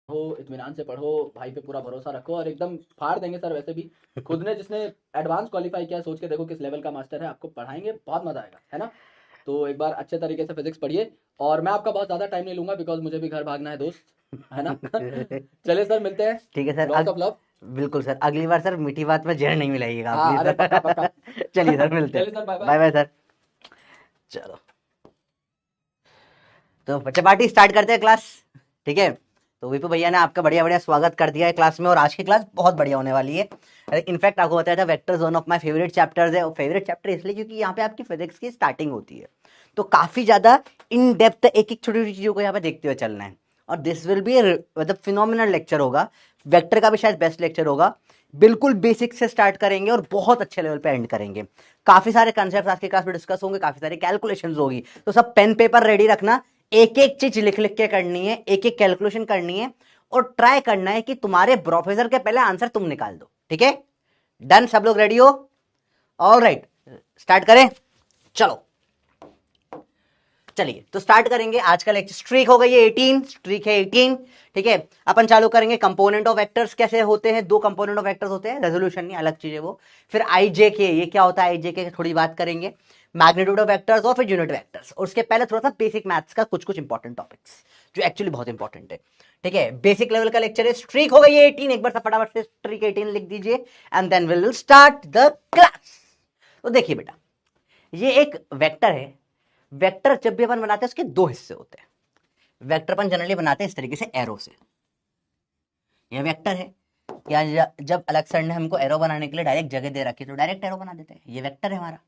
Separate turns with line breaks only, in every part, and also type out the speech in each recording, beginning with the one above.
हो, इत्मीनान से पढ़ो, भाई पे पूरा भरोसा रखो और एकदम फाड़ देंगे सर। वैसे भी खुद ने जिसने एडवांस क्वालीफाई किया, सोच के देखो किस लेवल का मास्टर है, आपको पढ़ाएंगे, बहुत मजा आएगा, है ना। तो एक बार अच्छे तरीके से फिजिक्स पढ़िए। और मैं आपका बहुत ज़्यादा टाइम नहीं लूंगा, बिकॉज मुझे भी घर भागना है दोस्त, है ना। चलिए सर, मिलते हैं।
ठीक है सर।
Lots of love.
बिल्कुल सर, अगली बार सर मीठी बात में जहर नहीं मिलाइएगा आप,
हाँ,
प्लीज
अरे पक्का पक्का।
सर। चलिए सर, मिलते हैं।
चलिए sir, bye
bye
bye.
Bye sir. चलो, तो बच्चे पार्टी स्टार्ट करते हैं क्लास। ठीक है। तो विपू भैया ने आपका बढ़िया बढ़िया स्वागत कर दिया है क्लास में, और आज की क्लास बहुत बढ़िया होने वाली है। इनफैक्ट आपको बताया था vectors one of my favourite chapters है। फेवरेट चैप्टर इसलिए क्योंकि यहाँ पे आपकी फिजिक्स की स्टार्टिंग होती है। तो काफी ज्यादा इन डेप्थ एक एक छोटी छोटी चीजों को यहाँ पे देखते हुए चलना है। और दिस विल बी मतलब फिनोमिनल लेक्चर होगा। वेक्टर का भी शायद बेस्ट लेक्चर होगा। बिल्कुल बेसिक से स्टार्ट करेंगे और बहुत अच्छे लेवल पे एंड करेंगे। काफी सारे कंसेप्ट आज की क्लास में डिस्कस होंगे, काफी सारे कैलकुलेशंस होगी। तो सब पेन पेपर रेडी रखना। एक एक चीज लिख लिख के करनी है, एक एक कैलकुलेशन करनी है। और ट्राई करना है कि तुम्हारे प्रोफेसर के पहले आंसर तुम निकाल दो। ठीक है। डन, सब लोग रेडी हो? ऑल राइट, स्टार्ट करें। चलो, चलिए तो स्टार्ट करेंगे आज का लेक्चर। स्ट्रीक हो गई है 18, स्ट्रीक है 18। ठीक है। अपन चालू करेंगे कंपोनेंट ऑफ वेक्टर्स कैसे होते हैं। दो कंपोनेंट ऑफ वेक्टर्स होते हैं, रेजोल्यूशन नहीं, अलग चीज है वो। फिर आई जे के, ये क्या होता है आई जे के, थोड़ी बात करेंगे। मैग्नीट्यूड ऑफ वेक्टर्स और फिर यूनिट वेक्टर्स। और उसके पहले थोड़ा सा बेसिक मैथ्स का कुछ कुछ इंपॉर्टेंट टॉपिक्स जो एक्चुअली बहुत इंपॉर्टेंट है। ठीक है। बेसिक लेवल का लेक्चर है। स्ट्रीक हो गई है 18, एक बार फटाफट से स्ट्रीक 18 लिख दीजिए and then will start the class. तो देखिए बेटा, ये एक वेक्टर है। वेक्टर जब भी अपन बनाते हैं उसके दो हिस्से होते हैं। वेक्टर अपन जनरली बनाते हैं इस तरीके से, एरो से। ये वेक्टर है। या जब अलग सर ने हमको एरो बनाने के लिए डायरेक्ट जगह दे रखी तो डायरेक्ट एरो बना देते हैं। ये वेक्टर है हमारा।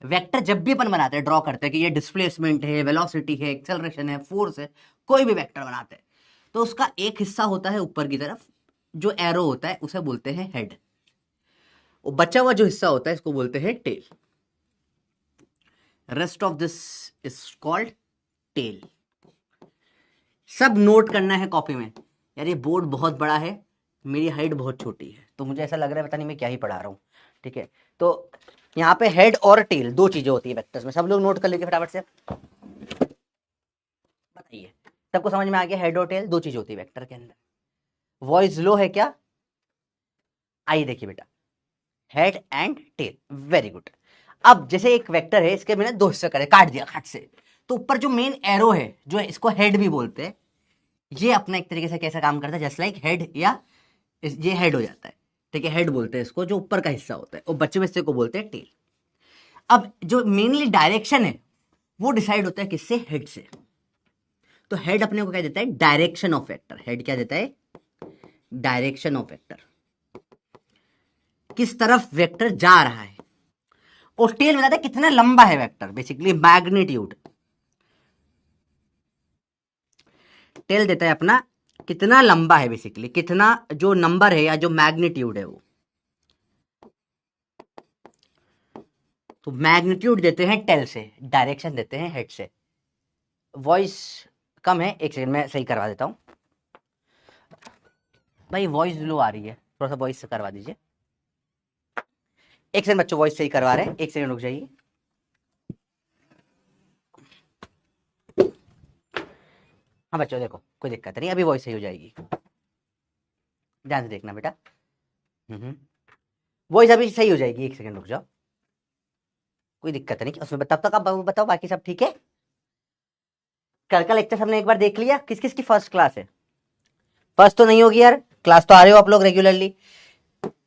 वेक्टर जब भी अपन बनाते हैं, ड्रॉ करते हैं कि ये डिस्प्लेसमेंट है, वेलोसिटी है, एक्सेलरेशन है, फोर्स है, कोई भी वेक्टर बनाते हैं तो उसका एक हिस्सा होता है ऊपर की तरफ, जो एरो होता है उसे बोलते हैं हेड। और बचा हुआ जो हिस्सा होता है इसको बोलते हैं tail. Rest of this is called tail. सब नोट करना है कॉपी में। यार ये बोर्ड बहुत बड़ा है, मेरी हाइट बहुत छोटी है, तो मुझे ऐसा लग रहा है पता नहीं मैं क्या ही पढ़ा रहा हूँ। ठीक है। तो यहाँ पे हेड और टेल दो चीजें होती है वेक्टर्स में। सब लोग नोट कर लीजिए फटाफट से। बताइए, सबको समझ में आ गया? हेड और टेल दो चीज होती है वेक्टर के अंदर। वॉइस लो है क्या? आइए देखिए बेटा, head and tail, very good. अब जैसे एक वेक्टर है, इसके मैंने दो हिस्से करे, काट दिया खट से। तो ऊपर जो मेन एरो है, जो इसको हेड भी बोलते हैं, ये अपना एक तरीके से कैसा काम करता है, जस्ट लाइक हेड, या ये हेड हो जाता है। ठीक है। हेड बोलते हैं इसको, जो ऊपर का हिस्सा होता है, और बचे हुए हिस्से को बोलते हैं टेल। अब जो मेनली डायरेक्शन है वो डिसाइड होता है किससे? हेड से। तो हेड अपने को क्या देता है? Direction of vector. हेड क्या देता है? डायरेक्शन ऑफ वेक्टर, किस तरफ वेक्टर जा रहा है। और टेल बताता है कितना लंबा है वेक्टर, बेसिकली मैग्नीट्यूड। टेल देता है अपना कितना लंबा है, बेसिकली कितना जो नंबर है या जो मैग्नीट्यूड है वो। तो मैग्नीट्यूड देते हैं टेल से, डायरेक्शन देते हैं हेड से। वॉइस कम है, एक सेकंड में सही करवा देता हूं। भाई वॉइस लो आ रही है, थोड़ा सा वॉइस से करवा दीजिए। एक सेकंड बच्चों, वॉइस सही करवा रहे हैं, एक सेकंड रुक जाइए। हाँ बच्चों देखो, कोई दिक्कत नहीं, अभी वॉइस सही हो जाएगी। ध्यान से देखना बेटा। वॉइस अभी सही हो जाएगी, एक सेकंड रुक जाओ, कोई दिक्कत नहीं उसमें। तब तक आप बताओ बाकी सब ठीक है? कल का लेक्चर हमने एक बार देख लिया। किस किस की फर्स्ट क्लास है? फर्स्ट तो नहीं होगी यार, क्लास तो आ रहे हो आप लोग रेगुलरली।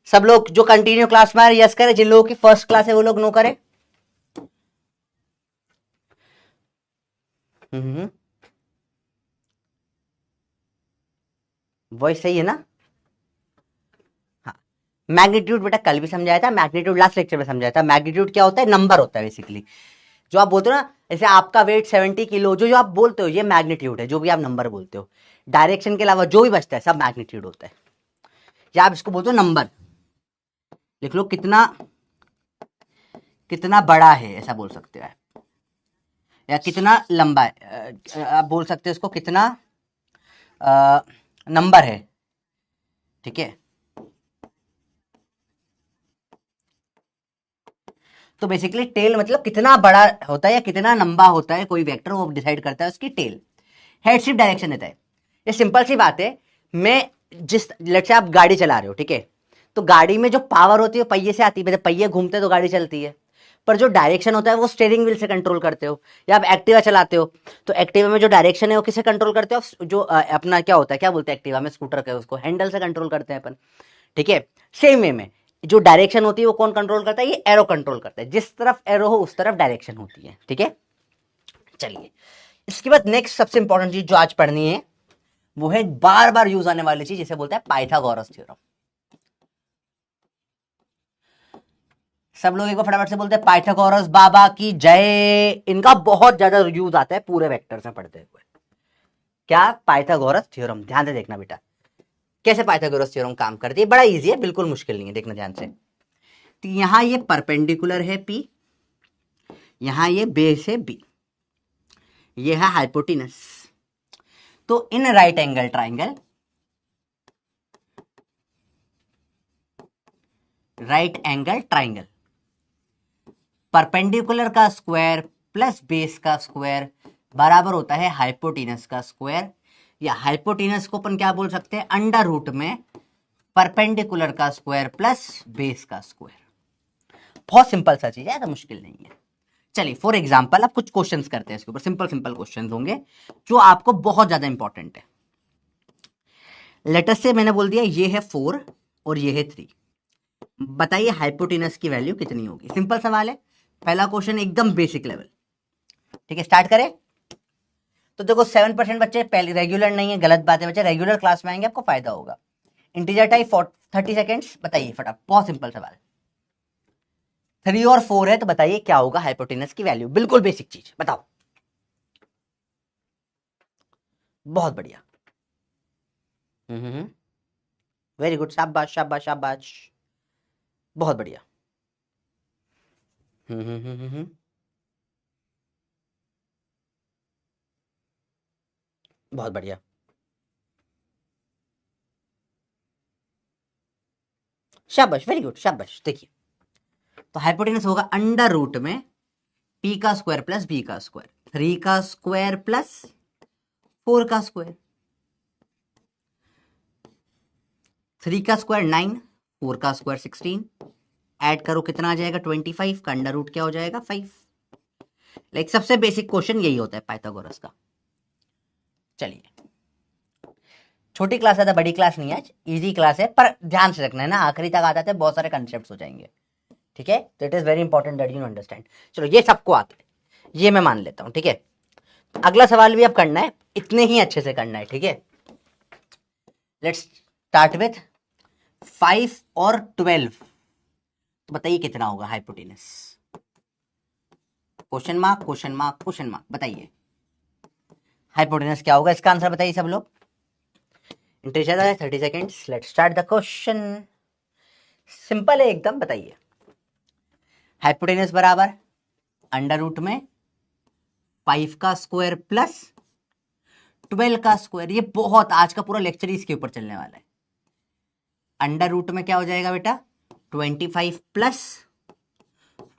सब लोग जो कंटिन्यू क्लास में आ रहे यस करें, जिन लोगों की फर्स्ट क्लास है वो लोग नो करें। वॉइस सही है ना? हाँ। मैग्नीट्यूड बेटा कल भी समझाया था, मैग्नीट्यूड लास्ट लेक्चर में समझाया था। मैग्नीट्यूड क्या होता है? नंबर होता है बेसिकली। जो आप बोलते हो ना, जैसे आपका वेट 70 किलो, जो जो आप बोलते हो ये मैग्नीट्यूड है, जो भी आप नंबर बोलते हो। डायरेक्शन के अलावा जो भी बचता है सब मैग्नीट्यूड होता है, या आप इसको बोलते हो नंबर। लिख लो कितना, कितना बड़ा है ऐसा बोल सकते हो आप। या कितना लंबा है, आप बोल सकते हो इसको कितना नंबर है। ठीक है। तो बेसिकली टेल मतलब कितना बड़ा होता है या कितना लंबा होता है कोई वेक्टर, वो डिसाइड करता है उसकी टेल। हेड सिर्फ डायरेक्शन देता है। ये सिंपल सी बात है। मैं जिस लेट्स से आप गाड़ी चला रहे हो, ठीक है, तो गाड़ी में जो पावर होती है पहिए से आती है, पहिए घूमते हैं तो गाड़ी चलती है, पर जो डायरेक्शन होता है वो स्टीयरिंग व्हील से कंट्रोल करते हो। या आप एक्टिवा चलाते हो तो एक्टिवा में जो डायरेक्शन है वो किसे कंट्रोल करते हो, जो अपना क्या होता है, क्या बोलते हैं एक्टिवा में, स्कूटर का, उसको हैंडल से कंट्रोल करते हैं अपन, ठीक है। सेम वे में जो डायरेक्शन होती है वो कौन कंट्रोल करता है, ये एरो कंट्रोल करता है, जिस तरफ एरो हो उस तरफ डायरेक्शन होती है, ठीक है। चलिए, इसके बाद नेक्स्ट सबसे इंपॉर्टेंट चीज जो आज पढ़नी है वो है बार बार यूज आने वाली चीज, जिसे बोलते हैं पाइथागोरस थ्योरम। सब लोग एक बार फटाफट से बोलते हैं पाइथागोरस बाबा की जय। इनका बहुत ज्यादा यूज आता है पूरे वेक्टर्स में पढ़ते हुए। क्या? Pythagoras theorem. ध्यान से देखना बेटा कैसे पाइथागोरस थ्योरम काम करती है, बड़ा इजी है, बिल्कुल मुश्किल नहीं है, देखना ध्यान से। तो यहां ये परपेंडिकुलर है पी, यहां ये बेस है बी, ये है हाइपोटिनस। तो in right angle triangle, right angle triangle, perpendicular का स्क्वायर प्लस बेस का स्क्वायर बराबर होता है हाइपोटिनस का स्क्वायर, या हाइपोटिनस को अपन क्या बोल सकते हैं, अंडर रूट में परपेंडिकुलर का स्क्वायर प्लस बेस का स्क्वायर। बहुत सिंपल सा चीज है, तो मुश्किल नहीं है। चलिए फॉर एग्जांपल अब कुछ क्वेश्चंस करते हैं इसके ऊपर, सिंपल सिंपल क्वेश्चंस होंगे जो आपको बहुत ज्यादा इंपॉर्टेंट है। लेटर से मैंने बोल दिया ये है 4 और ये है 3, बताइए हाइपोटिनस की वैल्यू कितनी होगी। सिंपल सवाल है, पहला क्वेश्चन एकदम बेसिक लेवल, ठीक है। स्टार्ट करें। तो देखो 7% बच्चे पहले रेगुलर नहीं है, गलत बात है बच्चे, रेगुलर क्लास में आएंगे आपको फायदा होगा। इंटीजर टाइप 30 सेकेंड्स, बताइए फटाफट, बहुत सिंपल सवाल। 3 और 4 है तो बताइए क्या होगा हाइपोटेनस की वैल्यू, बिल्कुल बेसिक चीज, बताओ। बहुत बढ़िया, वेरी गुड, शाबाश शाबाश शाबाश, बहुत बढ़िया। बहुत बढ़िया, शाबाश, वेरी गुड, शाबाश। देखिए तो हाइपोटेनस होगा अंडर रूट में p का स्क्वायर प्लस b का स्क्वायर, 3 का स्क्वायर प्लस 4 का स्क्वायर, 3 का स्क्वायर 9, 4 का स्क्वायर 16, ऐड करो कितना आ जाएगा 25, का अंडर रूट क्या हो जाएगा 5। लाइक सबसे बेसिक क्वेश्चन यही होता है पाइथागोरस का। चलिए, छोटी क्लास है तो बड़ी क्लास नहीं है, आज इजी क्लास है, पर ध्यान से रखना है ना, आखिरी तक आ जाते हैं बहुत सारे कंसेप्ट हो जाएंगे, ठीक है। तो it is very important that you understand. चलो ये सबको आता है, ये मैं मान लेता हूं, ठीक है। अगला सवाल भी अब करना है, इतने ही अच्छे से करना है, ठीक है। लेट्स स्टार्ट विथ 5 और 12, तो बताइए कितना होगा hypotenuse. Question mark question mark question mark, बताइए हाइपोटेनस क्या होगा, इसका आंसर बताइए सब लोग। इंटरेस्ट है 30 seconds, let's start the question. Simple है एकदम, बताइए। हाइपोटेनस बराबर अंडर रूट में 5 का स्क्वायर प्लस 12 का स्क्वायर, ये बहुत आज का पूरा लेक्चर इसके ऊपर चलने वाला है। अंडर रूट में क्या हो जाएगा बेटा 25 प्लस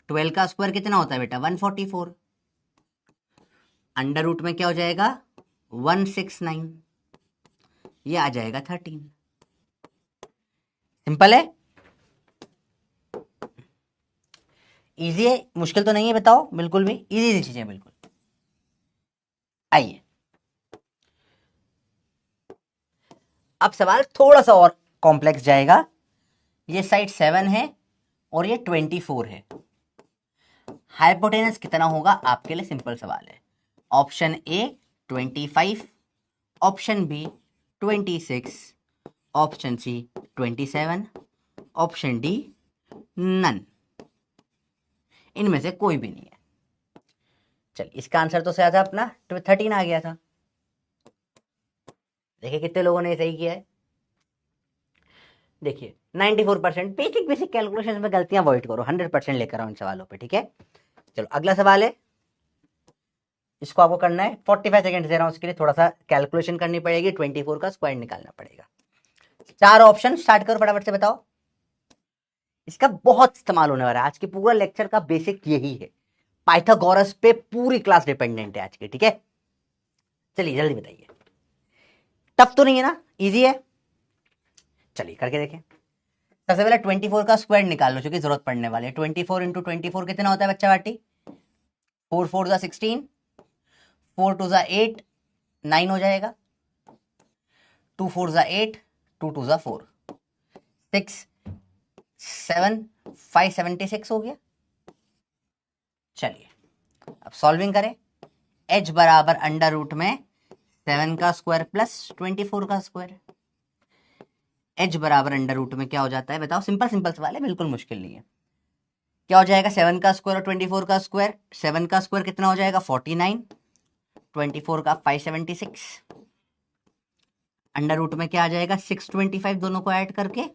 12 का स्क्वायर कितना होता है बेटा 144, अंडर रूट में क्या हो जाएगा 169, ये आ जाएगा 13। सिंपल है, इजी है, मुश्किल तो नहीं है, बताओ। बिल्कुल भी इजी चीजें, बिल्कुल। आइए अब सवाल थोड़ा सा और कॉम्प्लेक्स जाएगा। ये साइड 7 है और ये 24 है, हाइपोटेनस कितना होगा आपके लिए सिंपल सवाल है। Option A 25, option B 26, option C 27, option D none, इनमें से कोई भी नहीं है। चलिए इसका आंसर तो सही था अपना, 13 आ गया था। देखिए कितने लोगों ने सही किया है, देखिए 94%। बेसिक बेसिक कैलकुलेशन में गलतियां अवॉइड करो, 100% लेकर आओ इन सवालों पे, ठीक है। चलो अगला सवाल है, इसको आपको करना है 45 सेकंड दे रहा हूं, उसके लिए थोड़ा सा कैलकुलेशन करनी पड़ेगी, 24 का स्क्वायर निकालना पड़ेगा। 4 ऑप्शन स्टार्ट करो फटाफट से, बताओ। इसका बहुत इस्तेमाल होने वाला है, आज के पूरा लेक्चर का बेसिक यही है, पाइथागोरस पे पूरी क्लास डिपेंडेंट है आज की, ठीक है। चलिए जल्दी बताइए। टफ तो नहीं है ना, इजी है। चलिए करके देखें। सबसे पहले 24 का स्क्वायर निकाल लो, क्योंकि जरूरत पड़ने वाली है। 24 इंटू 24 कितना होता है बच्चा बाटी? 4 4 जा 16, 4 2 जा 8, 9 हो जाएगा। 2 4 जा 8, 2 2 जा 4, 6 7 576 हो गया। चलिए अब सॉल्विंग करें। h बराबर अंडर रूट में 7 का स्क्वायर प्लस 24 का स्क्वायर। h बराबर अंडर रूट में क्या हो जाता है बताओ? सिंपल सिंपल सवाल है, बिल्कुल मुश्किल नहीं है। क्या हो जाएगा? 7 का स्क्वायर और 24 का स्क्वायर। 7 का स्क्वायर कितना हो जाएगा? 49, 24 का 576। अंडर रूट में क्या आ जाएगा? 625, दोनों को ऐड करके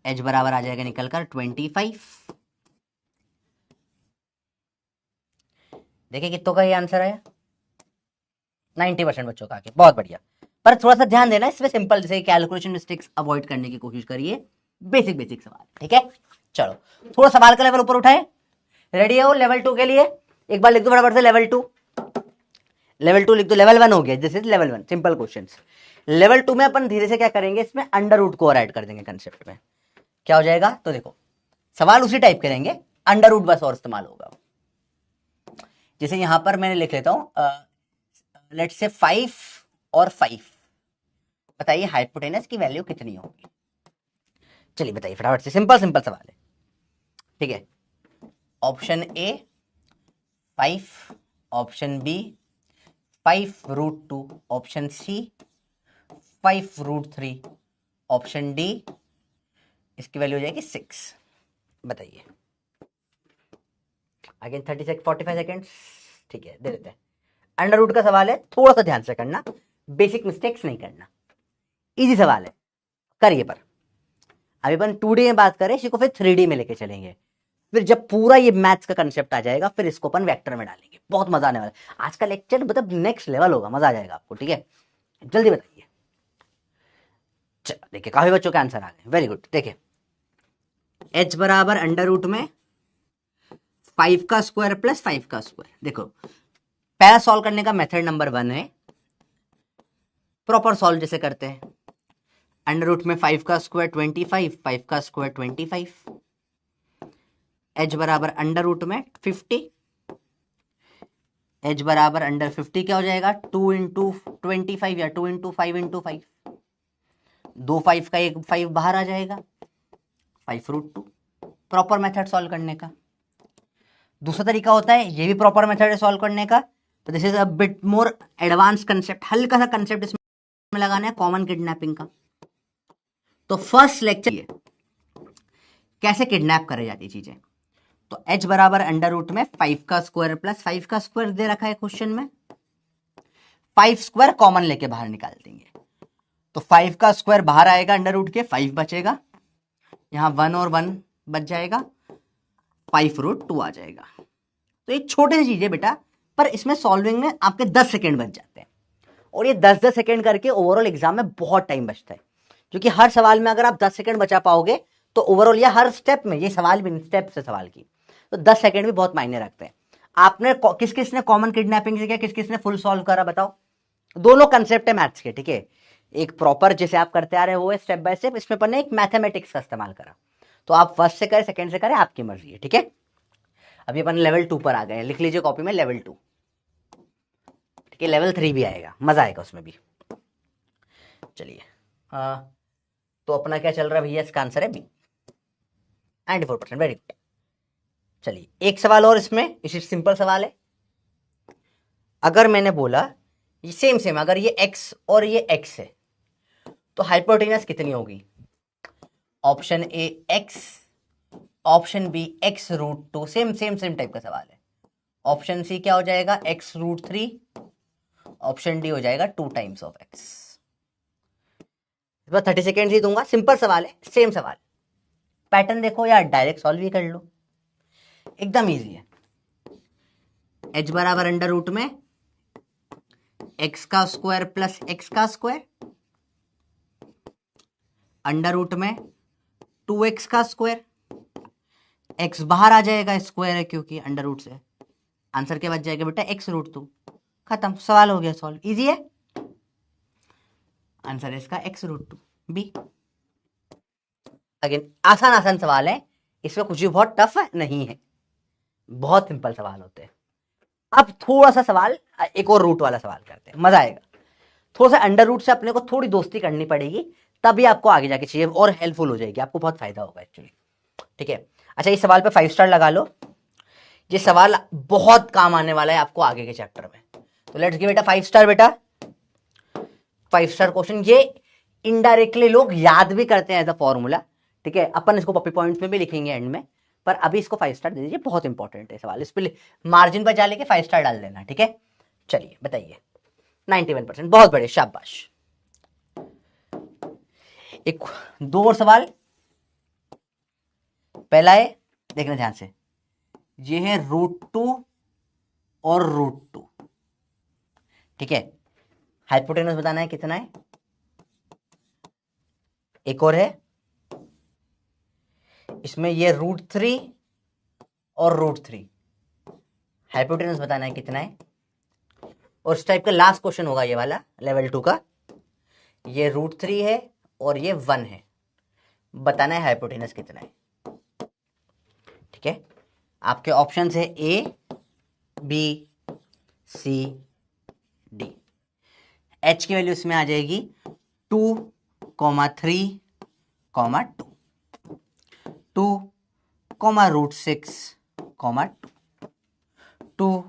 h बराबर आ जाएगा निकलकर 25। देखिए कितनों का ये आंसर आया? 90% बच्चों का आके, बहुत बढ़िया। पर थोड़ा सा ध्यान देना इसमें, सिंपल जैसे कैलकुलेशन मिस्टेक्स अवॉइड करने की कोशिश करिए। बेसिक बेसिक सवाल, ठीक है। चलो थोड़ा सवाल का लेवल ऊपर उठाए। रेडी हो लेवल 2 के लिए? एक बार लिख दो बराबर से लेवल 2। लेवल 2 लिख दो। लेवल 1 हो गया, this is level 1 simple questions. Level 2 में अपन धीरे से क्या करेंगे, इसमें अंडर रूट को और ऐड कर देंगे कंसेप्ट में। क्या हो जाएगा? तो देखो सवाल उसी टाइप करेंगे, अंडर रूट बस और इस्तेमाल होगा। जैसे यहां पर मैंने लिख लेता हूं, लेट्स से 5 और 5। बताइए हाइपोटेनस की वैल्यू कितनी होगी? चलिए बताइए फटाफट से, सिंपल सिंपल सवाल है, ठीक है। Option A 5, option B 5√2, option C 5√3, option D इसकी वैल्यू हो जाएगी 6। बताइए। अगेन 45 सेकेंड्स, ठीक है दे देते हैं। अंडर रूट का सवाल है, थोड़ा सा ध्यान से करना, बेसिक मिस्टेक्स नहीं करना, इजी सवाल है, करिए। पर अभी अपन 2D में बात करें, इसी को फिर 3D में लेके चलेंगे। फिर जब पूरा ये मैथ्स का कंसेप्ट आ जाएगा, फिर इसको अपन वेक्टर में डालेंगे। बहुत मजा आने वाला है आज का लेक्चर, मतलब नेक्स्ट लेवल होगा, मजा आ जाएगा आपको, ठीक है। जल्दी बताइए। चलो देखिए काफी बच्चों के आंसर आ गए, वेरी गुड। देखिए h बराबर अंडर रूट में 5 का स्क्वायर प्लस 5 का स्क्वायर। देखो पहला सॉल्व करने का मेथड नंबर 1 है, प्रॉपर सॉल्व जैसे करते हैं। अंडर रूट में 5 का स्क्वायर 25, 5 का स्क्वायर 25। h बराबर अंडर रूट में 50। h बराबर अंडर 50 क्या हो जाएगा? 2 इंटू 25 या 2 इंटू 5 इंटू 5। 2 5 का एक 5 बाहर आ जाएगा, 5√2। प्रॉपर मेथड सॉल्व करने का। दूसरा तरीका होता है, ये भी प्रॉपर मेथड है सॉल्व करने का, तो this is a bit more advance concept. हल्का सा कंसेप्ट इसमें लगाना है, कॉमन किडनैपिंग का। तो फर्स्ट लेक्चर ये कैसे किडनैप करे जाती चीजें। तो h बराबर अंडर रूट में 5 का स्क्वायर प्लस 5 का स्क्वायर दे रखा है क्वेश्चन में। 5 स्क्वायर कॉमन लेके बाहर निकाल देंगे, तो 5 का स्क्वायर बाहर आएगा, अंडर रूट के 5 बचेगा, यहां 1 और 1 बच जाएगा, 5√2 आ जाएगा। तो ये छोटे सी चीज है बेटा, पर इसमें सॉल्विंग में आपके 10 सेकेंड बच जाते हैं, और ये 10-10 सेकेंड करके ओवरऑल एग्जाम में बहुत टाइम बचता है। क्योंकि हर सवाल में अगर आप 10 सेकेंड बचा पाओगे तो ओवरऑल, या हर स्टेप में, ये सवाल भी स्टेप से सवाल की, तो 10 सेकेंड भी बहुत मायने रखते हैं। आपने किस किस ने कॉमन किडनैपिंग से किया, किस किस ने फुल सॉल्व करा बताओ? दोनों कंसेप्ट है मैथ्स के, ठीक है। एक प्रॉपर जैसे आप करते आ रहे हो स्टेप बाय स्टेप, इसमें अपन ने एक मैथमेटिक्स का इस्तेमाल करा। तो आप फर्स्ट से करें सेकंड से करें, आपकी मर्जी है, ठीक है। अभी अपन लेवल 2 पर आ गए हैं, लिख लीजिए कॉपी में लेवल 2, ठीक है। लेवल 3 भी आएगा, मजा आएगा उसमें भी। चलिए तो अपना क्या चल रहा है भैया? इसका आंसर है बी, 94%, वेरी गुड। चलिए एक सवाल और इसमें, इसी सिंपल सवाल है। अगर मैंने बोला ये सेम सेम, अगर ये x और ये x है, तो हाइपोटेनस कितनी होगी? Option A x, option B x√2, same same same type का सवाल है। ऑप्शन सी क्या हो जाएगा? x√3, ऑप्शन डी हो जाएगा 2 टाइम्स ऑफ x। इस बार 30 सेकेंड ही दूंगा, सिंपल सवाल है, सेम सवाल। पैटर्न देखो या डायरेक्ट सॉल्व भी कर लो, एकदम इजी है। h बराबर अंडर रूट में x का स्क्वायर प्लस x का स्क्वायर, अंडर रूट में 2x का स्क्वायर, x बाहर आ जाएगा, स्क्वायर है क्योंकि अंडर रूट से। आंसर क्या बच जाएगा बेटा? x√2। खत्म, सवाल हो गया सॉल्व, इजी है। आंसर है इसका x√2 बी। अगेन आसान आसान सवाल है, इसमें कुछ भी बहुत टफ नहीं है, बहुत सिंपल सवाल होते हैं। अब थोड़ा सा सवाल, एक और रूट वाला सवाल करते हैं, मजा आएगा। थोड़ा सा अंडर रूट से अपने को थोड़ी दोस्ती करनी पड़ेगी, तभी आपको आगे जाके चाहिए और हेल्पफुल हो जाएगी, आपको बहुत फायदा होगा एक्चुअली। ठीक है, अच्छा इस सवाल पे 5 स्टार लगा लो, ये सवाल बहुत काम आने वाला है आपको आगे के चैप्टर में। तो let's give it a 5 star बेटा। 5 स्टार क्वेश्चन, ये इनडायरेक्टली लोग याद भी करते हैं एज अ फॉर्मूला। ठीक है, अपन इसको पॉपी पॉइंट्स में भी लिखेंगे एंड में, पर अभी इसको 5 स्टार दे दीजिए, बहुत इंपॉर्टेंट है सवाल, इस पे मार्जिन पर जा लेके 5 स्टार डाल देना। ठीक है, चलिए बताइए। 91%, बहुत बड़े, शाबाश। एक दो और सवाल, पहला है, देखना ध्यान से, ये है √2 और √2। ठीक है, हाइपोटेनस बताना है कितना है। एक और है, इसमें ये √3 और √3, हाइपोटेनस बताना है कितना है। और इस टाइप का लास्ट क्वेश्चन होगा ये वाला लेवल 2 का, ये √3 है और ये 1 है, बताना है हाइपोटेनस कितना है। ठीक है, आपके ऑप्शन है A B C D. H की वैल्यू इसमें आ जाएगी 2,3,2, 2, √6, 2, 2,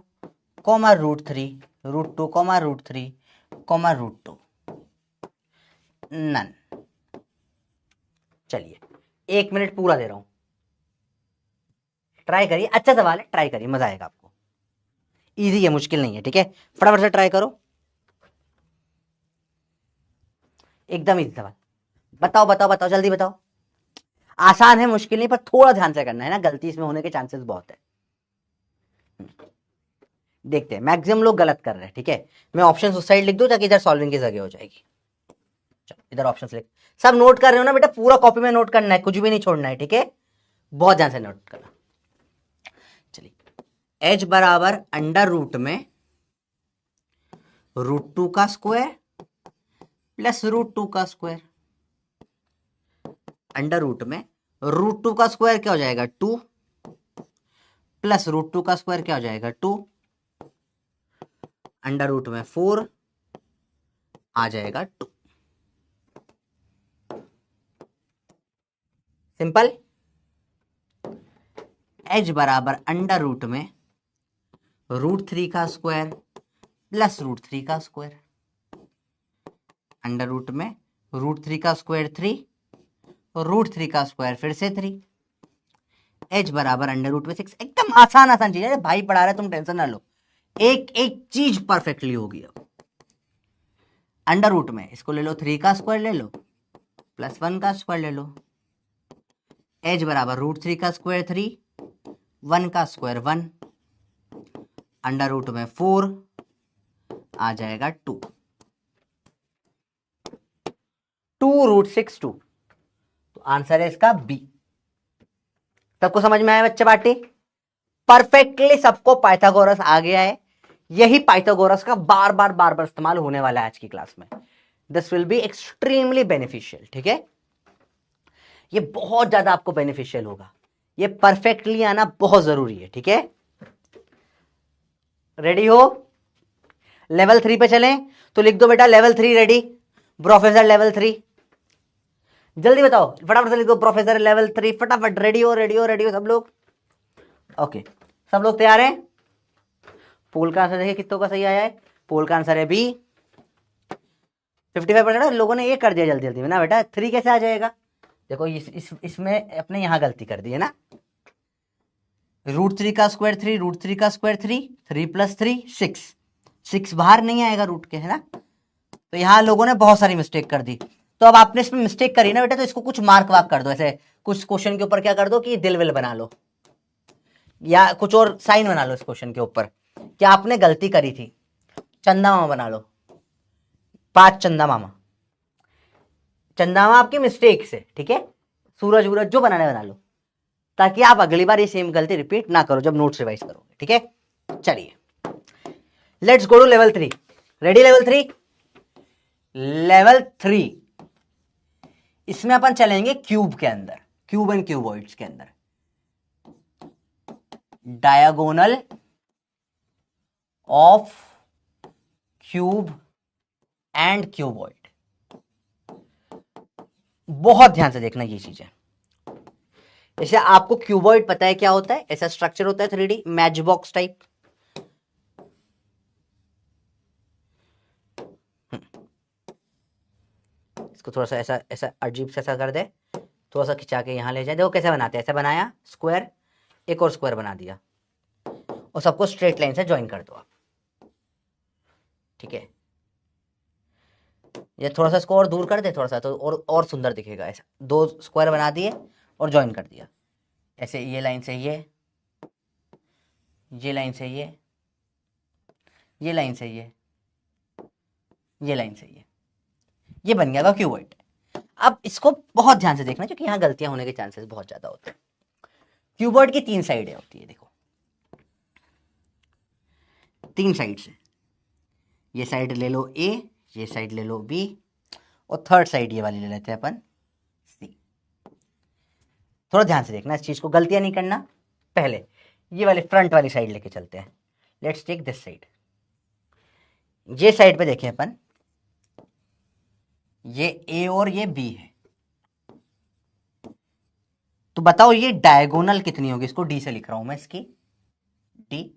√3, √2, √3, √2, नन। चलिए 1 मिनट पूरा दे रहा हूं, ट्राई करिए, अच्छा सवाल है, ट्राई करिए, मजा आएगा आपको, इजी है, मुश्किल नहीं है। ठीक है, फटाफट से ट्राई करो, एकदम इजी सवाल। बताओ बताओ बताओ, जल्दी बताओ, आसान है, मुश्किल नहीं, पर थोड़ा ध्यान से करना है ना, गलती इसमें होने के चांसेस बहुत है। देखते हैं, मैक्सिमम लोग गलत कर रहे हैं। ठीक है, मैं ऑप्शन उस साइड लिख दूं ताकि इधर सॉल्विंग की जगह हो जाएगी। चलो इधर ऑप्शन लिख, सब नोट कर रहे हो ना बेटा, पूरा कॉपी में नोट करना है, कुछ भी नहीं छोड़ना है। ठीक है, बहुत ध्यान से नोट करना। चलिए, एच बराबर अंडर रूट में √2 का स्क्वायर प्लस √2 का स्क्वायर। अंडर रूट में √2 का स्क्वायर क्या हो जाएगा 2, प्लस √2 का स्क्वायर क्या हो जाएगा 2, अंडर रूट में 4 आ जाएगा 2। सिंपल। एच बराबर अंडर रूट में √3 का स्क्वायर प्लस √3 का स्क्वायर। अंडर रूट में √3 का स्क्वायर 3, √3 का स्क्वायर फिर से 3। एच बराबर अंडर रूट में 6। एकदम आसान आसान चीज है, भाई पढ़ा रहे तुम टेंशन ना लो, एक एक चीज परफेक्टली होगी। अब अंडर रूट में इसको ले लो, 3 का स्क्वायर ले लो प्लस 1 का स्क्वायर ले लो। एच बराबर √3 का स्क्वायर 3, 1 का स्क्वायर 1, अंडर रूट में 4 आ जाएगा 2, 2√6 2। तो आंसर है इसका बी। सबको समझ में आया बच्चे पार्टी? परफेक्टली सबको पाइथागोरस आ गया है। यही पाइथागोरस का बार बार इस्तेमाल होने वाला है आज की क्लास में। This will be extremely beneficial. ठीक है, ये बहुत ज्यादा आपको बेनिफिशियल होगा, ये परफेक्टली आना बहुत जरूरी है। ठीक है, रेडी हो? लेवल 3 पे चलें तो लिख दो बेटा लेवल 3 रेडी, प्रोफेसर लेवल 3। जल्दी बताओ, फटाफट से लिख दो प्रोफेसर लेवल 3, फटाफट। रेडी हो रेडी हो रेडी हो सब लोग? ओके, सब लोग तैयार हैं? पोल का आंसर देखिए कितनों का सही आया है। पोल का आंसर है बी। 55% लोगों ने ये कर दिया जल्दी जल्दी में ना बेटा। 3 कैसे आ जाएगा? देखो इसमें अपने यहां गलती कर दी है ना। √3 का स्क्वायर 3, √3 का स्क्वायर 3, 3 + 3 6 बाहर नहीं आएगा रूट के, है ना। तो यहां लोगों ने बहुत सारी मिस्टेक कर दी। तो अब आपने इसमें मिस्टेक करी ना बेटा, तो इसको कुछ मार्क वार्क कर दो, ऐसे कुछ क्वेश्चन के ऊपर क्या कर दो कि दिल विल बना लो, या कुछ और साइन बना लो इस क्वेश्चन के ऊपर कि आपने गलती करी थी। चंदा मामा बना लो, 5 चंदा मामा। चंदा मामा आपकी मिस्टेक से, ठीक है। सूरज वूरज जो बनाना है बना लो, ताकि आप अगली बार ये सेम गलती रिपीट ना करो जब नोट्स रिवाइज करोगे। ठीक है, चलिए let's go to level 3। Ready? Level 3, level 3 इसमें अपन चलेंगे क्यूब के अंदर, क्यूब एंड क्यूबॉइड्स के अंदर, diagonal of cube and cuboid. बहुत ध्यान से देखना ये चीजें। जैसे आपको क्यूबॉइड पता है क्या होता है, ऐसा स्ट्रक्चर होता है 3D मैच बॉक्स टाइप। इसको थोड़ा सा ऐसा ऐसा अजीब सा कर दे, थोड़ा सा खिंचा के यहां ले जाए। देखो कैसे बनाते हैं, ऐसा बनाया स्क्वायर, एक और स्क्वायर बना दिया और सबको स्ट्रेट लाइन से ज्वाइन कर दो आप। ठीक है, ये थोड़ा सा इसको और दूर कर दे थोड़ा सा, तो और सुंदर दिखेगा। ऐसा 2 स्क्वायर बना दिए और ज्वाइन कर दिया ऐसे, ये लाइन से ये लाइन से ये लाइन से ये लाइन से ये बन गया क्यूबॉइड। अब इसको बहुत ध्यान से देखना क्योंकि यहाँ गलतियां होने के चांसेस बहुत ज्यादा होते हैं। क्यूबॉइड की 3 साइडें होती है, देखो 3 साइड से, ये साइड ले लो ए, ये साइड ले लो बी, और थर्ड साइड ये वाली ले लेते हैं अपन सी। थोड़ा ध्यान से देखना इस चीज को, गलतियां नहीं करना। पहले ये वाली फ्रंट वाली साइड लेके चलते हैं। Let's take this side. ये साइड पे देखें अपन, ये ए और ये बी है, तो बताओ ये डायगोनल कितनी होगी? इसको डी से लिख रहा हूं मैं, इसकी डी,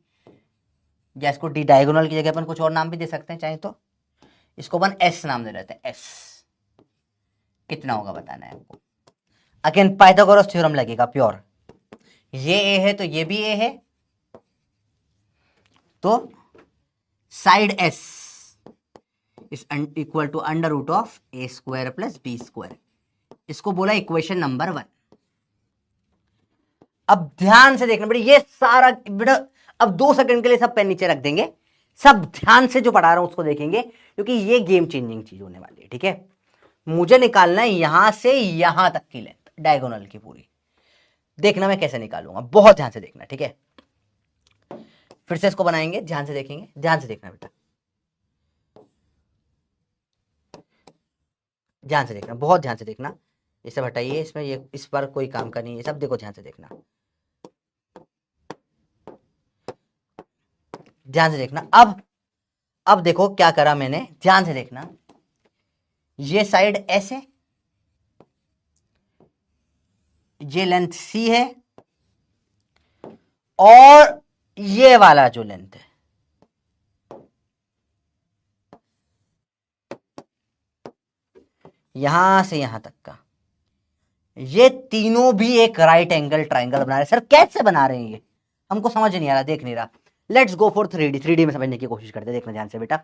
या इसको डी डायगोनल की जगह अपन कुछ और नाम भी दे सकते हैं चाहे तो। इसको अपन एस नाम दे देते हैं, एस। कितना होगा बताना है आपको। अगेन पाइथागोरस थ्योरम लगेगा प्योर। ये ए है तो ये भी ए है, तो side S is equal to under root of A square plus B square. इसको बोला इक्वेशन नंबर 1। अब ध्यान से देखना बेटा, ये सारा बेटा अब 2 सेकंड के लिए सब पेन नीचे रख देंगे, सब ध्यान से जो पढ़ा रहा हूं उसको देखेंगे क्योंकि ये गेम चेंजिंग चीज होने वाली है। ठीक है, मुझे निकालना है यहां से यहां तक की लेंथ डायगोनल की पूरी। देखना मैं कैसे निकालूंगा, बहुत ध्यान से देखना। ठीक है, फिर से इसको बनाएंगे, ध्यान से देखेंगे, ध्यान से देखना बेटा, ध्यान से देखना, बहुत ध्यान से देखना। ये सब हटाइए, इसमें ये इस पर कोई काम का नहीं है, सब देखो ध्यान से देखना, ध्यान से देखना। अब देखो क्या करा मैंने, ध्यान से देखना। ये साइड एस है, ये लेंथ सी है, और ये वाला जो लेंथ है यहां से यहां तक का, ये तीनों भी एक राइट एंगल ट्राइंगल बना रहे हैं। सर कैसे बना रहे हैं ये, हमको समझ नहीं आ रहा, देख नहीं रहा। लेट्स गो फॉर 3D में समझने की कोशिश करते हैं। देखना ध्यान से बेटा,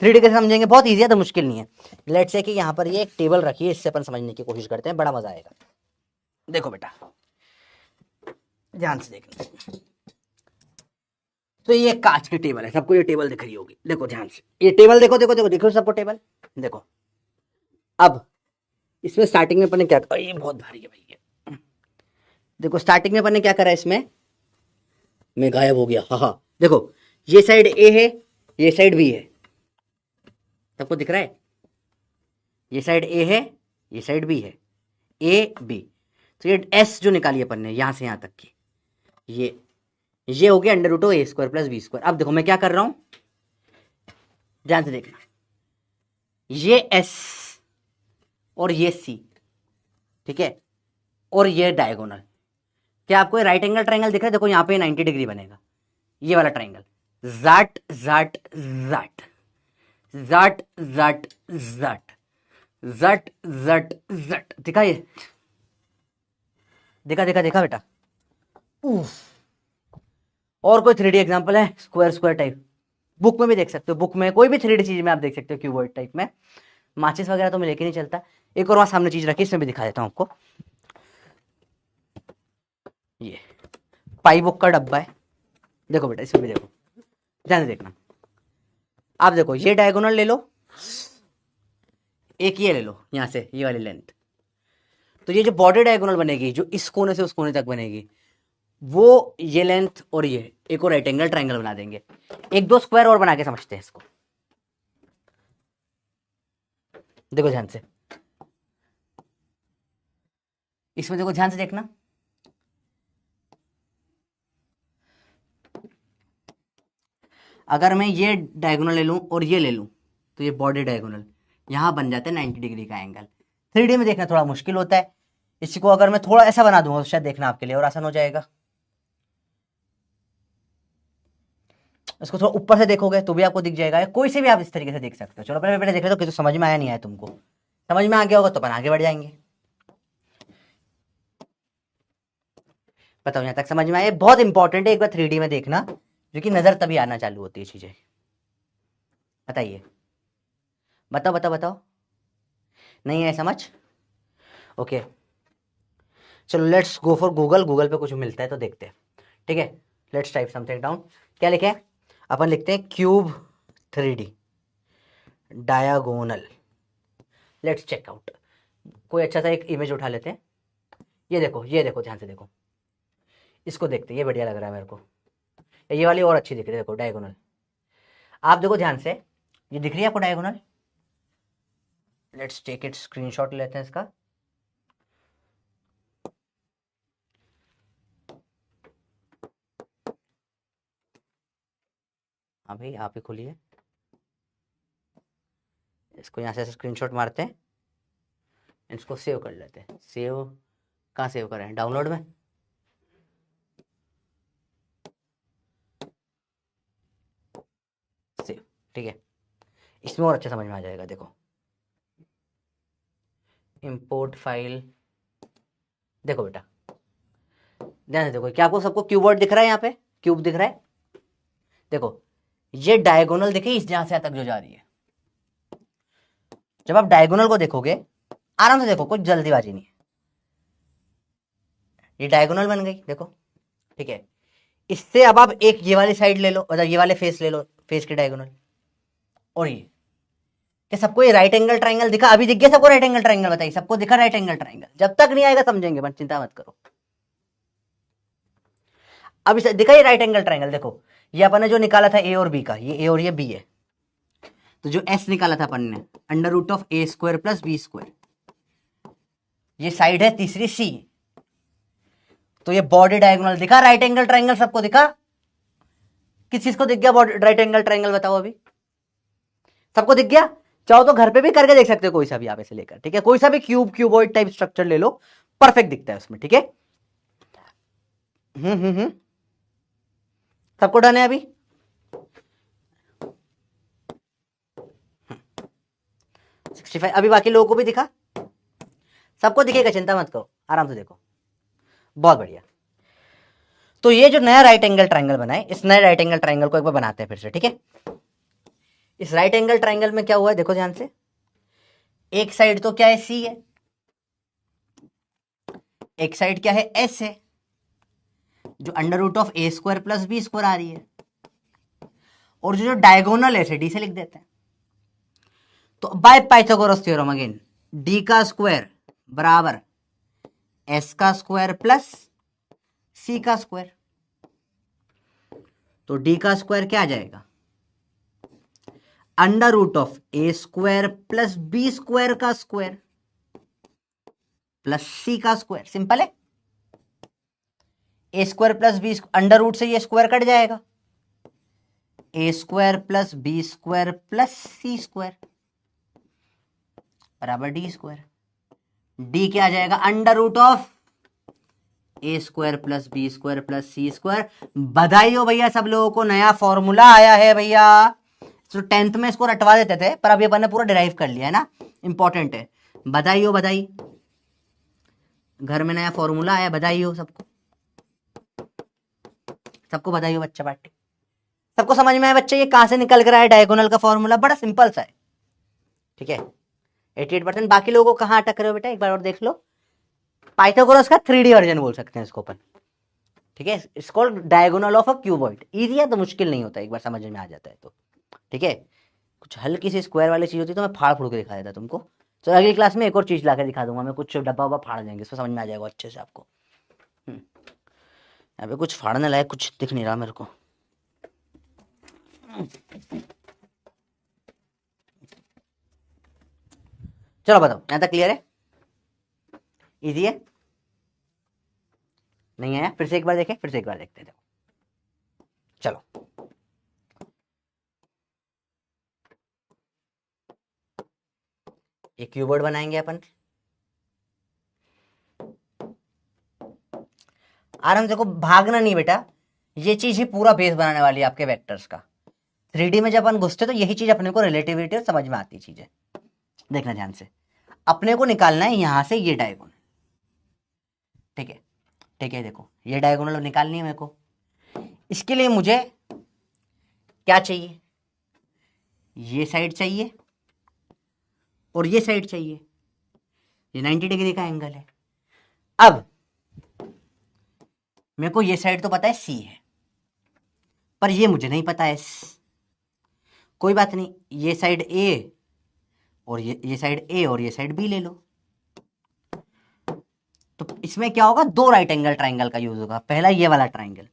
3D कैसे समझेंगे, बहुत ईजी है, तो मुश्किल नहीं है। लेट्स से कि यहां पर ये एक टेबल रखिए, इससे अपन समझने की कोशिश करते हैं, बड़ा मजा आएगा। देखो बेटा ध्यान से देखना, तो ये कांच की टेबल है, सबको ये टेबल दिख रही होगी। देखो ध्यान से, ये टेबल देखो देखो देखो देखो सबको टेबल देखो। अब इसमें स्टार्टिंग में अपन ने क्या, ये बहुत भारी है भाई ये। देखो स्टार्टिंग में अपन ने क्या करा, इसमें मैं गायब हो गया, हाँ देखो ये साइड ए है, ये साइड बी है, सबको दिख रहा है। ये साइड ए है, ये साइड बी है, ए बी। तो ये एस जो निकाली अपन ने यहां से यहां तक की, ये हो गया under root of A square plus B square. अब देखो मैं क्या कर रहा हूं, ध्यान से देखना, ये एस और ये सी, ठीक है, और ये डायगोनल। क्या आपको राइट एंगल ट्राइंगल दिख रहा है? देखो यहां पे 90 डिग्री बनेगा, ये वाला ट्राइंगल, जाट जाट जाट जाट जाट जाट जट जट जट, दिखा ये, देखा देखा देखा बेटा। उफ। और कोई 3D एग्जांपल है स्क्वायर स्क्वायर टाइप? बुक में भी देख सकते हो, बुक में कोई भी 3D चीज में आप देख सकते हो क्यूबॉइड टाइप में। माचिस वगैरह तो मैं लेके नहीं चलता। एक और वहां सामने चीज रखी, इसमें भी दिखा देता हूं आपको। ये पाई बुक का डब्बा है, देखो बेटा इसमें भी देखो, ध्यान से देखना। आप देखो ये डायगोनल ले लो, एक ये ले लो यहां से, ये वाली लेंथ। तो ये जो बॉर्डर डायगोनल बनेगी, जो इस कोने से उस कोने तक बनेगी, वो ये लेंथ और ये एक और राइट एंगल ट्राइंगल बना देंगे। एक दो स्क्वायर और बना के समझते हैं इसको। देखो ध्यान से, इसमें देखो ध्यान से देखना, अगर मैं ये डायगोनल ले लूं और ये ले लूं तो ये बॉडी डायगोनल यहां बन जाता है 90 डिग्री का एंगल। 3D में देखना थोड़ा मुश्किल होता है, इसको अगर मैं थोड़ा ऐसा बना दूंगा तो शायद देखना आपके लिए और आसान हो जाएगा। इसको थोड़ा ऊपर से देखोगे तो भी आपको दिख जाएगा, या कोई से भी आप इस तरीके से देख सकते हो। चलो पहले पहले देख लेते हो कि तो समझ में आया नहीं आया तुमको। समझ में आ गया होगा तो अपन आगे बढ़ जाएंगे। बताओ यहां तक समझ में आया? बहुत इंपॉर्टेंट है, एक बार 3D में देखना, जो कि नजर तभी आना चालू होती है चीजें। बताइए, बताओ बताओ बताओ, नहीं है समझ? ओके चलो let's go for Google. Google पे कुछ मिलता है तो देखते हैं, ठीक है। Let's type something down. क्या लिखे हैं अपन? लिखते हैं cube 3D diagonal. Let's check out. कोई अच्छा सा एक इमेज उठा लेते हैं। ये देखो, ये देखो, ध्यान से देखो, इसको देखते हैं, ये बढ़िया लग रहा है मेरे को। ये वाली और अच्छी दिख रही है, देखो डायगोनल। आप देखो ध्यान से, ये दिख रही है आपको diagonal? Let's take it, screenshot लेते हैं इसका। हाँ भाई आप ही खोलिए इसको, यहाँ से स्क्रीनशॉट मारते हैं, इसको सेव कर लेते हैं। सेव कहाँ सेव करें? डाउनलोड में। सेव, ठीक है। इसमें और अच्छे समझ में आ जाएगा। देखो इंपोर्ट फाइल, देखो बेटा ध्यान से देखो, क्या आपको सबको क्यूबवर्ड दिख रहा है? यहाँ पे क्यूब दिख रहा है, देखो ये डायगोनल दिखे इस जहां से तक जो जा रही है। जब आप डायगोनल को देखोगे आराम से देखो, कुछ जल्दीबाजी नहीं है, ये डायगोनल बन गई देखो, ठीक है। इससे अब आप एक ये वाली साइड ले लो, मतलब ये वाले फेस ले लो, फेस के डायगोनल, और ये क्या सबको ये राइट एंगल ट्राइंगल दिखा? अभी दिख गया सबको राइट एंगल ट्राइंगल? बताइए सबको दिखा राइट एंगल ट्राइंगल? जब तक नहीं आएगा समझेंगे, बस चिंता मत करो। अब इसे दिखा ये राइट एंगल ट्राइंगल? देखो ये अपन ने जो निकाला था ए और बी का, ये ए और ये बी है, तो जो एस निकाला था अपन ने under root of A square plus B square, ये साइड है तीसरी सी, तो ये बॉडी डायगोनल दिखा राइट एंगल ट्राइंगल? सबको दिखा? किस चीज को दिख गया बॉडी राइट एंगल ट्राइंगल? बताओ अभी सबको दिख गया? चाहो तो घर पे भी करके देख सकते हो, कोई सा भी आप ऐसे लेकर, ठीक है। कोई सा भी क्यूब क्यूबॉइड टाइप स्ट्रक्चर ले लो, परफेक्ट दिखता है उसमें, ठीक है। सबको डन है अभी? 65 अभी बाकी लोगों को भी दिखा? सबको दिखेगा, चिंता मत करो, आराम से देखो, बहुत बढ़िया। तो ये जो नया राइट एंगल ट्राइंगल बना है, इस नए राइट एंगल ट्राइंगल को एक बार बनाते हैं फिर से, ठीक है। इस राइट एंगल ट्राइंगल में क्या हुआ है देखो ध्यान से, एक साइड तो क्या है सी है, एक साइड क्या है एस है, जो under root of A square plus B square आ रही है, और जो डायगोनल है इसे डी से लिख देते हैं। तो by Pythagoras theorem again, D का स्क्वायर बराबर एस का स्क्वायर प्लस सी का स्क्वायर, तो डी का स्क्वायर क्या आ जाएगा? Under root of A square plus B square का स्क्वायर प्लस सी का स्क्वायर। सिंपल है, A square plus B, under root से ये स्क्वायर कट जाएगा, A square plus B square plus C square बराबर डी स्क्वायर। डी क्या आ जाएगा? Under root of A square plus B square plus C square. बधाई हो भैया सब लोगों को, नया फॉर्मूला आया है भैया। तो 10th में इसको रटवा देते थे, पर अभी अपन ने पूरा डिराइव कर लिया है ना, इंपॉर्टेंट है। बधाई हो, बधाई, घर में नया फॉर्मूला आया, बधाई हो सबको, सबको बधाई हो बच्चा पार्टी। सबको समझ में आया बच्चे ये कहां से निकल कर आया डायगोनल का फॉर्मूला? बड़ा सिंपल सा है, ठीक है। 88%। बाकी लोगों को कहां अटक रहे हो बेटा, एक बार और देख लो। पाइथागोरस का 3D वर्जन बोल सकते हैं इसको अपन, ठीक है। इसको diagonal of a cuboid. Easy है तो मुश्किल नहीं होता, एक बार समझ में आ जाता है तो, ठीक है। कुछ हल्की सी स्क्वायर वाली चीज होती तो मैं फाड़ फूड़ के दिखा देता तुमको। तो अगली क्लास में एक और चीज लाकर दिखा दूंगा मैं, कुछ डब्बा वब्बा फाड़ देंगे, इसको समझ में आ जाएगा अच्छे से आपको। अबे कुछ फाड़ने लायक कुछ दिख नहीं रहा मेरे को। चलो बताओ, यहां तक क्लियर है? इजी है? नहीं आया? फिर से एक बार देखें, फिर से एक बार देखते हैं। चलो एक क्यूबोर्ड बनाएंगे अपन। आराम से, देखो भागना नहीं बेटा, ये चीज ही पूरा बेस बनाने वाली है आपके वेक्टर्स का। 3D में जब अपन घुसते तो यही चीज अपने को रिलेटिविटी और समझ में आती चीज है। देखना ध्यान से, अपने को निकालना है यहां से ये डायगोनल, ठीक है? ठीक है, देखो ये डायगोनल निकालनी है मेरे को। इसके लिए मुझे क्या चाहिए? ये साइड चाहिए और ये साइड चाहिए। ये 90 डिग्री का एंगल है। अब मेरे को ये साइड तो पता है C है, पर ये मुझे नहीं पता है। कोई बात नहीं, ये साइड A और ये साइड A और ये साइड B ले लो। तो इसमें क्या होगा? दो राइट एंगल ट्राइंगल का यूज होगा। पहला ये वाला ट्राइंगल,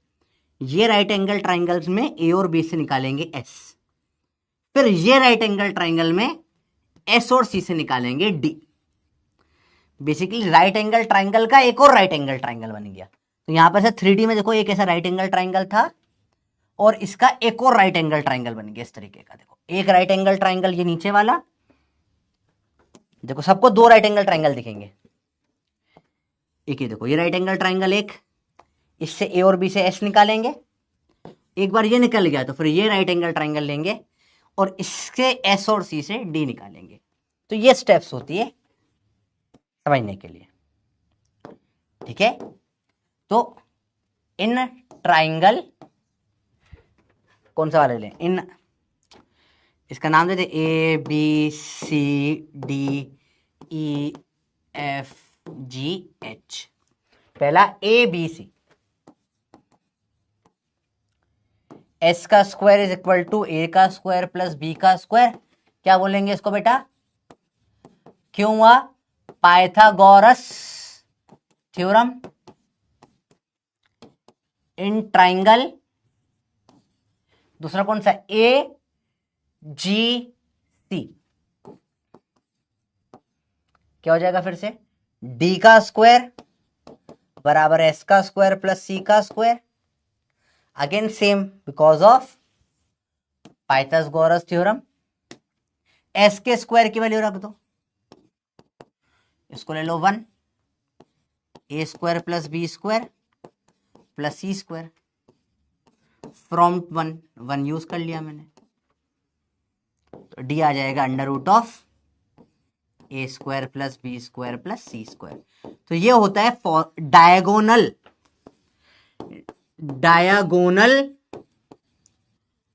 ये राइट एंगल ट्राइंगल्स में A और B से निकालेंगे S, फिर ये राइट एंगल ट्राइंगल में S और C से निकालेंगे D। Basically right angle triangle का एक और राइट एंगल ट्राइंगल बन गया। तो यहां पर से 3D में देखो एक ऐसा राइट एंगल ट्राइंगल था और इसका एक और राइट एंगल ट्राइंगल बन गया इस तरीके का। देखो एक राइट एंगल ट्राइंगल ये नीचे वाला, देखो सबको दो राइट एंगल ट्राइंगल दिखेंगे। एक ही देखो ये राइट एंगल ट्राइंगल, एक इससे A और B से S निकालेंगे। एक बार ये निकल गया तो फिर ये राइट एंगल ट्राइंगल लेंगे और इससे S और C से D निकालेंगे। तो ये स्टेप्स होती है समझने के लिए, ठीक है? तो इन ट्राइंगल कौन सा वाले लें? इन, इसका नाम देते A B C D E F G H। पहला A B C, S का square is equal to A का स्क्वायर प्लस B का स्क्वायर। क्या बोलेंगे इसको बेटा? क्यों हुआ? Pythagoras theorem in triangle. दूसरा कौन सा? A G C। क्या हो जाएगा फिर से? D का स्क्वायर बराबर S का स्क्वायर प्लस C का square. Again same, because of Pythagoras theorem. S के स्क्वायर की वैल्यू रख दो, इसको ले लो 1, A square plus B square plus C square from 1 use कर लिया मैंने। तो D आ जाएगा under root of A square plus B square plus C square. तो ये होता है डायगोनल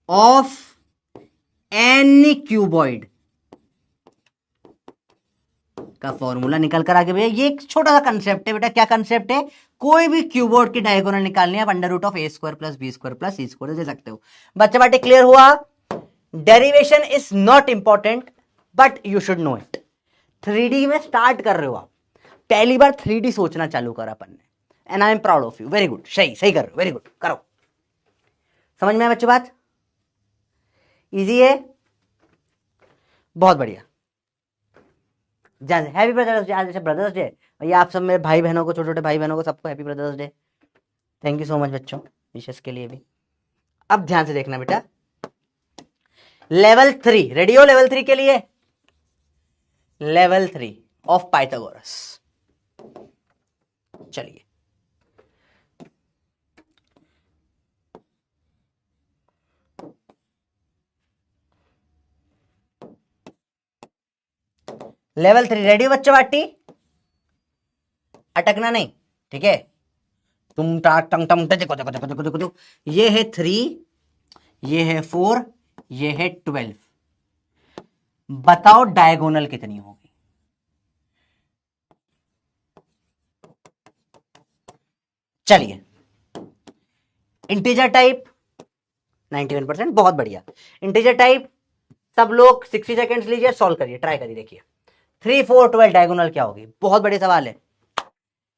ऑफ एनी क्यूबॉइड का फॉर्मूला निकल कर आगे भैया। ये एक छोटा सा कंसेप्ट है बेटा। क्या कंसेप्ट है? कोई भी क्यूबॉइड की डायगोनल निकालनी है, आप under root of A square plus B square plus C square दे सकते हो। बच्चे बाटे क्लियर हुआ? Derivation is not important but you should know it. 3D में स्टार्ट कर रहे हो आप, पहली बार 3D सोचना चालू करा अपन ने, and I am proud of you. Very good, सही सही कर रहे हो, वेरी गुड, करो। समझ में आया बच्चों बात? इजी है, बहुत बढ़िया। Happy brothers day. आज जैसे ब्रदर्स डे भैया, आप सब मेरे भाई बहनों को, छोटे छोटे भाई बहनों को, सबको happy brothers day. Thank you so much बच्चों, विशेष के लिए भी। अब ध्यान से देखना बेटा, लेवल 3 रेडी हो? लेवल 3 के लिए, लेवल 3 ऑफ पाइथागोरस। चलिए लेवल 3 रेडी हो बच्चों? बाटी अटकना नहीं, ठीक है? तुम टंग टंग देखो देखो देखो देखो देखो, ये है 3, ये है 4, ये है 12। बताओ डायगोनल कितनी होगी? चलिए, इंटीजर टाइप 91%, बहुत बढ़िया। इंटीजर टाइप सब लोग 60 सेकेंड्स लीजिए, सॉल्व करिए, ट्राई करिए, देखिए 3 4 12 डायगोनल क्या होगी? बहुत बड़े सवाल है।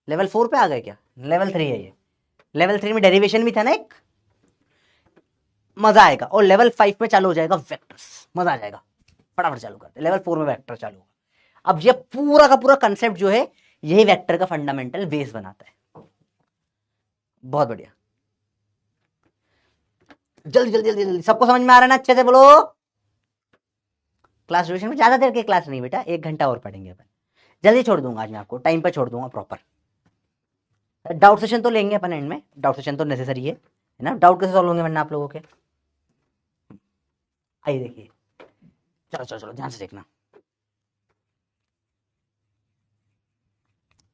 लेवल 4 पे आ गए क्या? लेवल 3 है ये। लेवल 3 में डेरिवेशन भी था ना एक, मजा आएगा। और लेवल 5 में चालू हो जाएगा वेक्टर्स, मजा आ जाएगा, फटाफट चालू करते। लेवल 4 में वेक्टर चालू होगा। अब ये पूरा का पूरा कंसेप्ट जो है यही वेक्टर का फंडामेंटल बेस बनाता है। बहुत बढ़िया, जल्दी जल्दी जल्दी जल्दी, सबको समझ में आ रहा है ना? अच्छे से बोलो। क्लास ड्यूरेशन में ज्यादा देर की क्लास नहीं बेटा, 1 घंटा और पढ़ेंगे अपन। जल्दी छोड़ दूंगा आज मैं आपको, टाइम पे छोड़ दूंगा प्रॉपर। डाउट सेशन तो लेंगे अपन एंड में, डाउट सेशन तो नेसेसरी है ना? डाउट कैसे सॉल्व होंगे वरना आप लोगों के? आइए देखिए, चलो चलो चलो ध्यान से देखना।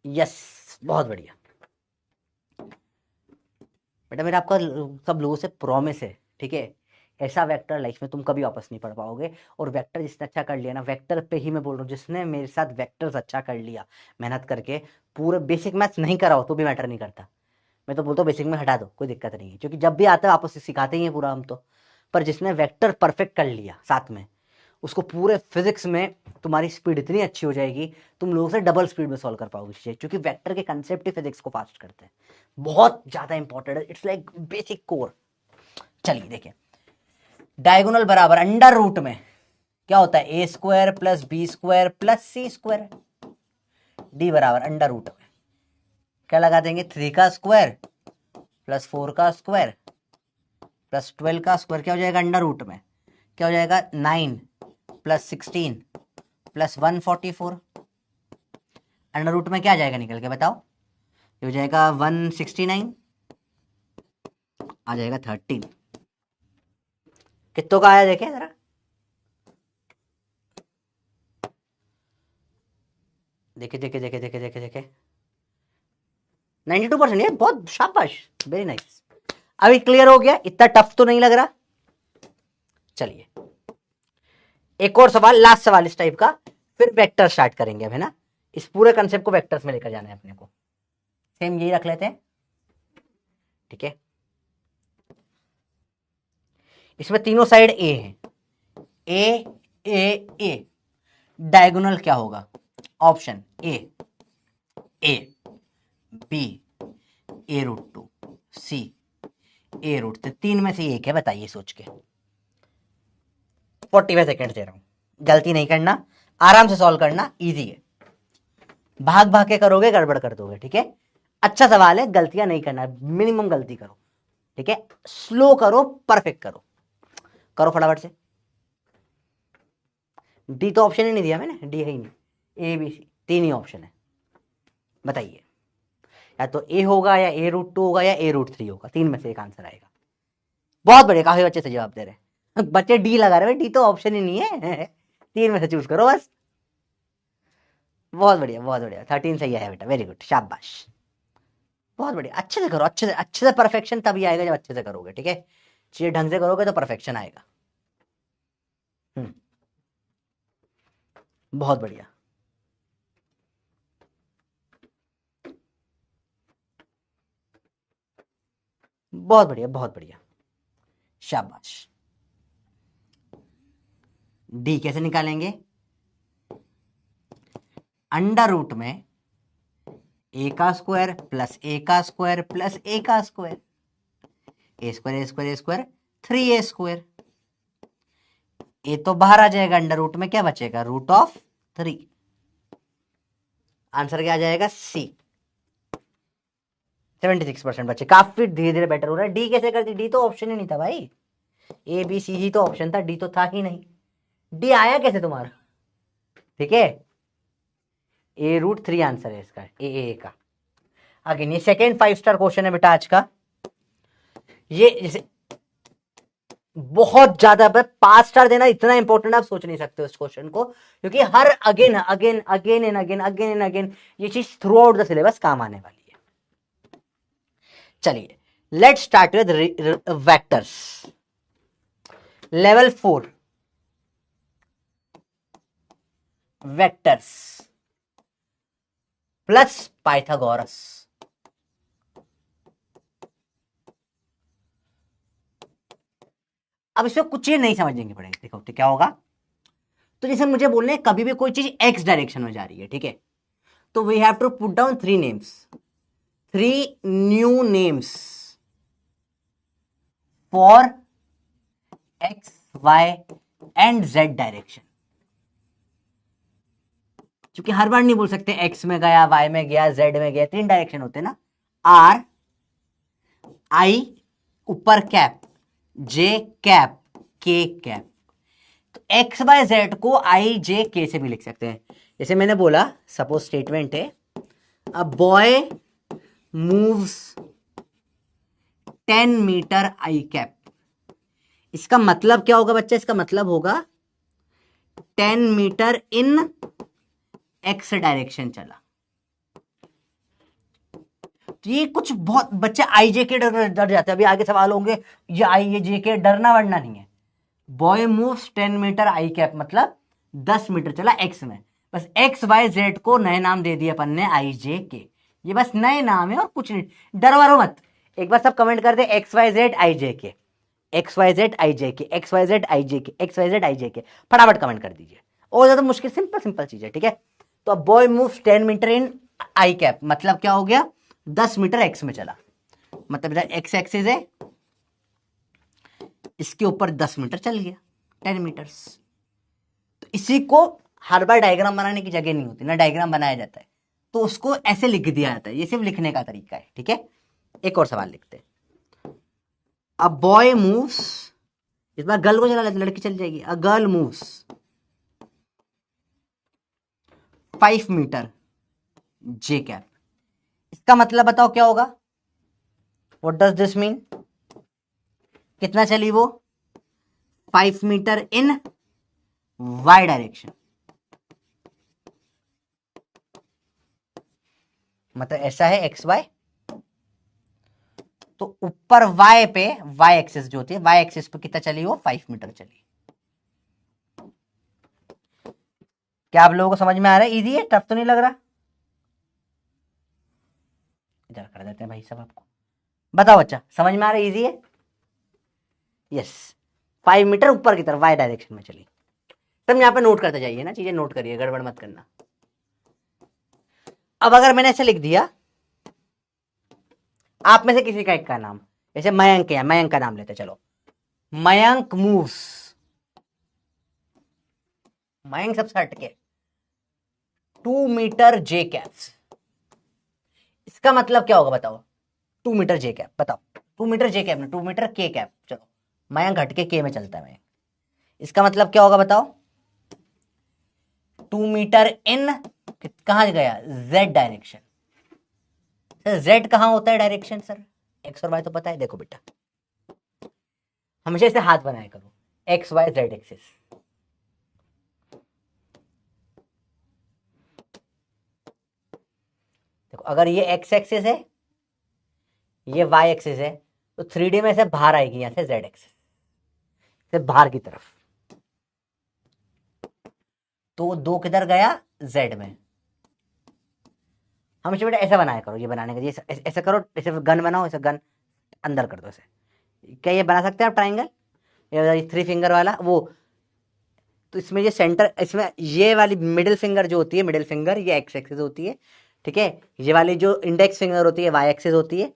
यस, बहुत बढ़िया बेटा, मेरा आपका सब लोगों से प्रॉमिस है, ठीक है? ऐसा वेक्टर लाइफ में तुम कभी वापस नहीं पढ़ पाओगे। और वेक्टर जिसने अच्छा कर लिया ना, वेक्टर पे ही मैं बोल रहा हूँ, जिसने मेरे साथ वेक्टर्स अच्छा कर लिया मेहनत करके, पूरे बेसिक मैथ्स नहीं कराओ तो भी मैटर नहीं करता, मैं तो बोलता हूँ बेसिक में हटा दो, कोई दिक्कत नहीं है, क्योंकि जब भी आता है आपस सिखाते ही हैं पूरा हम तो। पर जिसने वेक्टर परफेक्ट कर लिया साथ में, उसको पूरे फिजिक्स में तुम्हारी स्पीड इतनी अच्छी हो जाएगी, तुम लोगों से डबल स्पीड में सॉल्व कर पाओगे चीजें, क्योंकि वेक्टर के कंसेप्ट ही फिजिक्स को फास्ट करते हैं। बहुत ज्यादा इंपॉर्टेंट है, इट्स लाइक बेसिक कोर। चलिए देखिए, डायगोनल बराबर अंडर रूट में क्या होता है? A square plus B square plus C square. D बराबर अंडर रूट में क्या लगा देंगे? 3 का स्क्वायर प्लस 4 का स्क्वायर प्लस 12 का स्क्वायर। क्या हो जाएगा अंडर रूट में? क्या हो जाएगा? 9 प्लस 16 प्लस 144। अंडर रूट में क्या आ जाएगा निकल के बताओ? ये हो जाएगा 169, आ जाएगा 13। कितनों का आया देखे जरा, देखे देखे देखे देखे देखे देखे 92%। ये बहुत शाबाश, वेरी नाइस। अभी क्लियर हो गया? इतना टफ तो नहीं लग रहा? चलिए एक और सवाल, लास्ट सवाल इस टाइप का, फिर वेक्टर स्टार्ट करेंगे अब, है ना? इस पूरे कंसेप्ट को वेक्टर्स में लेकर जाना है अपने को। सेम यही रख लेते हैं, ठीक है? इसमें तीनों साइड ए है, ए ए ए। डायगोनल क्या होगा? Option A B A root 2 C A root 3, तीन में से एक है, बताइए सोच के। 45 सेकेंड दे रहा हूं, गलती नहीं करना, आराम से सॉल्व करना, इजी है। भाग भाग के करोगे गड़बड़ कर दोगे, ठीक है? अच्छा सवाल है, गलतियां नहीं करना, मिनिमम गलती करो, ठीक है? स्लो करो, परफेक्ट करो, करो फटाफट से। डी तो ऑप्शन ही नहीं दिया मैंने, डी है ही नहीं, ए बी सी तीन ही ऑप्शन है, बताइए। या तो ए होगा, या ए रूट 2 होगा, या ए रूट 3 होगा, तीन में से एक आंसर आएगा। बहुत बढ़िया, काफी अच्छे से जवाब दे रहे हैं बच्चे। डी लगा रहे हैं, डी तो ऑप्शन ही नहीं है तीन में से चूज करो बस। बहुत बढ़िया बहुत बढ़िया, 13 सही है बेटा, वेरी गुड, शाबाश, बहुत बढ़िया। अच्छे से करो, अच्छे से परफेक्शन तभी आएगा जब अच्छे से करोगे, ठीक है? चीजें ढंग से करोगे तो परफेक्शन आएगा। बहुत बढ़िया, बहुत बढ़िया, बहुत बढ़िया, शाबाश। डी कैसे निकालेंगे? अंडर रूट में ए का स्क्वायर प्लस ए का स्क्वायर प्लस ए का स्क्वायर, ए स्क्वायर ए स्क्वायर ए स्क्वायर 3a स्क्वायर। ए तो बाहर आ जाएगा, अंडर रूट में क्या बचेगा? Root of 3। आंसर क्या आ जाएगा? सी। 76% बचे, काफी धीरे धीरे बेटर हो रहा है। डी कैसे कर दी? डी तो ऑप्शन ही नहीं था भाई, ए बी सी ही तो ऑप्शन था, डी तो था ही नहीं। डी आया कैसे तुम्हारा? ठीक है, ए रूट 3 आंसर है इसका, ए का। आगे ये सेकेंड 5 स्टार क्वेश्चन है बेटा आज का। ये जैसे बहुत ज्यादा 5 स्टार देना इतना इंपॉर्टेंट आप सोच नहीं सकते उस क्वेश्चन को, क्योंकि her again again again and again again and again ये चीज थ्रू आउट द सिलेबस काम आने वाली है। चलिए let's start with vectors. Level 4 vectors plus Pythagoras. अब इसमें कुछ चीज नहीं समझनी पड़ेगी, देखो तो क्या होगा। तो जैसे मुझे बोलने हैं कभी भी कोई चीज एक्स डायरेक्शन में जा रही है, ठीक है, तो we have to put down 3 names. 3 new names for x, y and z direction. क्योंकि हर बार नहीं बोल सकते x में गया, y में गया, z में गया, 3 डायरेक्शन होते ना। r, i ऊपर cap, j cap, k cap. तो x बाय z को i j k से भी लिख सकते हैं। जैसे मैंने बोला, सपोज स्टेटमेंट है, a boy moves 10 metre I cap. इसका मतलब क्या होगा बच्चा? इसका मतलब होगा 10 मीटर इन x डायरेक्शन चला। तो ये कुछ बहुत बच्चे आई जे के डर जाते हैं। अभी आगे सवाल होंगे, ये आई जे के डरना वरना नहीं है। Boy moves 10 metre I cap मतलब 10 मीटर चला एक्स में। बस एक्स वाई जेड को नए नाम दे दिए अपन ने, आई जे के। ये बस नए नाम है और कुछ नहीं। डर वरो मत। एक बार सब कमेंट कर दे, एक्स वाई जेड आई जे के, एक्स वाई जेड आई जे के, एक्स वाई जेड आई जे के, एक्स वाई जेड आई जे के। फटाफट कमेंट कर दीजिए। और ज्यादा मुश्किल, सिंपल सिंपल चीज है, ठीक है। तो अब बॉय मूव्स 10 मीटर इन आई कैप मतलब क्या हो गया? 10 मीटर एक्स में चला। मतलब इधर एक्स एक्सिस है, इसके ऊपर 10 मीटर चल गया, 10 मीटर्स। तो इसी को हर बार डायग्राम बनाने की जगह नहीं होती ना, डायग्राम बनाया जाता है तो उसको ऐसे लिख दिया जाता है। ये सिर्फ लिखने का तरीका है, ठीक है। एक और सवाल लिखते हैं। अ बॉय मूव्स, इस बार गर्ल को चला लेते, लड़की चल जाएगी। A girl moves 5 metre J cap. इसका मतलब बताओ क्या होगा? What does this mean? कितना चली वो? 5 मीटर इन वाई डायरेक्शन। मतलब ऐसा है एक्स वाई, तो ऊपर वाई पे, वाई एक्सिस जो होती है, वाई एक्सिस पे कितना चली वो? 5 मीटर चली। क्या आप लोगों को समझ में आ रहा है? इजी है, टफ तो नहीं लग रहा? इधर कर देते हैं भाई सब आपको। बताओ बच्चा, समझ में आ रहा है? इजी है, यस। 5 मीटर ऊपर की तरफ वाई डायरेक्शन में चली। तुम यहाँ पे नोट करते जाइए ना, चीजें नोट करिए, गड़बड़ मत करना। अब अगर मैंने ऐसे लिख दिया, आप में से किसी का एक का नाम, जैसे मयंक है, मयंक का नाम लेते चलो। मयंक मूव्स, मयंक सबसे हटके 2 मीटर जे कैप्स। इसका मतलब क्या होगा बताओ? 2 मीटर जे कैप, बताओ। 2 मीटर जे कैप ना, 2 मीटर के कैप। चलो, मयंक हटके के में चलता है मयंक। इसका मतलब क्या होगा बताओ? 2 मीटर इन, कहां गया? Z direction. जेड कहां होता है डायरेक्शन सर? एक्स और वाई तो पता है। देखो बेटा, हमेशा इसे हाथ बनाया करो, एक्स वाई जेड एक्सिस। देखो, अगर ये एक्स एक्सिस है, ये वाई एक्सिस है, तो 3D में से बाहर आएगी यहां से जेड एक्सिस, से बाहर की तरफ। तो दो किधर गया? जेड में। हमेशा बेटा ऐसा बनाया करो, ये बनाने का, ये ऐसा करो, ऐसे गन बनाओ, ऐसे गन अंदर कर दो ऐसे। क्या ये बना सकते हैं आप ट्राइंगल? ये 3 फिंगर वाला वो। तो इसमें ये सेंटर, इसमें ये वाली मिडिल फिंगर जो होती है, मिडिल फिंगर ये एक्स एक्सिस होती है, ठीक है। ये वाली जो इंडेक्स फिंगर होती है वाई एक्सिस होती है,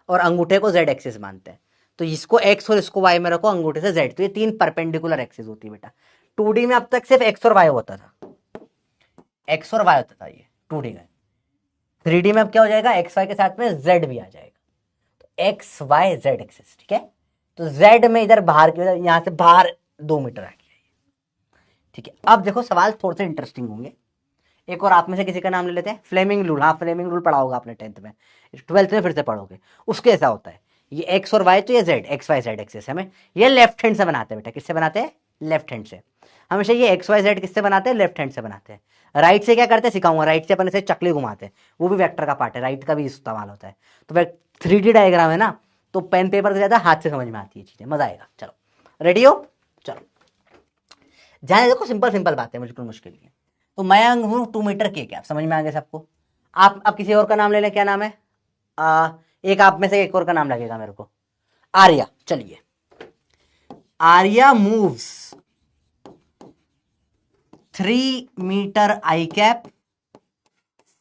और अंगूठे को जेड एक्सिस मानते हैं। तो इसको एक्स और इसको वाई में रखो, अंगूठे से जेड। तो ये 3 परपेंडिकुलर एक्सिस होती है बेटा। 2D में अब तक सिर्फ एक्स और वाई होता था, एक्स और वाई होता था ये 2D में। 3D में अब क्या हो जाएगा? एक्स वाई के साथ में जेड भी आ जाएगा। तो एक्स वाई जेड एक्सिस, ठीक है। तो जेड में इधर बाहर की, यहां से बाहर 2 मीटर आ गया, ठीक है। अब देखो सवाल थोड़े से इंटरेस्टिंग होंगे। एक और आप में से किसी का नाम ले लेते हैं, फ्लेमिंग रूल। हाँ, फ्लेमिंग रूल पढ़ा होगा आपने 10th में, 12th में फिर से पढ़ोगे। उसके ऐसा होता है, ये एक्स और वाई, तो ये Z, X Y Z axis हमें ये लेफ्ट हैंड से बनाते हैं बेटा। किससे बनाते हैं? लेफ्ट हैंड से। हमेशा ये एक्स वाई जेड किससे बनाते हैं? लेफ्ट हैंड से बनाते हैं। राइट से क्या करते हैं सिखाऊंगा। राइट से अपन इसे चकली घुमाते हैं, वो भी वेक्टर का पार्ट है, राइट का भी इस्तेमाल होता है। तो 3D डायग्राम है ना, तो पेन पेपर से ज्यादा हाथ से समझ में आती है चीजें, मजा आएगा। चलो रेडी हो? चलो ध्यान देखो, सिंपल सिंपल बात है, बिल्कुल मुश्किल नहीं है। तो मैं हूं 2 मीटर के कैप, समझ में आ गया सबको? आप अब किसी और का नाम ले लें, क्या नाम है? एक आप में से एक और का नाम लगेगा मेरे को, आर्या। चलिए, Arya moves 3 metre I cap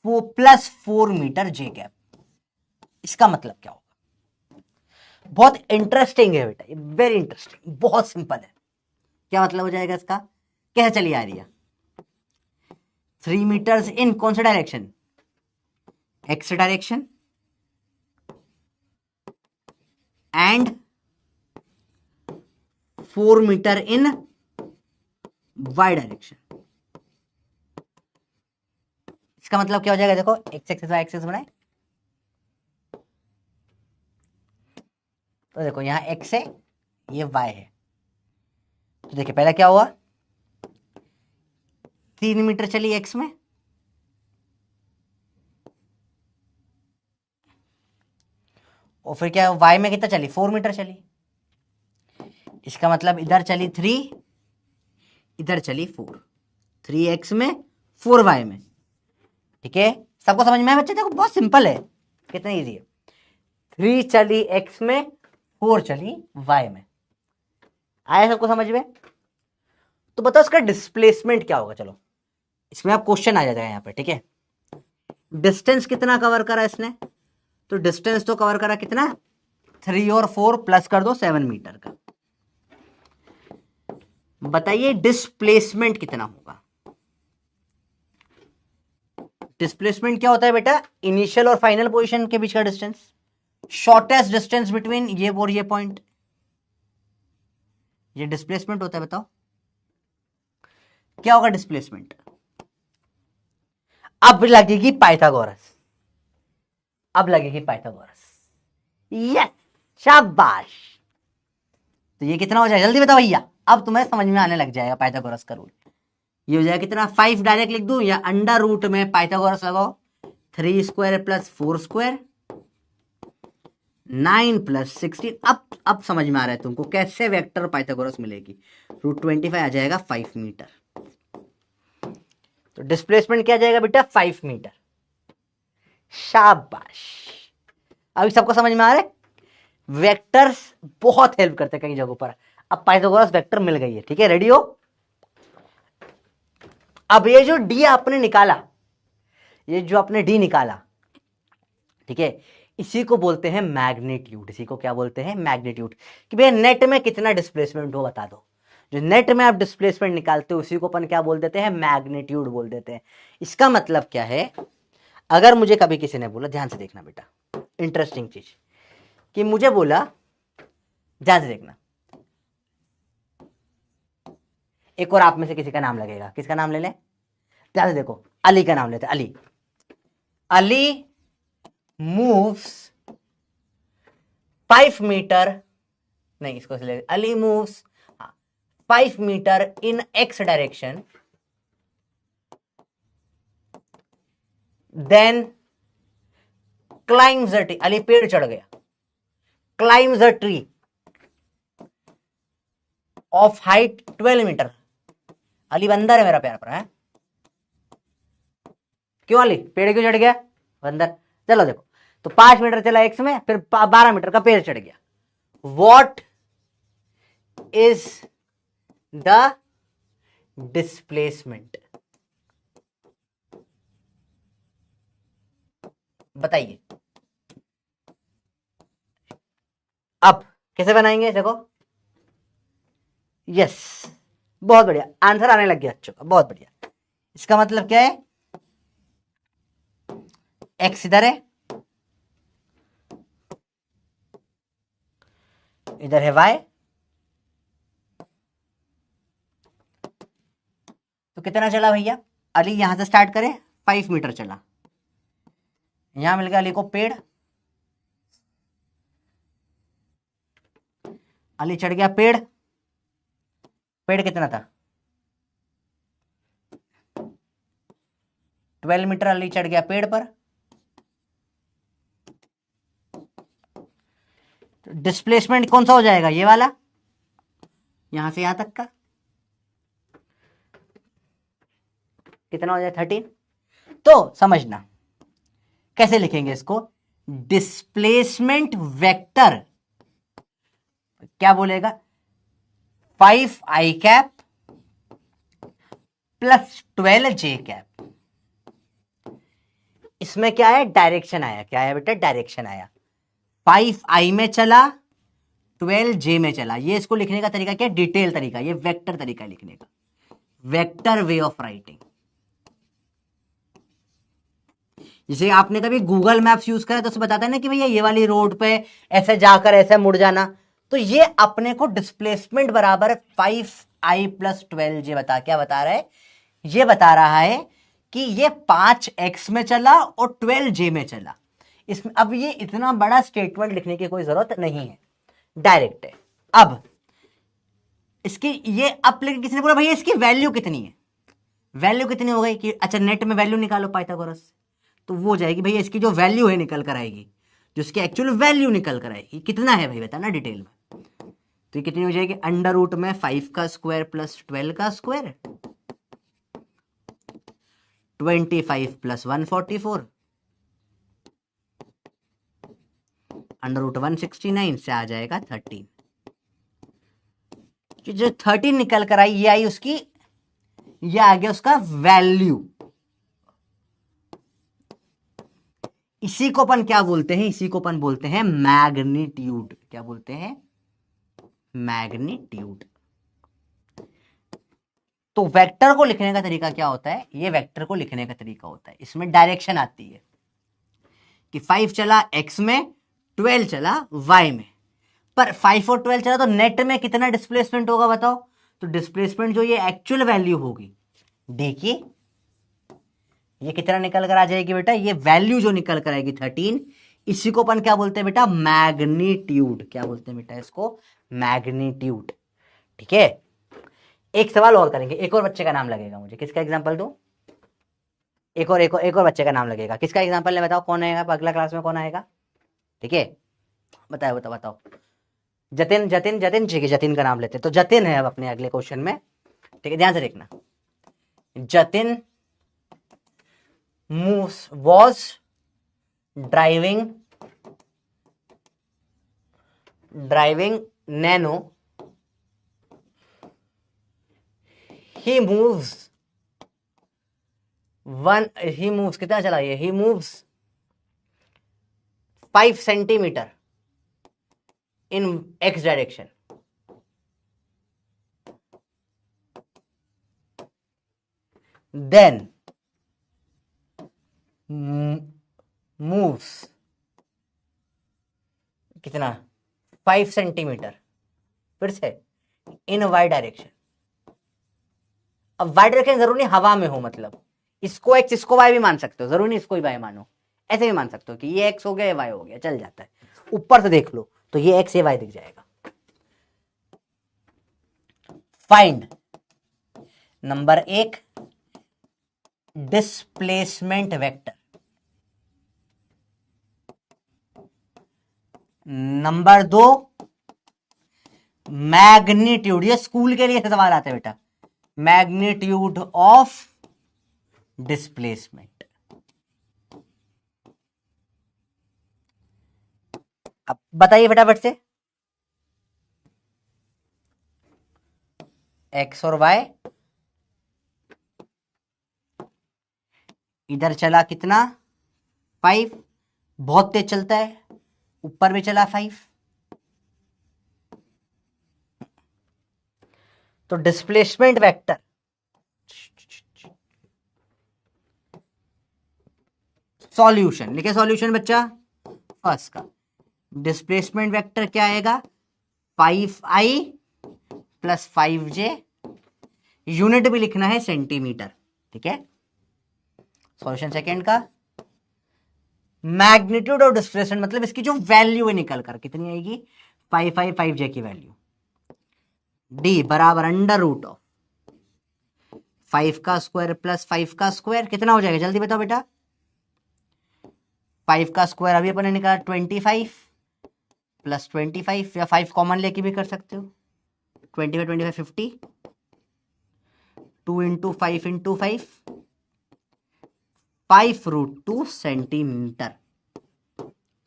plus 4 metre J cap. इसका मतलब क्या होगा? बहुत इंटरेस्टिंग है बेटा, ये वेरी इंटरेस्टिंग, बहुत सिंपल है। क्या मतलब हो जाएगा इसका? कैसे चली आ रही है? 3 मीटर्स इन कौन सा direction? X direction, and 4 metre in Y direction. इसका मतलब क्या हो जाएगा? देखो एक्स एक्सिस वाई एक्सिस बनाए, तो देखो यहां एक्स है, ये वाई है। तो देखिए पहले क्या हुआ, 3 मीटर चली एक्स में, और फिर क्या वाई में कितना चली? 4 मीटर चली। इसका मतलब इधर चली 3, इधर चली 4, 3x में 4y में। ठीक है, सबको समझ में आया बच्चे? देखो बहुत सिंपल है, कितना इजी है। 3 चली x में, 4 चली y में। आया सबको समझ में? तो बताओ इसका डिस्प्लेसमेंट क्या होगा? चलो इसमें आप क्वेश्चन आ जाएगा यहाँ पे। ठीक है, डिस्टेंस कितना कवर करा इसने? तो डिस्टेंस तो कवर करा कितना? 3 और 4 प्लस कर दो 7 मीटर का। बताइए डिस्प्लेसमेंट कितना होगा? डिस्प्लेसमेंट क्या होता है बेटा? इनिशियल और फाइनल पोजीशन के बीच का डिस्टेंस, शॉर्टेस्ट डिस्टेंस बिटवीन ये और ये पॉइंट, ये डिस्प्लेसमेंट होता है। बताओ क्या होगा डिस्प्लेसमेंट? अब लगेगी पाइथागोरस, अब लगेगी पाइथागोरस। यस, शाबाश। तो ये कितना हो जाएगा? जल्दी बताओ भैया, अब तुम्हें समझ में आने लग जाएगा पाइथागोरस का रूल। ये हो जाएगा कितना? 5 डायरेक्ट लिख दूं या अंडर रूट में पाइथागोरस लगाओ, 3 स्क्वायर प्लस 4 स्क्वायर 9 प्लस 16। अब समझ में आ रहा है तुमको कैसे वेक्टर पाइथागोरस मिलेगी। √25 आ जाएगा 5 मीटर। तो डिस्प्लेसमेंट क्या आ जाएगा बेटा? 5 मीटर। शाबाश, अभी सबको समझ में आ रहा है? वेक्टर्स बहुत हेल्प करते हैं कई जगहों पर। अब पाइथागोरस वेक्टर मिल गई है। ठीक है, रेडी हो? अब ये जो डी आपने निकाला, ये जो आपने डी निकाला, ठीक है, इसी को बोलते हैं मैग्नीट्यूड। इसी को क्या बोलते हैं? मैग्नीट्यूड। कि भैया नेट में कितना डिस्प्लेसमेंट हो बता दो। जो नेट में आप डिस्प्लेसमेंट निकालते हो उसी को अपन क्या बोल देते हैं? मैग्नीट्यूड बोल देते हैं। इसका मतलब क्या है? अगर मुझे कभी किसी ने बोला, ध्यान से देखना बेटा, इंटरेस्टिंग चीज, कि मुझे बोला, ध्यान से देखना, एक और आप में से किसी का नाम लगेगा, किसका नाम ले लें? ध्यान से देखो, अली का नाम लेते हैं। अली, अली moves 5 मीटर, नहीं इसको ले, Ali moves 5 metre in x direction, then climbs a tree, Ali पेड़ चढ़ गया, climbs a tree of height 12 metre. Ali बंदर है मेरा प्यार पर है। क्यों अली पेड़ क्यों चढ़ गया? बंदर। चलो देखो, तो 5 मीटर चला एक्स में, फिर 12 मीटर का पेड़ चढ़ गया। What is the displacement? बताइए। अब कैसे बनाएंगे? देखो, यस, बहुत बढ़िया, आंसर आने लग गया बच्चों का, बहुत बढ़िया। इसका मतलब क्या है? एक्स इधर है, इधर है वाई, तो कितना चला भैया? अली यहां से स्टार्ट करें, 5 मीटर चला, यहां मिल गया अली को पेड़, अली चढ़ गया पेड़, पेड़ कितना था? 12 मीटर, अली चढ़ गया पेड़ पर। डिस्प्लेसमेंट कौन सा हो जाएगा? ये वाला, यहां से यहां तक का कितना हो जाए? 13। तो समझना कैसे लिखेंगे इसको। डिस्प्लेसमेंट वेक्टर क्या बोलेगा? 5i cap plus 12j cap. इसमें क्या है? डायरेक्शन आया। क्या आया बेटा? डायरेक्शन आया। 5i में चला, 12j में चला। ये इसको लिखने का तरीका क्या है? डिटेल तरीका, ये वेक्टर तरीका लिखने का, वेक्टर वे ऑफ राइटिंग। जैसे आपने कभी गूगल मैप्स यूज करा तो उसे बताता है ना कि भैया ये वाली रोड पे ऐसे जाकर ऐसे मुड़ जाना, तो ये अपने को डिस्प्लेसमेंट बराबर 5i प्लस 12j क्या बता रहा है? ये बता रहा है कि ये 5x में चला और 12j में चला। इसमें अब ये इतना बड़ा स्टेटमेंट लिखने की कोई जरूरत नहीं है, डायरेक्ट है। अब इसकी ये अब किसी ने बोला भैया इसकी वैल्यू कितनी है? वैल्यू कितनी हो गई कि अच्छा नेट में वैल्यू निकालो पाइथागोरस से, तो वो हो जाएगी भैया इसकी जो वैल्यू है निकल कर आएगी, जो इसकी एक्चुअल वैल्यू निकल कर आएगी। कितना है भाई बताना डिटेल में। तो ये कितनी हो जाएगी? अंडर रूट में 5 का स्क्वायर प्लस 12 का स्क्वायर, 25 प्लस 144, अंडर रूट 169 से आ जाएगा 13। जो 13 निकल कर आई, ये आई उसकी, ये आ गया उसका वैल्यू। इसी को अपन क्या बोलते हैं? इसी को अपन बोलते हैं मैग्नीट्यूड। क्या बोलते हैं? मैग्नीट्यूड। तो वेक्टर को लिखने का तरीका क्या होता है? ये वेक्टर को लिखने का तरीका होता है, इसमें डायरेक्शन आती है कि 5 चला x में, 12 चला y में। पर 5 और 12 चला तो नेट में कितना डिस्प्लेसमेंट होगा बताओ? तो डिस्प्लेसमेंट जो ये एक्चुअल वैल्यू होगी, देखिए ये कितना निकल कर आ जाएगी बेटा? ये वैल्यू जो निकल कर आएगी 13, इसी को अपन क्या बोलते हैं बेटा? मैग्नीट्यूड। क्या बोलते हैं बेटा इसको? मैग्नीट्यूड। ठीक है, एक सवाल और करेंगे, एक और बच्चे का नाम लगेगा मुझे। किसका एग्जांपल दूं? एक और बच्चे का नाम लगेगा। किसका एग्जांपल है बताओ? कौन आएगा अगला क्लास में? कौन आएगा? ठीक है, बताओ। जतिन ठीक है, जतिन का नाम लेते हैं। तो जतिन है अब अपने अगले क्वेश्चन में। ठीक है, ध्यान से देखना। Jatin was driving nano. He moves कितना चला ये? He moves 5 centimeter in x direction. Then moves कितना? 5 सेंटीमीटर फिर से इन y डायरेक्शन। अब y डायरेक्शन जरूरी नहीं हवा में हो, मतलब इसको x इसको y भी मान सकते हो, जरूरी नहीं इसको ही y मानो, ऐसे भी मान सकते हो कि ये x हो गया, ये y हो गया, चल जाता है। ऊपर से देख लो तो ये x ये y दिख जाएगा। Find number 1 displacement vector, number 2 magnitude. ये स्कूल के लिए सवाल आते हैं बेटा, मैग्नीट्यूड ऑफ डिस्प्लेसमेंट। अब बताइए फटाफट से, एक्स और वाई, इधर चला कितना? 5, बहुत तेज चलता है, ऊपर भी चला 5। तो डिस्प्लेसमेंट वेक्टर सॉल्यूशन लिखे, सॉल्यूशन बच्चा फर्स्ट का डिस्प्लेसमेंट वेक्टर क्या आएगा? 5i प्लस 5j, यूनिट भी लिखना है सेंटीमीटर। ठीक है, सॉल्यूशन सेकेंड का मैग्नीट्यूड ऑफ डिस्प्लेसमेंट, मतलब इसकी जो वैल्यू है निकल कर कितनी आएगी? 5i 5j की वैल्यू। डी बराबर अंडर रूट ऑफ 5 का स्क्वायर प्लस 5 का स्क्वायर, कितना हो जाएगा जल्दी बताओ बेटा? 5 का स्क्वायर अभी अपन ने निकाला 25 प्लस 25, या 5 कॉमन लेके भी कर सकते हो। 25 50, 2 इंटू 5 इंटू 5, 5√2 सेंटीमीटर,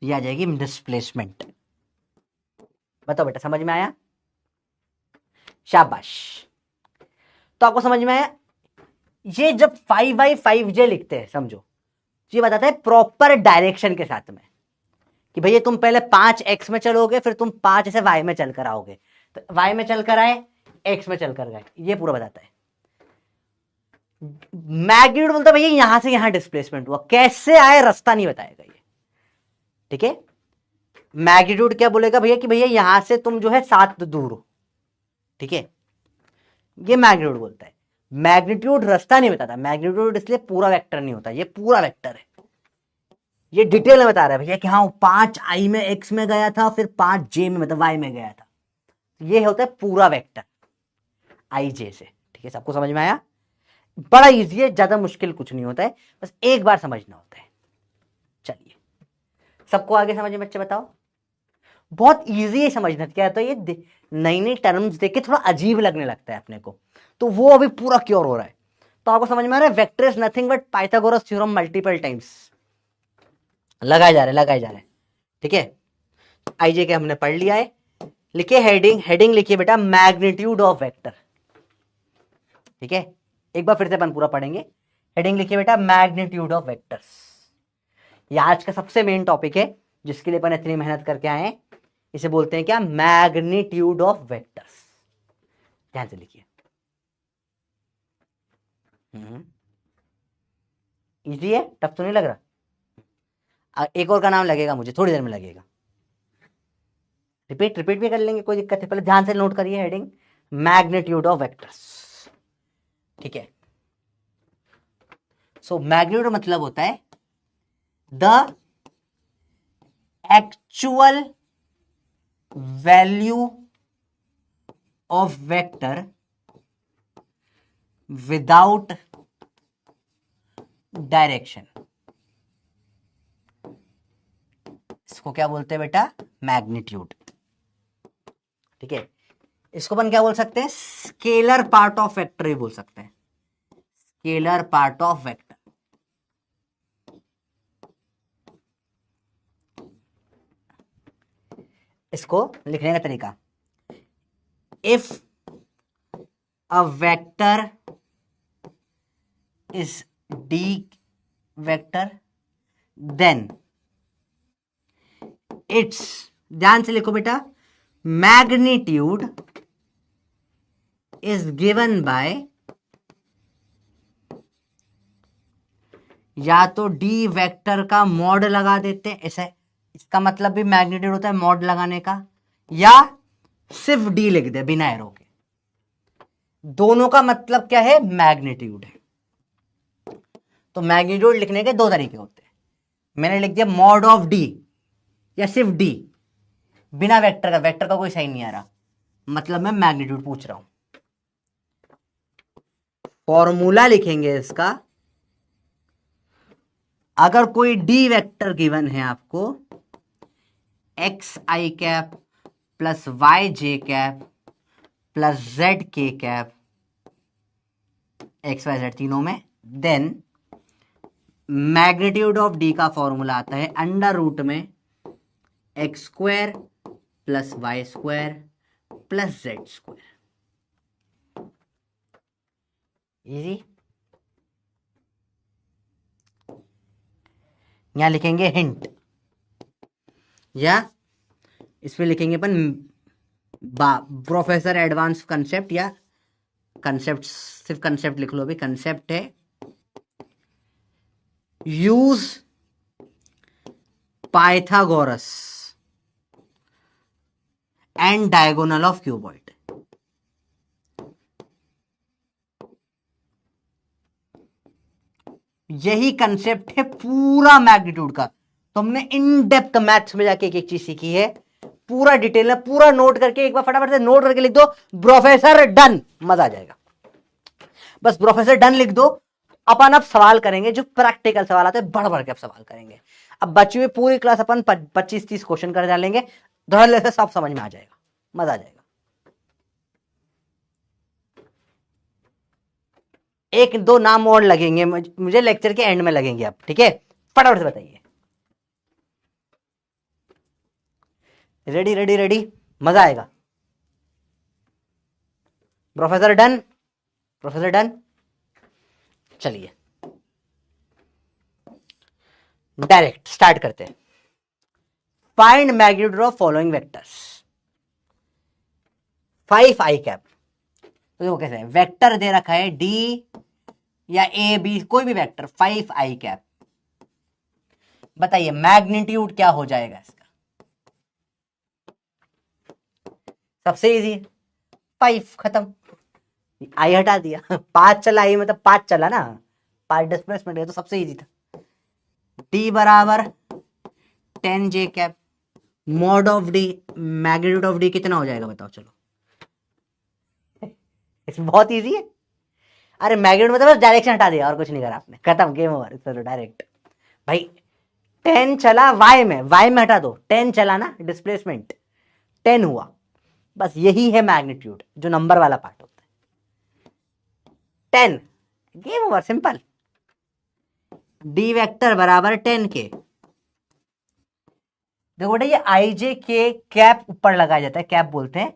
ये आ जाएगी डिस्प्लेसमेंट। बताओ बेटा समझ में आया? शाबाश। तो आपको समझ में आया? ये जब 5i 5j लिखते हैं समझो, ये बताता है प्रॉपर डायरेक्शन के साथ में कि भैया तुम पहले 5x में चलोगे, फिर तुम 5 ऐसे y में चल कर आओगे, तो y में चल कर आए, x में चल कर गए, ये पूरा बताता है। मैग्नीट्यूड बोलता है भैया यहां से यहां डिस्प्लेसमेंट हुआ, कैसे आए रास्ता नहीं बताएगा ये, ठीक है। मैग्नीट्यूड क्या बोलेगा भैया कि भैया यहां से तुम जो है 7 दूर हो, ठीक है, ये मैग्नीट्यूड बोलता है। मैग्नीट्यूड रास्ता नहीं बताता, मैग्नीट्यूड इसलिए पूरा वेक्टर नहीं होता, ये पूरा वेक्टर है, ये डिटेल में बता रहा है भैया कि हाँ 5i में x में गया था, फिर 5j में मतलब y में गया था, ये होता है पूरा वेक्टर ij से, ठीक है। सबको समझ में आया? बड़ा इजी है, ज्यादा मुश्किल कुछ नहीं होता है, बस एक बार समझना होता है। चलिए सबको आगे समझ में बच्चे बताओ। बहुत इजी है समझना, क्या है तो ये नई नई टर्म्स देख के थोड़ा अजीब लगने लगता है अपने को, तो वो अभी पूरा क्योर हो रहा है। तो आपको समझ में आ रहा है, vector is nothing but Pythagoras theorem multiple times लगाए जा रहे, ठीक है। आईजे के हमने पढ़ लिया है। लिखिए हेडिंग लिखिए बेटा मैग्नीट्यूड ऑफ वेक्टर, ठीक है। एक बार फिर से अपन पूरा पढ़ेंगे। हेडिंग लिखिए बेटा मैग्नीट्यूड ऑफ वेक्टर्स। ये आज का सबसे मेन टॉपिक है, जिसके लिए अपन इतनी मेहनत करके आए हैं। इसे बोलते हैं क्या? Magnitude of vectors. ध्यान से लिखिए। इजी है, टफ तो नहीं लग रहा? एक और का नाम लगेगा मुझे, थोड़ी देर में लगेगा। रिपीट भी कर लेंगे, कोई दिक्कत है। पहले ध्यान से नोट करिए हेडिंग मैग्नीट्यूड ऑफ वेक्टर्स, ठीक है। सो मैग्नीट्यूड मतलब होता है the actual value of vector without direction. इसको क्या बोलते हैं बेटा? मैग्नीट्यूड, ठीक है। इसको अपन क्या बोल सकते हैं? स्केलर पार्ट ऑफ वेक्टर ही बोल सकते हैं, स्केलर पार्ट ऑफ वेक्टर। इसको लिखने का तरीका, if a vector is D vector then it's, ध्यान से लिखो बेटा, मैग्नीट्यूड इज गिवन बाय, या तो डी वेक्टर का मॉड लगा देते हैं ऐसे, इसका मतलब भी मैग्नीट्यूड होता है मॉड लगाने का, या सिर्फ डी लिख दे बिना एरो के। दोनों का मतलब क्या है? मैग्नीट्यूड है। तो मैग्नीट्यूड लिखने के दो तरीके होते हैं। मैंने लिख दिया मॉड ऑफ डी या सिर्फ डी बिना वेक्टर का, वेक्टर का कोई साइन नहीं आ रहा, मतलब मैं मैग्नीट्यूड पूछ रहा हूं। फॉर्मूला लिखेंगे इसका, अगर कोई डी वेक्टर गिवन है आपको, X I cap plus Y J cap plus Z K cap, X Y Z तीनों में, देन मैग्नीट्यूड ऑफ डी का फॉर्मूला आता है अंडर रूट में X square plus Y square plus Z square. Easy. यहां लिखेंगे हिंट, या इस पे लिखेंगे अपन प्रोफेसर एडवांस कंसेप्ट, या कंसेप्ट, सिर्फ कंसेप्ट लिख लो। अभी कंसेप्ट है use Pythagoras and diagonal of cuboid. यही कंसेप्ट है पूरा मैग्नीट्यूड का। तुमने इन डेप्थ मैथ्स में जाके एक एक चीज सीखी है, पूरा डिटेल में, पूरा नोट करके एक बार फटाफट से नोट करके लिख दो प्रोफेसर डन, मजा आ जाएगा। बस प्रोफेसर डन लिख दो। अपन अब सवाल करेंगे, जो प्रैक्टिकल सवाल आते हैं बढ़ बढ़ के अब सवाल करेंगे। अब बची हुई पूरी क्लास अपन 25-30 क्वेश्चन कर डालेंगे, धड़ल्ले से सब समझ में आ जाएगा, मजा आ जाएगा। एक दो नाम और लगेंगे मुझे लेक्चर के एंड में लगेंगे अब, ठीक है। फटाफट से बताइए। रेडी रेडी रेडी, मजा आएगा। Professor done, professor done. चलिए डायरेक्ट स्टार्ट करते हैं। Find magnitude of following vectors 5i cap. तो देखो कैसे वेक्टर दे रखा है d या a b कोई भी वेक्टर 5i कैप, बताइए मैग्नीट्यूड क्या हो जाएगा इसका? सबसे इजी 5, खत्म, आई हटा दिया 5 चला, आई मतलब 5 चला ना, 5 डिस्प्लेसमेंट है, तो सबसे इजी था। d बराबर 10j cap, mod of d, magnitude of d कितना हो जाएगा बताओ चलो? बहुत इजी है। अरे मैग्नीट्यूड मतलब डायरेक्शन हटा दिया और कुछ नहीं करा आपने, खत्म, गेम ओवर। चलो डायरेक्ट भाई 10 चला y में हटा दो, 10 चला ना, डिस्प्लेसमेंट 10 हुआ, बस यही है मैग्नीट्यूड, जो नंबर वाला पार्ट होता है। 10, game over, simple. d vector बराबर 10 के, देखो बेटा ये आई जे के कैप ऊपर लगाया जाता है, कैप बोलते हैं,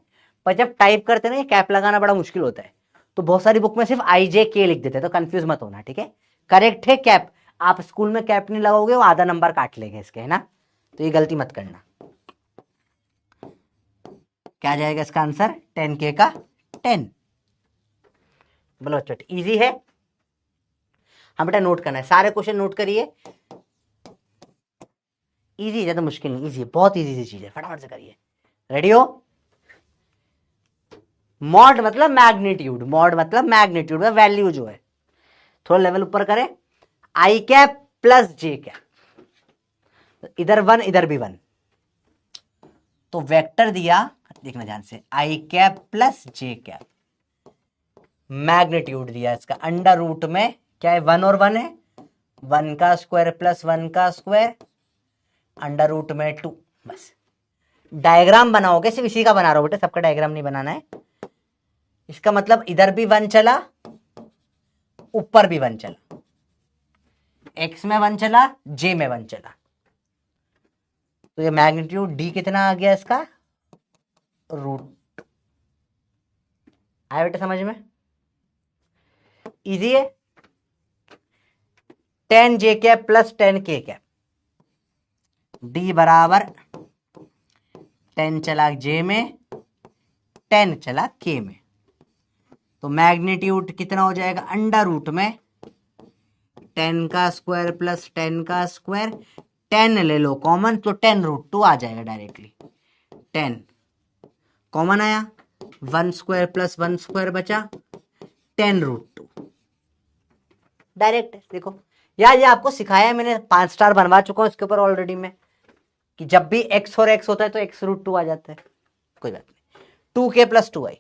पर जब टाइप करते हैं ना ये कैप लगाना बड़ा मुश्किल होता है, तो बहुत सारी बुक में सिर्फ आई जे के लिख देते हैं, तो कंफ्यूज मत होना, ठीक है? करेक्ट है कैप। आप स्कूल में कैप नहीं लगाओगे वो आधा नंबर काट लेंगे इसके, है ना? तो ये गलती मत करना। क्या जाएगा इसका आंसर? 10k का 10। बोलो बच्चों इजी है? हाँ बेटा नोट करना है, सारे क्वेश्चन नोट करिए। इजी है, ज्यादा मुश्किल नहीं, इजी है, बहुत इजी सी चीज है, फटाफट से करिए। रेडी हो? मॉड मतलब मैग्नीट्यूड, मॉड मतलब मैग्नीट्यूड में वैल्यू जो है, थोड़ा लेवल ऊपर करें, आई कैप प्लस जे कैप, इधर 1 इधर भी 1, तो वेक्टर दिया, देखना ध्यान से, आई कैप प्लस जे कैप, मैग्नीट्यूड दिया इसका अंडर रूट में, क्या है 1 और 1 है, 1 का स्क्वायर प्लस 1 का स्क्वायर अंडर रूट में 2, बस। डायग्राम बनाओगे, सिर्फ इसी का बना रहा हूं बेटा, सबका डायग्राम नहीं बनाना है। इसका मतलब इधर भी 1 चला, ऊपर भी 1 चला, x में 1 चला, j में 1 चला, तो ये मैग्नीट्यूड d कितना आ गया इसका? रूट। आया बेटा समझ में? इजी है। 10j cap plus 10k cap, d बराबर 10 चला j में, 10 चला k में, तो मैग्नीट्यूड कितना हो जाएगा? अंडर रूट में 10 का स्क्वायर प्लस 10 का स्क्वायर, 10 ले लो कॉमन, तो 10 रूट 2 आ जाएगा डायरेक्टली। 10 कॉमन आया, 1 स्क्वायर प्लस 1 स्क्वायर बचा, 10 रूट 2 डायरेक्ट। देखो यार ये आपको सिखाया है मैंने, 5 स्टार बनवा चुका हूं इसके ऊपर ऑलरेडी में, कि जब भी x और x होता है तो x रूट 2 आ जाता है, कोई बात नहीं। 2k plus 2i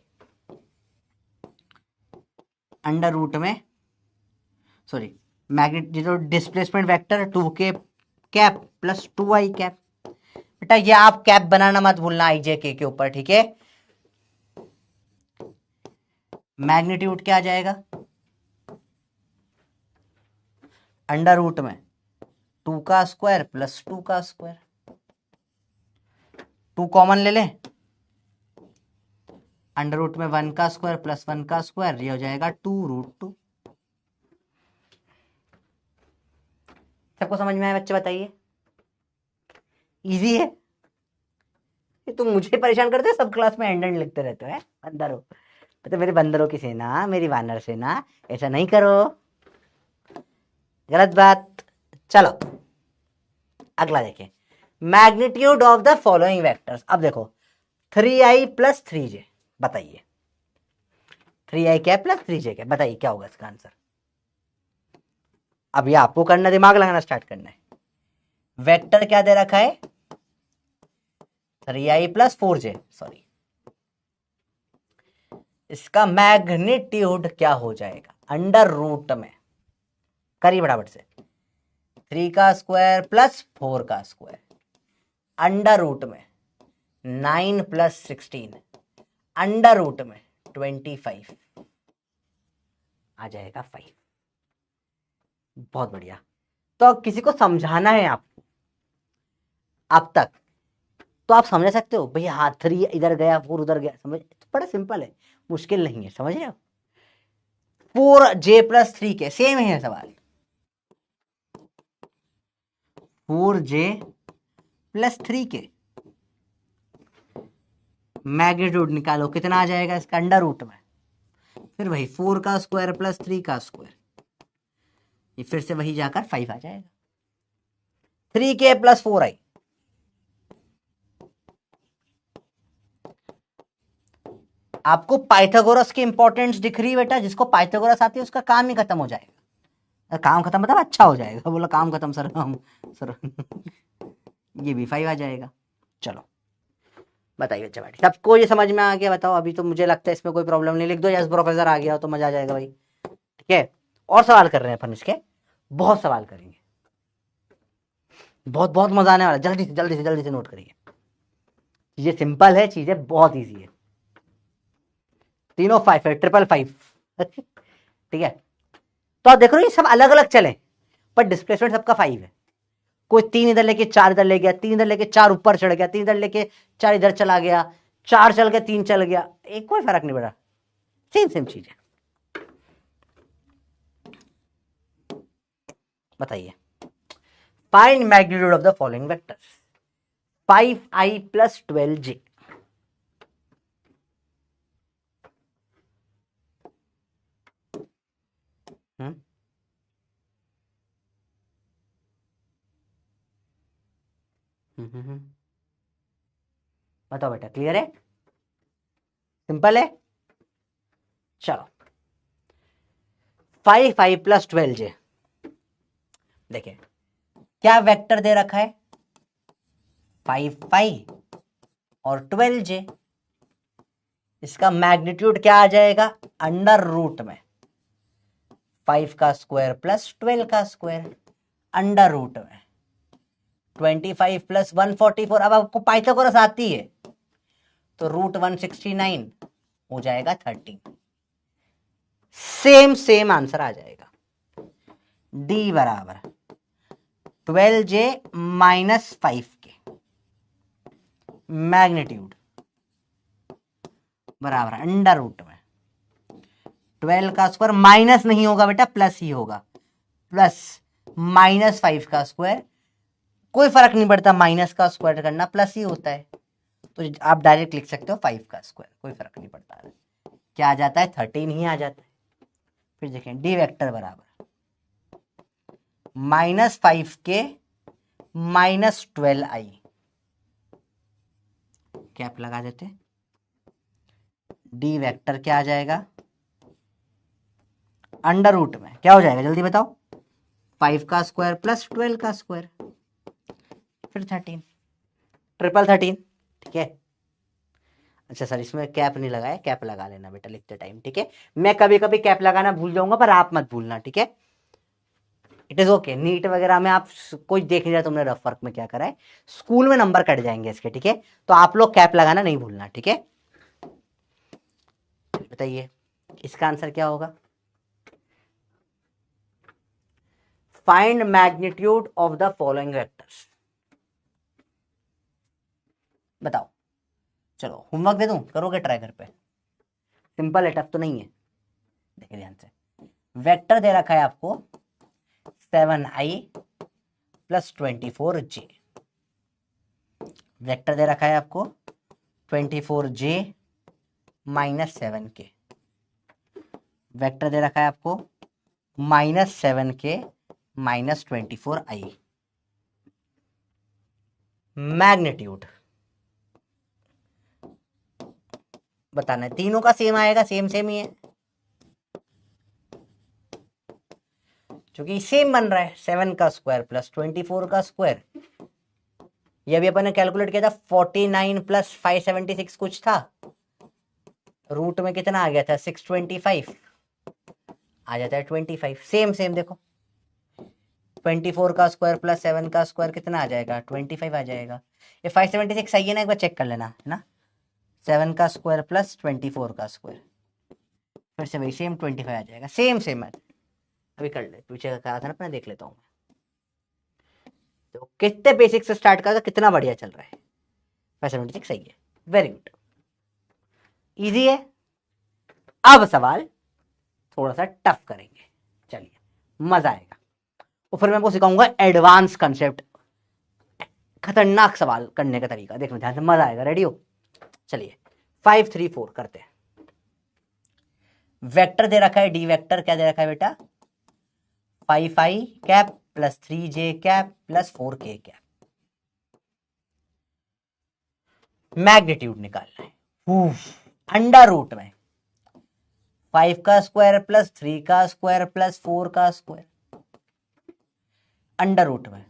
under root में, sorry magnitude displacement vector 2k cap plus 2i cap. बेटा ये आप कैप बनाना मत भूलना आई जे के ऊपर, ठीक है? मैग्नीट्यूड क्या आ जाएगा? अंडर रूट में 2 का स्क्वायर प्लस 2 का स्क्वायर, 2 कॉमन ले लें, अंडर रूट में 1 का स्क्वायर प्लस 1 का स्क्वायर, ये हो जाएगा 2 रूट 2। सबको समझ में आया बच्चे बताइए? इजी है? ये तुम मुझे परेशान करते हो, सब क्लास में एंड लिखते रहते हो, बंदरों, तो मेरे बंदरों की सेना, मेरी वानर सेना, ऐसा नहीं करो, गलत बात। चलो अगला देखिए, magnitude of the following vectors. अब देखो 3i प्लस 3j, बताइए 3i क्या प्लस 3j क्या, बताइए क्या होगा इसका आंसर? अब ये आपको करना, दिमाग लगाना स्टार्ट करना है। वेक्टर क्या दे रखा है? 3i प्लस 4j, सॉरी, इसका मैग्नीट्यूड क्या हो जाएगा? अंडर रूट में, करिए फटाफट से, 3 का स्क्वायर प्लस 4 का स्क्वायर अंडर रूट में 9 प्लस 16 अंडर रूट में 25 आ जाएगा 5। बहुत बढ़िया। तो किसी को समझाना है आपको अब तक, तो आप समझ सकते हो भैया, हाँ 3 इधर गया 4 उधर गया, समझ, तो बड़ा सिंपल है, मुश्किल नहीं है, समझ रहे हो? 4j प्लस 3k सेम है सवाल, 4j प्लस 3k, मैग्नीट्यूड निकालो कितना आ जाएगा इसका अंडर रूट में, फिर वही 4 का स्क्वायर प्लस 3 का स्क्वायर, ये फिर से वही जाकर 5 आ जाएगा। 3k प्लस 4i, आपको पाइथागोरस की इंपॉर्टेंस दिख रही है बेटा, जिसको पाइथागोरस आती है उसका काम ही खत्म हो जाएगा। काम खत्म मतलब अच्छा हो जाएगा, बोला काम खत्म सर हम सर ये भी 5 आ जाएगा। चलो बताइए बच्चा बेटी, सबको ये समझ में आ गया? बताओ, अभी तो मुझे लगता है इसमें कोई प्रॉब्लम नहीं। लिख दो यस प्रोफेसर आ गया तो मजा आ जाएगा भाई। ठीक है, और सवाल कर रहे हैं अपन इसके, बहुत सवाल करेंगे, बहुत बहुत मजा आने वाला। जल्दी से जल्दी से जल्दी से नोट करिए, चीजें सिंपल है, चीजें बहुत ईजी है। तीनों 5 है, 555 ठीक है, तो आप देख रहे हो ये सब अलग अलग चले पर डिस्प्लेसमेंट सबका 5 है। कोई 3 इधर लेके 4 इधर ले गया, 3 इधर लेके 4 ऊपर चढ़ गया, 3 इधर लेके 4 इधर चला गया, 4 चल गया 3 चल गया, एक कोई फर्क नहीं पड़ा, सेम सेम चीज है। बताइए, find magnitude of the following vectors 5i plus 12j। बताओ बेटा, क्लियर है? सिंपल है। चलो 5i प्लस 12j, देखिए क्या वेक्टर दे रखा है 5i और 12j, इसका मैग्नीट्यूड क्या आ जाएगा अंडर रूट में 5 का स्क्वायर प्लस 12 का स्क्वायर, अंडर रूट में 25 प्लस 144। अब आपको पाइथागोरस आती है तो रूट 169 हो जाएगा 13, सेम सेम आंसर आ जाएगा। डी बराबर 12j माइनस 5k, मैग्नीट्यूड बराबर अंडर रूट में 12 का स्क्वायर, माइनस नहीं होगा बेटा प्लस ही होगा, प्लस माइनस 5 का स्क्वायर, कोई फर्क नहीं पड़ता, माइनस का स्क्वायर करना प्लस ही होता है, तो आप डायरेक्ट लिख सकते हो 5 का स्क्वायर, कोई फर्क नहीं पड़ता। क्या आ जाता है 13 ही आ जाता है। फिर देखें डी वेक्टर बराबर minus 5k minus 12i, cap लगा देते, डी वेक्टर क्या आ जाएगा अंडर रूट में क्या हो जाएगा जल्दी बताओ, 5 का स्क्वायर प्लस 12 का स्क्वायर, फिर 13, ट्रिपल 13। ठीक है, अच्छा सर इसमें कैप नहीं लगाया, कैप लगा लेना बेटा लिखते टाइम। ठीक है, मैं कभी कभी कैप लगाना भूल जाऊंगा पर आप मत भूलना। ठीक है, इट इज ओके। नीट वगैरह में आप कोई देख नहीं रहा तुमने रफ वर्क में क्या करा है, स्कूल में नंबर कट जाएंगे इसके। ठीक है, तो आप लोग कैप लगाना नहीं भूलना। ठीक है, बताइए इसका आंसर क्या होगा, find magnitude of the following vectors. बताओ, चलो होमवर्क दे दूं, करोगे ट्राई घर पे, सिंपल है, टफ तो नहीं है। देखिए ध्यान से, वेक्टर दे रखा है आपको 7i प्लस 24j, वेक्टर दे रखा है आपको 24j माइनस 7k, वेक्टर दे रखा है आपको minus 7k minus 24i, magnitude बताना है, तीनों का सेम आएगा, सेम सेम ही है क्योंकि सेम बन रहा है, 7 का स्क्वायर प्लस 24 का स्क्वायर, ये भी अपन ने कैलकुलेट किया था 49 प्लस 576 कुछ था, रूट में कितना आ गया था 625, आ जाता है 25, सेम सेम देखो 24 का स्क्वायर प्लस 7 का स्क्वायर कितना आ जाएगा 25 आ जाएगा। ये 576 सही है ना, एक बार चेक कर लेना है ना, 7 का स्क्वायर प्लस 24 का स्क्वायर, फिर से वही सेम 25 आ जाएगा, सेम सेम है। अभी कर ले, पीछे का कहा था ना अपने, देख लेता हूँ तो कितने बेसिक से स्टार्ट करा था, कितना बढ़िया चल रहा है, 576 सही है, वेरी गुड, इजी है। अब सवाल थोड़ा सा टफ करेंगे, चलिए मजा आएगा, और फिर मैं आपको सिखाऊंगा एडवांस कंसेप्ट, खतरनाक सवाल करने का तरीका देखना ध्यान से, मजा आएगा। रेडी हो? चलिए 5 3 4 करते हैं। वेक्टर दे रखा है डी वेक्टर, क्या दे रखा है बेटा? 5i cap plus 3j cap plus 4k cap. Magnitude निकालना है अंडर रूट में 5 का स्क्वायर प्लस 3 का स्क्वायर प्लस 4 का स्क्वायर अंडर रूट में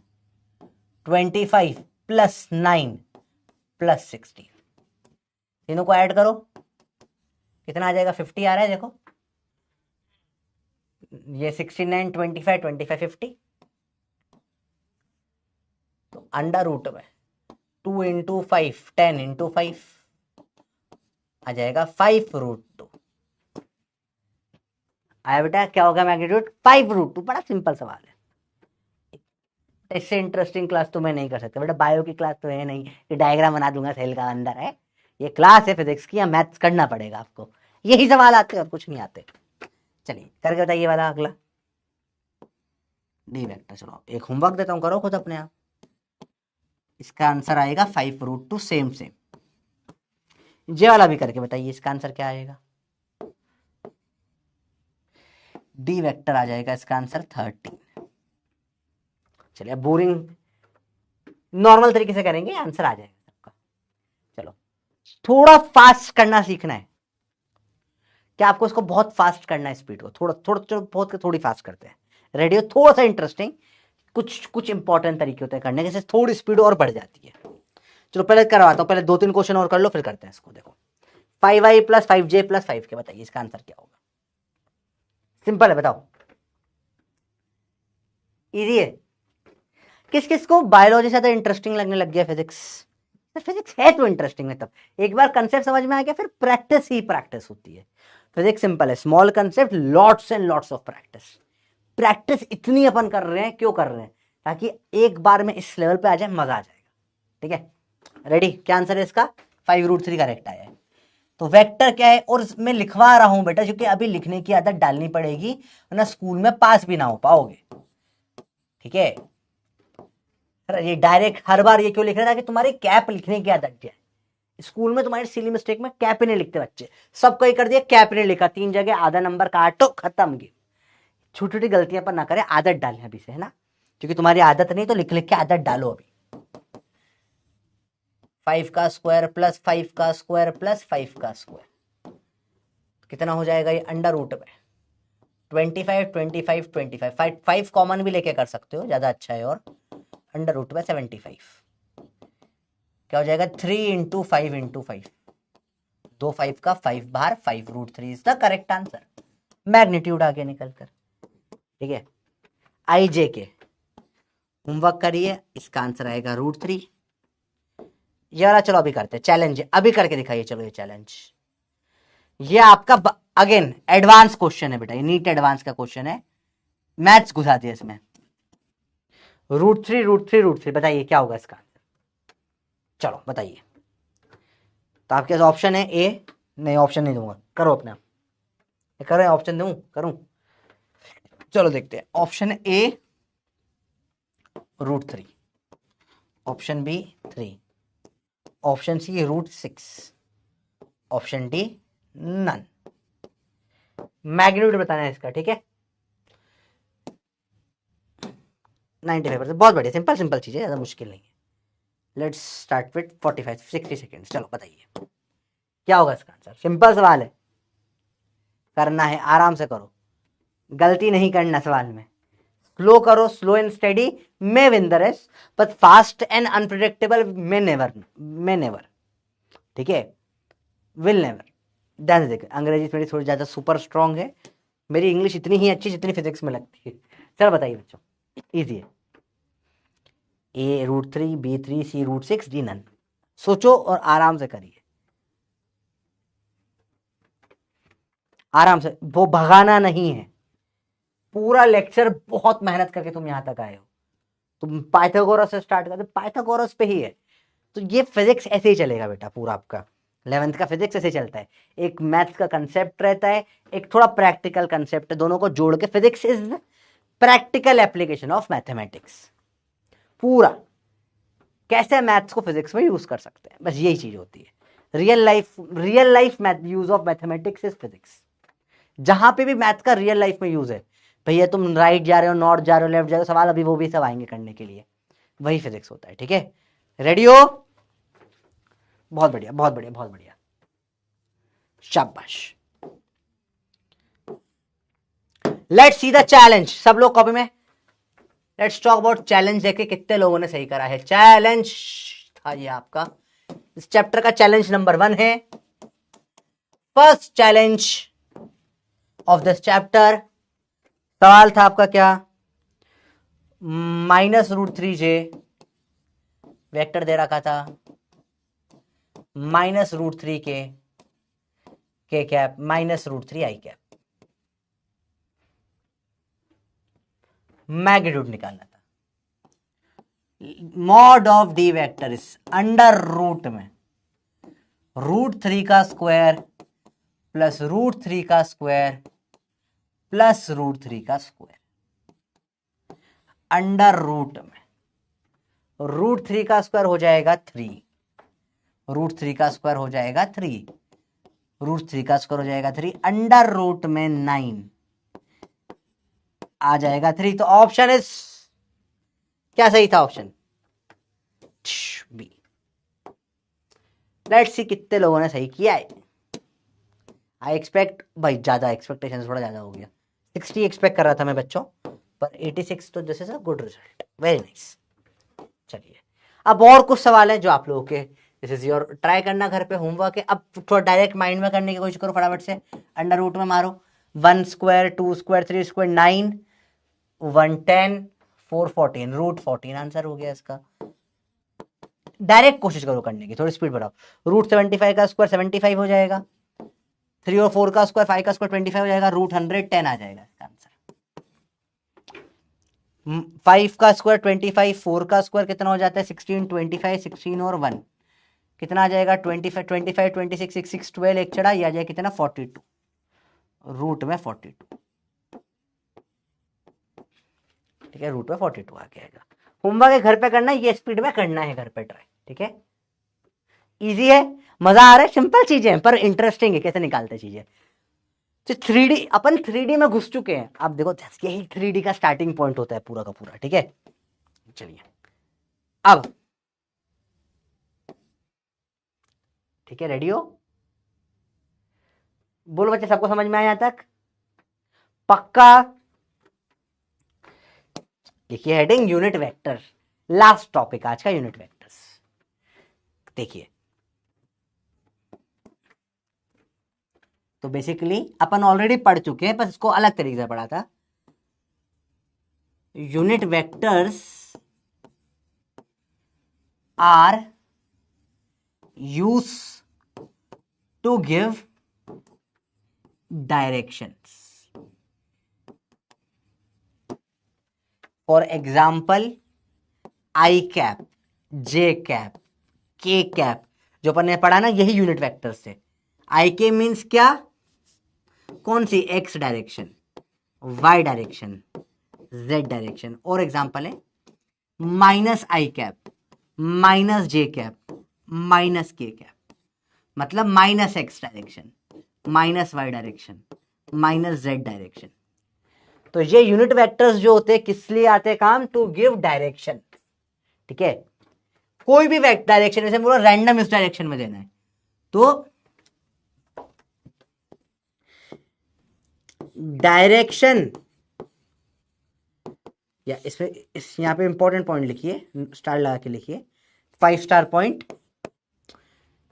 25 प्लस 9 प्लस 16। तीनों को ऐड करो, कितना आ जाएगा? 50 आ रहा है देखो, ये 69 25 25 50। तो अंडर रूट में 2 इंटू 5 10 इंटू 5 आ जाएगा 5 रूट 2। आया बेटा? क्या होगा मैग्नीट्यूड? 5 रूट 2। बड़ा सिंपल सवाल है, इससे इंटरेस्टिंग क्लास तो मैं नहीं कर सकता बेटा। बायो की क्लास तो है नहीं कि डायग्राम बना दूंगा सेल का, अंदर है। ये क्लास है फिजिक्स की, या मैथ्स करना पड़ेगा आपको। यही सवाल आते हैं और कुछ नहीं आते। चलिए करके बताइए वाला अगला डी वेक्टर। चलो एक होमवर्क देता हूँ, करो खुद अपने आप। इसका आंसर आएगा 5 रूट 2। सेम सेम ये वाला भी करके बताइए, इसका आंसर क्या आएगा? डी वेक्टर आ जाएगा इसका आंसर 13। चलिए अब बोरिंग नॉर्मल तरीके से करेंगे, आंसर आ जाएगा सबका। चलो थोड़ा फास्ट करना सीखना है। क्या आपको इसको बहुत फास्ट करना है? स्पीड को थोड़ा थोड़ा चलो बहुत थोड़ी फास्ट करते हैं। रेडियो थोड़ा सा इंटरेस्टिंग, कुछ इंपॉर्टेंट तरीके होते हैं करने के, जैसे थोड़ी स्पीड और बढ़ जाती है। चलो पहले करवाता हूँ, पहले 2-3 क्वेश्चन और कर लो, फिर करते हैं इसको। देखो 5i plus 5j plus 5k, बताइए इसका आंसर क्या होगा? सिंपल है, बताओ। इजी है। किस किस को बायोलॉजी से ज्यादा इंटरेस्टिंग लगने लग गया फिजिक्स? फिजिक्स है तो इंटरेस्टिंग है, तब एक बार कंसेप्ट समझ में आ गया फिर प्रैक्टिस ही प्रैक्टिस होती है। फिजिक्स सिंपल है, small concept, lots and lots of practice. Practice इतनी अपन कर रहे हैं, क्यों कर रहे हैं? ताकि एक बार में इस लेवल पे आ जाए, मजा आ जाएगा। ठीक है, रेडी? क्या आंसर है इसका? 5 रूट 3 करेक्ट आया है। तो वेक्टर क्या है, और मैं लिखवा रहा हूं बेटा क्योंकि अभी लिखने की आदत डालनी पड़ेगी, वरना स्कूल में पास भी ना हो पाओगे। ठीक है, ये डायरेक्ट हर बार ये क्यों लिख रहा था कि तुम्हारी कैप लिखने की आदत जाए। स्कूल में तुम्हारी सिली मिस्टेक में कैप ही नहीं लिखते बच्चे, सब कोई कर दिया कैप नहीं लिखा, 3 जगह आधा नंबर काटो, खत्म गेम। छोटी छोटी गलतियां पर ना करें, आदत डालें अभी से, है ना? क्योंकि तुम्हारी आदत नहीं तो लिख लिख के आदत डालो अभी। 5 का स्क्वायर प्लस 5 का स्क्वायर प्लस 5 का स्क्वायर कितना हो जाएगा? ये अंडर रूट में 25 25 25 5 कॉमन भी लेके कर सकते हो, ज्यादा अच्छा है। और अंडर रूट में 75 क्या हो जाएगा? 3 इंटू 5 इंटू 5, 2 5 का 5 बाहर, 5 root 3 is the correct answer. Magnitude आगे निकल कर। ठीक है, आई जे के होमवर्क करिए, इसका आंसर आएगा रूट 3। ये वाला चलो अभी करते हैं, चैलेंज अभी करके दिखाइए। चलो ये चैलेंज, ये आपका अगेन एडवांस क्वेश्चन है बेटा, ये नीट एडवांस का क्वेश्चन है, मैथ्स घुसा दिया इसमें। रूट 3 रूट 3 रूट 3, बताइए क्या होगा इसका आंसर? चलो बताइए। तो आपके पास ऑप्शन है ए, नहीं ऑप्शन नहीं दूंगा, करो अपने आप। करें ऑप्शन दूं? करूं? चलो देखते हैं। Option A root 3, option B 3, option C root 6, option D none. Magnitude बताना है इसका, ठीक है? 95%, बहुत बढ़िया, सिंपल सिंपल चीज है, ज्यादा मुश्किल नहीं है। Let's start with 45 60 seconds. चलो बताइए क्या होगा इसका आंसर? सिंपल सवाल है, करना है आराम से करो, गलती नहीं करना सवाल में। स्लो करो, slow and steady may win the race, but fast and unpredictable may never. ठीक है, विल नेवर। ध्यान से देखिए, अंग्रेजी मेरी थोड़ी ज्यादा सुपर स्ट्रांग है, मेरी इंग्लिश इतनी ही अच्छी जितनी फिजिक्स में लगती है। चलो बताइए बच्चों, इजी है। ए रूट 3, बी 3, सी रूट 6, डी नन। सोचो और आराम से करिए, आराम से, वो भगाना नहीं है। पूरा लेक्चर बहुत मेहनत करके तुम यहां तक आए हो, तुम पाइथागोरस से स्टार्ट करते, पाइथागोरस पे ही है। तो ये फिजिक्स ऐसे ही चलेगा बेटा, पूरा आपका 11th का फिजिक्स ऐसे चलता है। एक मैथ्स का कंसेप्ट रहता है, एक थोड़ा प्रैक्टिकल कंसेप्ट है, दोनों को जोड़ के physics is practical application of mathematics. पूरा कैसे मैथ्स को फिजिक्स में यूज कर सकते हैं, बस यही चीज होती है। Real life use of mathematics is physics. जहां पे भी मैथ का रियल लाइफ में यूज है, भैया तुम राइट जा रहे हो, नॉर्थ जा रहे हो, लेफ्ट जा रहे हो, सवाल अभी वो भी सब आएंगे करने के लिए, वही फिजिक्स होता है। ठीक है, रेडी हो? बहुत बढ़िया, बहुत बढ़िया, बहुत बढ़िया, शाबाश। Let's see the challenge. सब लोग कॉपी में, लेट्स टॉक अबाउट चैलेंज। देखिए कितने लोगों ने सही करा है। चैलेंज था ये आपका, इस चैप्टर का चैलेंज नंबर 1 है। First challenge of this chapter, सवाल था आपका क्या, -√3j वेक्टर दे रखा था, -√3k k cap -√3 i cap, magnitude निकालना था। मॉड ऑफ डी वेक्टर इस अंडर रूट में √3 का स्क्वायर प्लस √3 का स्क्वायर प्लस √3 का स्क्वायर, अंडर रूट में √3 का स्क्वायर हो जाएगा 3, √3 का स्क्वायर हो जाएगा 3, √3 का स्क्वायर हो जाएगा 3, अंडर रूट में 9 आ जाएगा 3। तो ऑप्शन इज क्या सही था? Option B. लेट्स सी कितने लोगों ने सही किया है। आई एक्सपेक्ट, भाई ज्यादा एक्सपेक्टेशन थोड़ा ज्यादा हो गया, 60 एक्सपेक्ट कर रहा था मैं बच्चों, पर 86 तो जैसे sir good result, very nice. चलिए अब और कुछ सवाल है जो आप लोगों के, दिस इज योर, ट्राई करना घर पे होमवर्क है। अब थोड़ा डायरेक्ट माइंड में करने की कोशिश करो, फटाफट से अंडर रूट में मारो, 1 स्क्वायर 2 स्क्वायर 3 स्क्वायर 9 1 10 4 14, √14 आंसर हो गया इसका। डायरेक्ट कोशिश करो करने की, थोड़ी स्पीड बढ़ाओ। √75 का स्क्वायर 75 हो जाएगा, 3 और 4 का स्क्वायर 5 का स्क्वायर 25 हो जाएगा, √110 आ जाएगा इसका आंसर। 5 का स्क्वायर 25, 4 का स्क्वायर कितना हो जाता है 16, 25 16 और 1 कितना आ जाएगा 25 25 26 6 12, एक चढ़ा, ये आ जाएगा कितना 42, रूट में 42। ठीक है, रूट में 42 आ जाएगा। होमवर्क है घर पे करना, ये स्पीड में करना है घर पे ट्राई। ठीक है, इजी है, मजा आ रहा है, सिंपल चीजें हैं पर इंटरेस्टिंग है कैसे निकालते चीजें। तो 3D, अपन 3D में घुस चुके हैं। अब देखो यही 3D का स्टार्टिंग पॉइंट होता है पूरा का पूरा। ठीक है, चलिए अब, ठीक है, रेडी हो? बोलो बच्चे, सबको समझ में आया यहां तक? पक्का? देखिए heading unit vector, last topic आज का यूनिट वेक्टर्स। देखिए तो बेसिकली अपन ऑलरेडी पढ़ चुके हैं, बस इसको अलग तरीके से पढ़ा था। Unit vectors are used to give directions. For example I cap, J cap, K cap, जो अपन ने पढ़ा ना, यही यूनिट वेक्टर्स से। आई के मीन्स क्या? कौन सी? X direction, Y direction, Z direction. और एग्जाम्पल है -i cap, -j cap, -k cap, मतलब -x direction, -y direction, -z direction. तो ये यूनिट वेक्टर्स जो होते हैं किस लिए आते हैं काम? To give direction. ठीक है, कोई भी डायरेक्शन, जैसे बोलो रैंडम इस डायरेक्शन में देना है, तो डायरेक्शन, या इसमें यहां पे इंपॉर्टेंट पॉइंट लिखिए, स्टार लगा के लिखिए, 5 star point,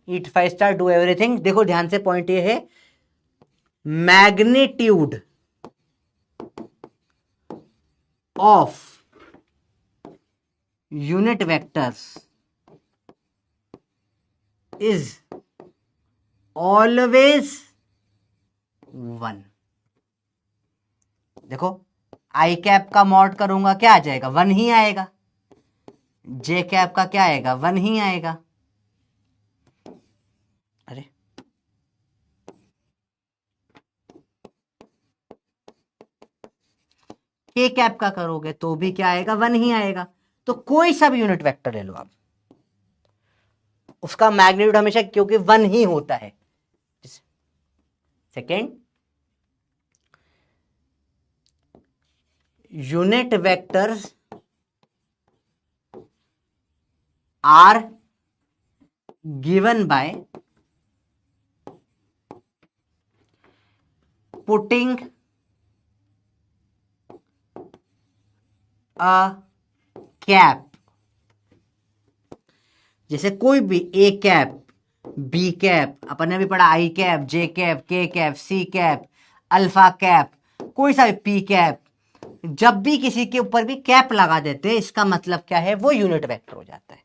eat 5 star, do everything. देखो ध्यान से, पॉइंट ये है, magnitude of unit vectors is always 1। देखो आई कैप का मॉड करूंगा क्या आ जाएगा? 1 ही आएगा। जे कैप का क्या आएगा? 1 ही आएगा। अरे के कैप का करोगे तो भी क्या आएगा? 1 ही आएगा। तो कोई सा भी यूनिट वेक्टर ले लो आप, उसका मैग्नीट्यूड हमेशा क्योंकि 1 ही होता है। Second, unit vectors are given by putting a cap. जैसे कोई भी ए कैप, बी कैप, अपन ने भी पढ़ा I cap, J cap, K cap, C cap, alpha cap, कोई सा भी पी कैप, जब भी किसी के ऊपर भी कैप लगा देते हैं इसका मतलब क्या है, वो यूनिट वेक्टर हो जाता है।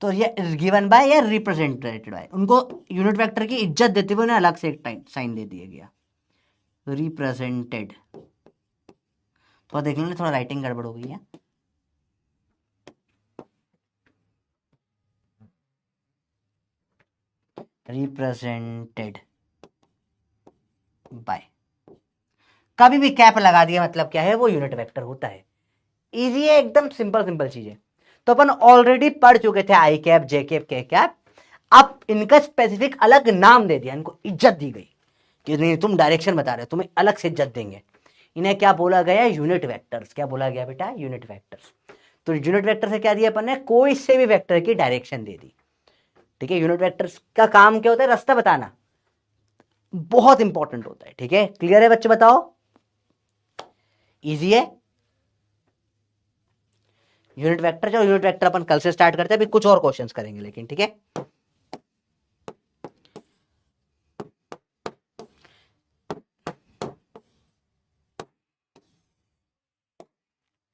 तो ये गिवन बाय या रिप्रेजेंटेड बाय, उनको यूनिट वेक्टर की इज्जत देते हुए उन्हें अलग से एक साइन दे दिया गया, रिप्रेजेंटेड। थोड़ा देख लेना, थोड़ा राइटिंग गड़बड़ हो गई है। रिप्रेजेंटेड बाय, कभी भी कैप लगा दिया मतलब क्या है, वो यूनिट वेक्टर होता है। इजी है, एकदम सिंपल सिंपल चीज है। तो अपन ऑलरेडी पढ़ चुके थे आई cap, J cap, K cap. अब इनका स्पेसिफिक अलग नाम दे दिया, इनको इज्जत दी गई कि नहीं तुम डायरेक्शन बता रहे हो, तुम्हें अलग से इज्जत देंगे। इन्हें क्या बोला गया, यूनिट वेक्टर्स। क्या बोला गया बेटा, यूनिट वेक्टर्स। तो यूनिट वेक्टर से क्या दिया अपन ने, कोई से भी वेक्टर की डायरेक्शन दे दी। ठीक है, यूनिट वेक्टर्स का काम क्या होता है, रास्ता बताना, बहुत इंपॉर्टेंट होता है। ठीक है, क्लियर है बच्चे, बताओ, इजी है। यूनिट वेक्टर, चलो यूनिट वेक्टर अपन कल से स्टार्ट करते हैं, अभी कुछ और क्वेश्चंस करेंगे लेकिन, ठीक है।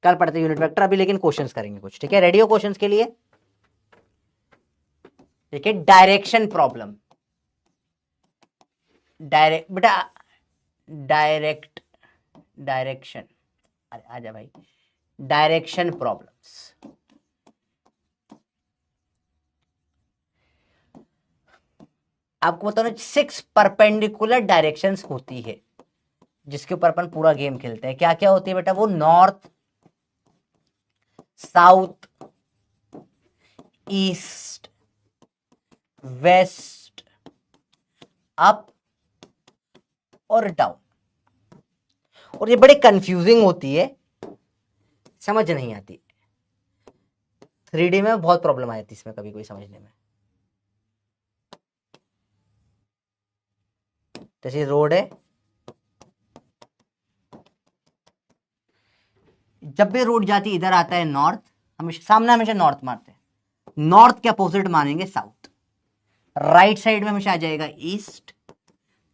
कल पढ़ते यूनिट वेक्टर, अभी लेकिन क्वेश्चंस करेंगे कुछ, ठीक है। रेडी हो क्वेश्चंस के लिए? देखिए, डायरेक्शन प्रॉब्लम, डायरेक्ट बेटा, डायरेक्ट, डायरेक्शन, अरे आजा भाई, डायरेक्शन प्रॉब्लम्स। आपको बताओ ना, 6 परपेंडिकुलर डायरेक्शंस होती है जिसके ऊपर अपन पूरा गेम खेलते हैं। क्या क्या होती है बेटा वो, north, south, east, west, up और डाउन। और ये बड़ी कंफ्यूजिंग होती है, समझ नहीं आती। 3D में बहुत प्रॉब्लम आ जाती है इसमें कभी कोई समझने में। जैसे रोड है, जब भी रोड जाती है इधर आता है नॉर्थ, हमेशा सामने हमेशा नॉर्थ मारते हैं। नॉर्थ के अपोजिट मानेंगे साउथ। राइट साइड में हमेशा आ जाएगा ईस्ट,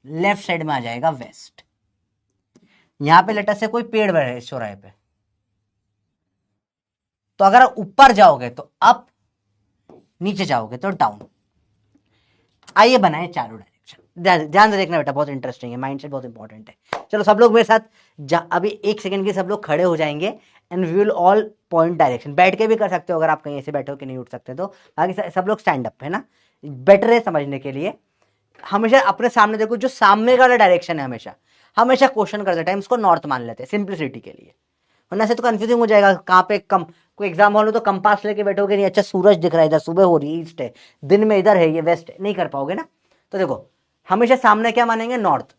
लेफ्ट साइड में आ जाएगा वेस्ट। यहां पे लेटर से कोई पेड़ बढ़ रहा है चौराहे पे, तो अगर ऊपर जाओगे तो अप, नीचे जाओगे तो डाउन। आइए बनाए चारों डायरेक्शन। ध्यान से देखना बेटा, बहुत इंटरेस्टिंग है, माइंड सेट बहुत इंपॉर्टेंट है। चलो सब लोग मेरे साथ अभी 1 सेकंड के सब लोग खड़े हो जाएंगे and we will all point direction. बैठ के भी कर सकते हो अगर आप कहीं ऐसे बैठे हो कि नहीं उठ सकते तो, बाकी सब लोग स्टैंड अप, है ना, बेटर है समझने के लिए। हमेशा अपने सामने देखो, जो सामने का डायरेक्शन है हमेशा हमेशा क्वेश्चन करते टाइम उसको नॉर्थ मान लेते हैं सिंप्लिसिटी के लिए, वरना से तो कंफ्यूजिंग हो जाएगा। कहाँ पे कोई एग्जाम हॉल में तो कंपास लेके बैठोगे नहीं, अच्छा सूरज दिख रहा है इधर, सुबह हो रही है, ईस्ट है, दिन में इधर है, ये वेस्ट है, नहीं कर पाओगे ना। तो देखो हमेशा सामने क्या मानेंगे, नॉर्थ,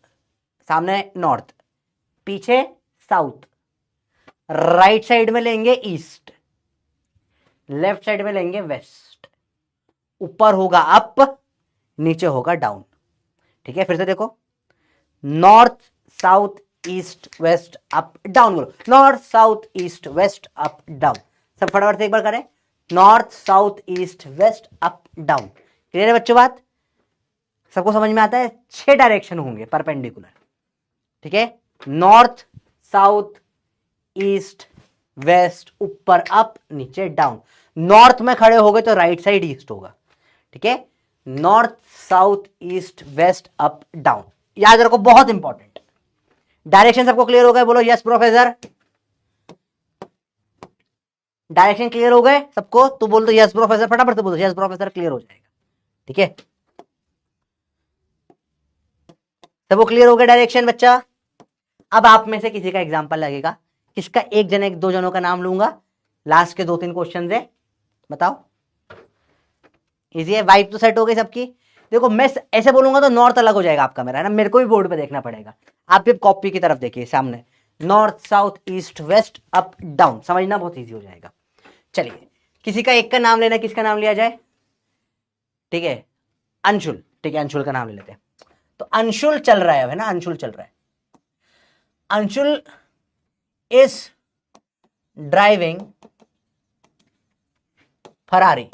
सामने नॉर्थ, पीछे साउथ, राइट साइड में लेंगे ईस्ट, लेफ्ट साइड में लेंगे वेस्ट, ऊपर होगा अप, नीचे होगा डाउन। ठीक है, फिर से देखो, north south east west up down, बोलो north south east west up down. सब फटाफट से एक बार करें, north south east west up down. Clear है बच्चों बात, सबको समझ में आता है? 6 डायरेक्शन होंगे परपेंडिकुलर, ठीक है, नॉर्थ साउथ ईस्ट वेस्ट, ऊपर अप नीचे डाउन। नॉर्थ में खड़े हो गए तो राइट साइड ईस्ट होगा, ठीक है, north south east west up down, याद रखो, बहुत इंपॉर्टेंट। डायरेक्शन सबको क्लियर हो गए? बोलो यस प्रोफेसर। डायरेक्शन क्लियर हो गए सबको? तो बोल दो यस प्रोफेसर, फटाफट से बोलो यस प्रोफेसर, क्लियर हो जाएगा। ठीक है, सबको क्लियर हो गया डायरेक्शन बच्चा? अब आप में से किसी का एग्जांपल लगेगा, किसका, एक जने 2 जनों का नाम लूंगा, लास्ट के 2-3 क्वेश्चन है, बताओ। इजी है, वाइब तो सेट हो गई सबकी। देखो मैं ऐसे बोलूंगा तो नॉर्थ अलग हो जाएगा आपका मेरा, है ना, मेरे को भी बोर्ड पे देखना पड़ेगा। आप भी कॉपी की तरफ देखिए सामने, north south east west up down, समझना बहुत इजी हो जाएगा। चलिए किसी का एक का नाम लेना, किसका नाम लिया जाए? ठीक है अंशुल, ठीक है अंशुल का नाम ले लेते हैं। तो अंशुल चल रहा है ना, अंशुल चल रहा है। Anshul is driving Ferrari,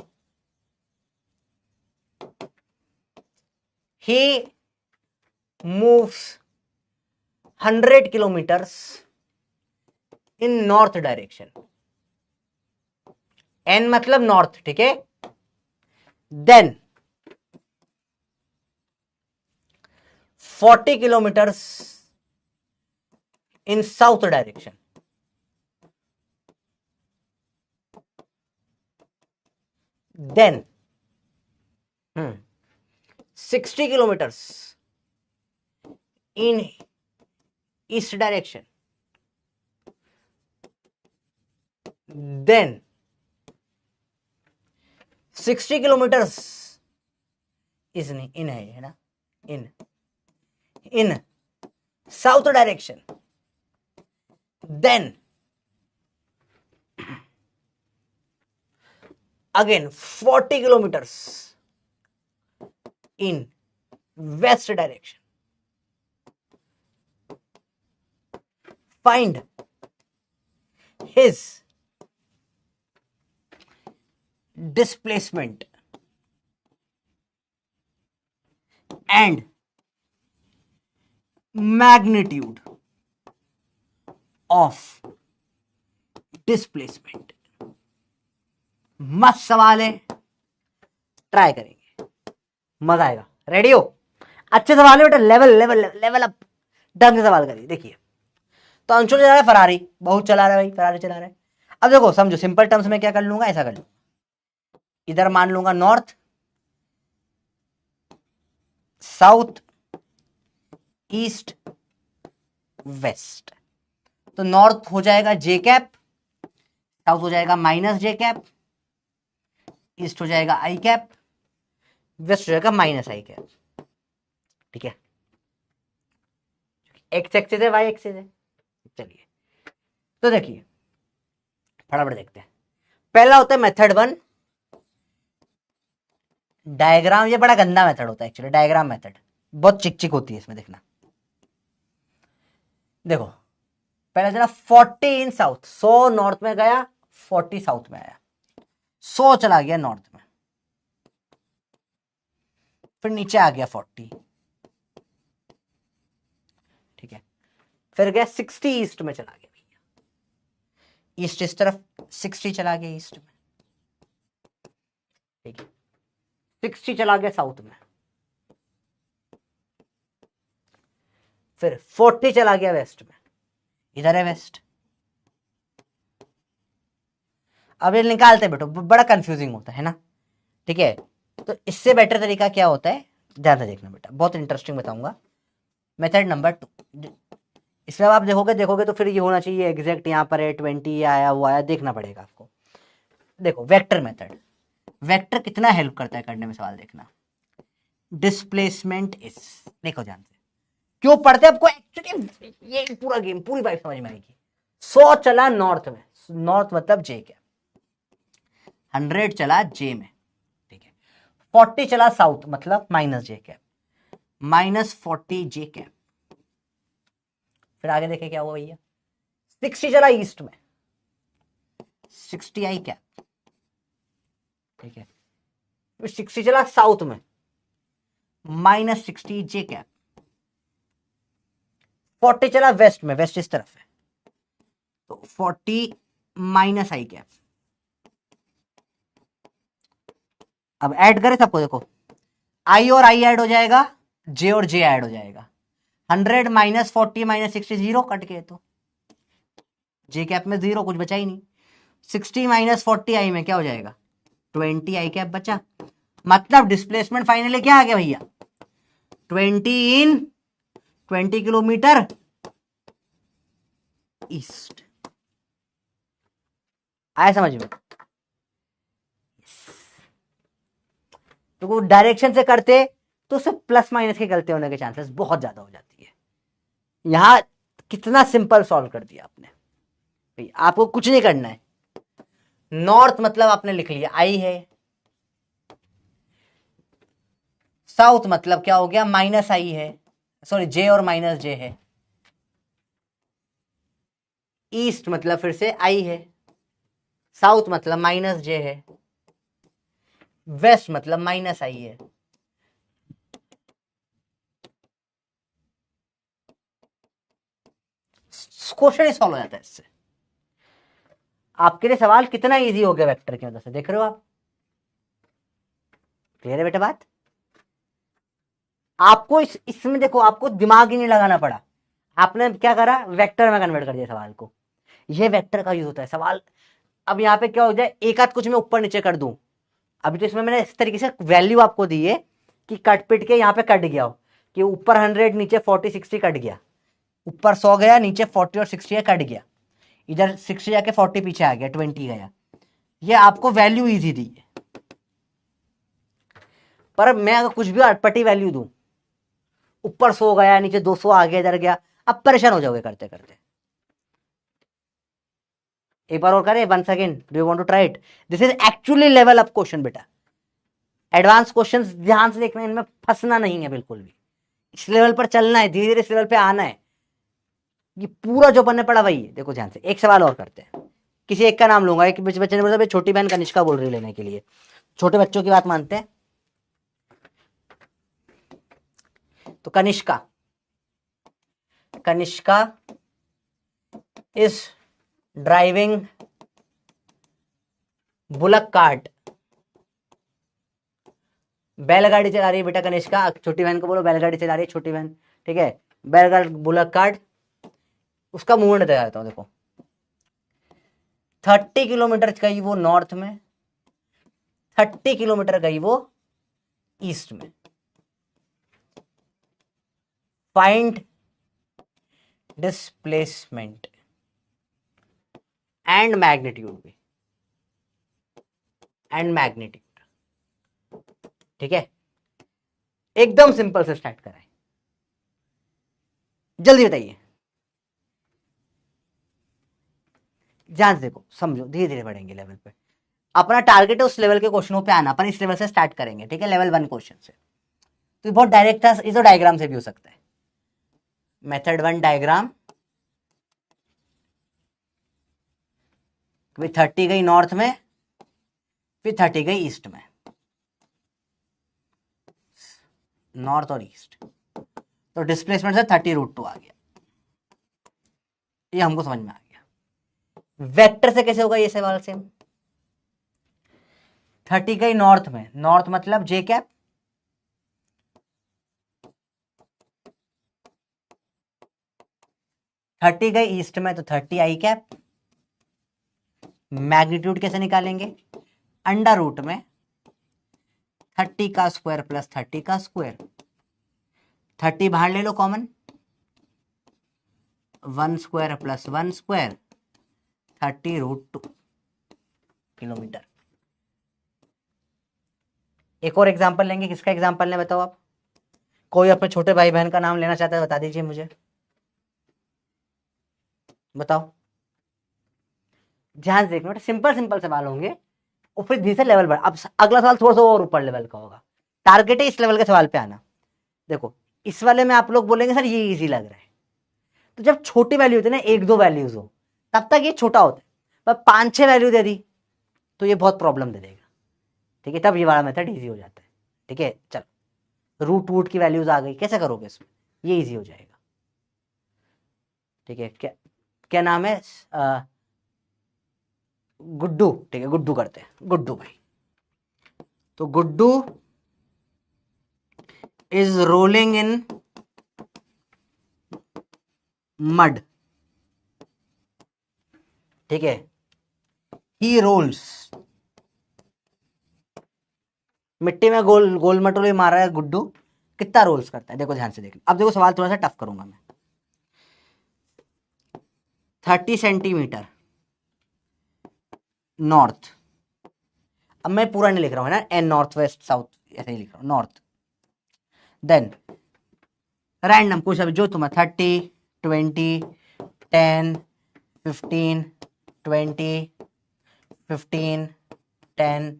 he moves 100 kilometers in north direction, n मतलब नॉर्थ, ठीक है। then 40 kilometers in south direction, then 60 kilometers in east direction, then 60 kilometers is in है ना, in south direction, then again 40 kilometers in west direction. Find his displacement and magnitude of displacement. मस्त सवाल है, try करेंगे, मजा आएगा। Ready हो? अच्छे सवाल है बेटा, लेवल लेवल लेवल अप, ढंग से सवाल करिए। देखिए तो अंशुल चला रहा है फरारी, बहुत चला रहा है भाई, फरारी चला रहा है। अब देखो समझो, सिंपल टर्म्स में क्या कर लूंगा, ऐसा कर लूंगा, इधर मान लूंगा नॉर्थ साउथ ईस्ट वेस्ट, तो नॉर्थ हो जाएगा जे कैप, साउथ हो जाएगा माइनस जे कैप, ईस्ट हो जाएगा आई कैप, वेस्ट हो जाएगा माइनस आई कैप, ठीक है। एक्स एक्सिस है, वाई एक्सिस है। चलिए तो देखिए फटाफट देखते हैं। पहला होता है मेथड 1, डायग्राम। ये बड़ा गंदा मेथड होता है एक्चुअली, डायग्राम मेथड बहुत चिक चिक होती है इसमें, देखना। देखो पहले चला 40 इन साउथ, 100 नॉर्थ में गया, 40 साउथ में आया, 100 चला गया नॉर्थ में, फिर नीचे आ गया 40, ठीक है। फिर गया 60 ईस्ट में चला गया भैया, ईस्ट इस तरफ 60 चला गया ईस्ट में, ठीक है। 60 चला गया साउथ में, फिर 40 चला गया वेस्ट में, इधर है वेस्ट। अब ये निकालते बेटो, बड़ा कंफ्यूजिंग होता है ना, ठीक है। तो इससे बेटर तरीका क्या होता है, ध्यान से देखना बेटा, बहुत इंटरेस्टिंग बताऊंगा। मेथड नंबर 2, इसमें आप देखोगे तो फिर ये होना चाहिए एग्जैक्ट, यहाँ पर है 20 आया हुआ आया, देखना पड़ेगा आपको। देखो वेक्टर मेथड, वेक्टर कितना हेल्प करता है करने में सवाल, देखना। डिस्प्लेसमेंट इज, देखो ध्यान से, क्यों पढ़ते आपको एक्चुअली ये पूरा गेम, पूरी बात समझ में आएगी। 100 चला नॉर्थ में, नॉर्थ मतलब जे कैप, 100 चला जे में, ठीक है। 40 चला साउथ मतलब माइनस जे कैप, -40 जे कैप। फिर आगे देखे क्या हुआ भैया, 60 चला ईस्ट में, 60 आई कैप, ठीक है। फिर 60 चला साउथ में, -60 जे कैप। 40 चला वेस्ट में, वेस्ट इस तरफ है, तो 40 माइनस आई कैप। अब ऐड करें सबको, देखो आई और आई ऐड हो जाएगा, जे और जे ऐड हो जाएगा, 100 -40 -60 0 कट के, तो जे कैप में 0, कुछ बचा ही नहीं। 60 -40 आई में क्या हो जाएगा, 20 आई कैप बचा। मतलब डिस्प्लेसमेंट फाइनली क्या आ गया भैया, 20 इन 20 किलोमीटर ईस्ट। आया समझ में? तो डायरेक्शन से करते तो उससे प्लस माइनस के गलती होने के चांसेस बहुत ज्यादा हो जाती है। यहां कितना सिंपल सॉल्व कर दिया आपने भाई, आपको कुछ नहीं करना है। नॉर्थ मतलब आपने लिख लिया आई है, साउथ मतलब क्या हो गया माइनस आई है, सॉरी जे और माइनस जे है, ईस्ट मतलब फिर से आई है, साउथ मतलब माइनस जे है, वेस्ट मतलब माइनस आई है। क्वेश्चन ही सॉल्व हो जाता है इससे। आपके लिए सवाल कितना इजी हो गया वेक्टर की वजह से, देख रहे हो आप, क्लियर है बेटा बात। आपको इसमें देखो, आपको दिमाग ही नहीं लगाना पड़ा, आपने क्या करा वेक्टर में कन्वर्ट कर दिया सवाल को। ये वेक्टर का यूज होता है सवाल। अब यहाँ पे क्या हो जाए, एक आध कुछ मैं ऊपर नीचे कर दूं, अभी तो इसमें मैंने इस तरीके से वैल्यू आपको दी है कि कट पिट के यहाँ पे कट गया हो, कि ऊपर 100 नीचे 40 60 कट गया, ऊपर 100 गया नीचे 40 और 60 कट गया, इधर 60 जाके 40 पीछे आ गया, 20 गया। ये आपको वैल्यू इजी दी है, पर मैं अगर कुछ भी अटपटी वैल्यू दूं, ऊपर 100 गया नीचे 200 आ गया इधर गया, अब परेशान हो जाओगे करते करते। एक बार और करें once again, do you want to try it. This is actually level up question बेटा, एडवांस क्वेश्चंस ध्यान से देखना है, इनमें फंसना नहीं है बिल्कुल भी, इस लेवल पर चलना है, धीरे धीरे इस लेवल पे आना है। ये पूरा जो बनने पड़ा वही है। देखो ध्यान से, एक सवाल और करते हैं, किसी एक का नाम लूंगा। एक बच्चे ने बोला छोटी बहन कनिष्का बोल रही लेने के लिए, छोटे बच्चों की बात मानते हैं। तो Kanishka, Kanishka is driving bullock cart, बैलगाड़ी चला रही है बेटा कनिष्का, छोटी बहन को बोलो बैलगाड़ी चला रही है छोटी बहन, ठीक है, बैलगाड़ी बुलक कार्ट। उसका मूवमेंट दे देता हूं, देखो 30 किलोमीटर गई वो नॉर्थ में, 30 किलोमीटर गई वो ईस्ट में। फाइंड डिस्प्लेसमेंट एंड मैग्नीट्यूड भी, एंड मैग्नीट्यूड, ठीक है। एकदम सिंपल से स्टार्ट कराएं, जल्दी बताइए, ध्यान से देखो समझो, धीरे धीरे बढ़ेंगे लेवल पे। अपना टारगेट है उस लेवल के क्वेश्चनों पे आना, अपन इस लेवल से स्टार्ट करेंगे, ठीक है, लेवल 1 क्वेश्चन से। तो बहुत डायरेक्ट था, इस डायग्राम से भी हो सकता है। मेथड 1 डायग्राम, 30 गई नॉर्थ में, फिर 30 गई ईस्ट में, नॉर्थ और ईस्ट, तो डिस्प्लेसमेंट से 30√2 आ गया। ये हमको समझ में आ गया। वेक्टर से कैसे होगा ये सवाल से, 30 गई नॉर्थ में, नॉर्थ मतलब जे कैप, थर्टी गई ईस्ट में तो 30 आई कैप। मैग्नीट्यूड कैसे निकालेंगे, अंडर रूट में 30 का स्क्वायर प्लस 30 का स्क्वायर, 30 बाहर ले लो common, 1 square plus 1 square, 30√2 kilometre. एक और एग्जांपल लेंगे, किसका एग्जांपल लें बताओ आप, कोई अपने छोटे भाई बहन का नाम लेना चाहता है, बता दीजिए मुझे, बताओ। ध्यान से देखना, सिंपल सिंपल सवाल होंगे और फिर धीरे से लेवल बढ़। अब अगला सवाल थोड़ा सा और ऊपर लेवल का होगा, टारगेट है इस लेवल के सवाल पे आना। देखो इस वाले में आप लोग बोलेंगे सर ये इजी लग रहा है, तो जब छोटी वैल्यू होती है ना, 1-2 वैल्यूज हो, तब तक ये छोटा होता है, पर 5-6 वैल्यू दे दी तो ये बहुत प्रॉब्लम दे देगा, ठीक है, तब ये वाला मेथड इजी हो जाता है, ठीक है। चलो रूट वूट की वैल्यूज आ गई, कैसे करोगे इसमें, ये इजी हो जाएगा, ठीक है। क्या क्या नाम है, गुड्डू, ठीक है, गुड्डू करते हैं, गुड्डू भाई। तो Guddu is rolling in mud, ठीक है, ही रोल्स, मिट्टी में गोल गोल मटोले मार रहा है गुड्डू, कितना रोल्स करता है, देखो ध्यान से देखना। अब देखो सवाल थोड़ा सा टफ करूंगा मैं, 30 सेंटीमीटर नॉर्थ, अब मैं पूरा नहीं लिख रहा हूँ, है ना, एन नॉर्थ वेस्ट साउथ ऐसे ही लिख रहा हूँ नॉर्थ। देन रैंडम कुछ अभी जो तुम्हें 30 20 10 15 20 15 10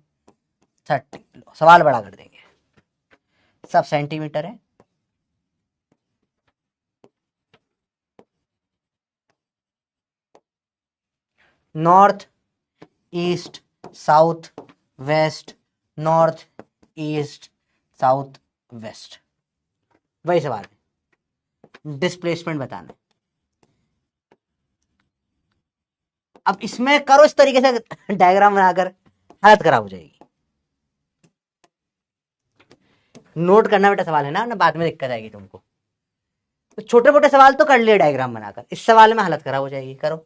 30। सवाल बड़ा कर देंगे, सब सेंटीमीटर है। North east south west, north east south west, वही सवाल है, डिस्प्लेसमेंट बताना। अब इसमें करो इस तरीके से डायग्राम बनाकर, हालत खराब हो जाएगी। नोट करना बेटा सवाल है ना, बाद में दिक्कत आएगी तुमको। तो छोटे मोटे सवाल तो कर लिए डायग्राम बनाकर, इस सवाल में हालत खराब हो जाएगी। करो,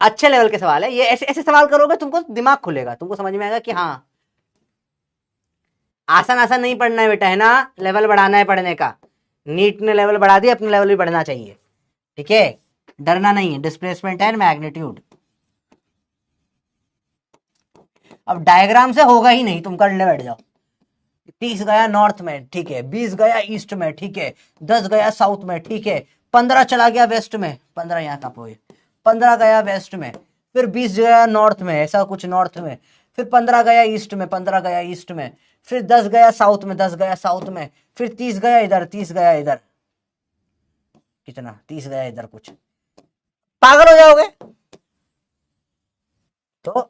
अच्छे लेवल के सवाल है ये, ऐसे ऐसे सवाल करोगे तुमको दिमाग खुलेगा, तुमको समझ में आएगा कि हाँ आसान आसान नहीं पढ़ना है बेटा, है ना, लेवल बढ़ाना है पढ़ने का। नीट ने लेवल बढ़ा दिया, अपना लेवल भी बढ़ना चाहिए, ठीक है, डरना नहीं है। डिस्प्लेसमेंट एंड मैग्नीट्यूड, अब डायग्राम से होगा ही नहीं, तुम करने बैठ जाओ। 30 गया नॉर्थ में, ठीक है, 20 गया ईस्ट में, ठीक है, 10 गया साउथ में, ठीक है, 15 चला गया वेस्ट में, 15 यहाँ का पोए, 15 गया वेस्ट में, फिर 20 गया नॉर्थ में, ऐसा कुछ नॉर्थ में, फिर 15 गया ईस्ट में, 15 गया ईस्ट में, फिर 10 गया साउथ में, 10 गया साउथ में, फिर 30 गया इधर, 30 गया इधर, कितना 30 गया इधर, कुछ पागल हो जाओगे। तो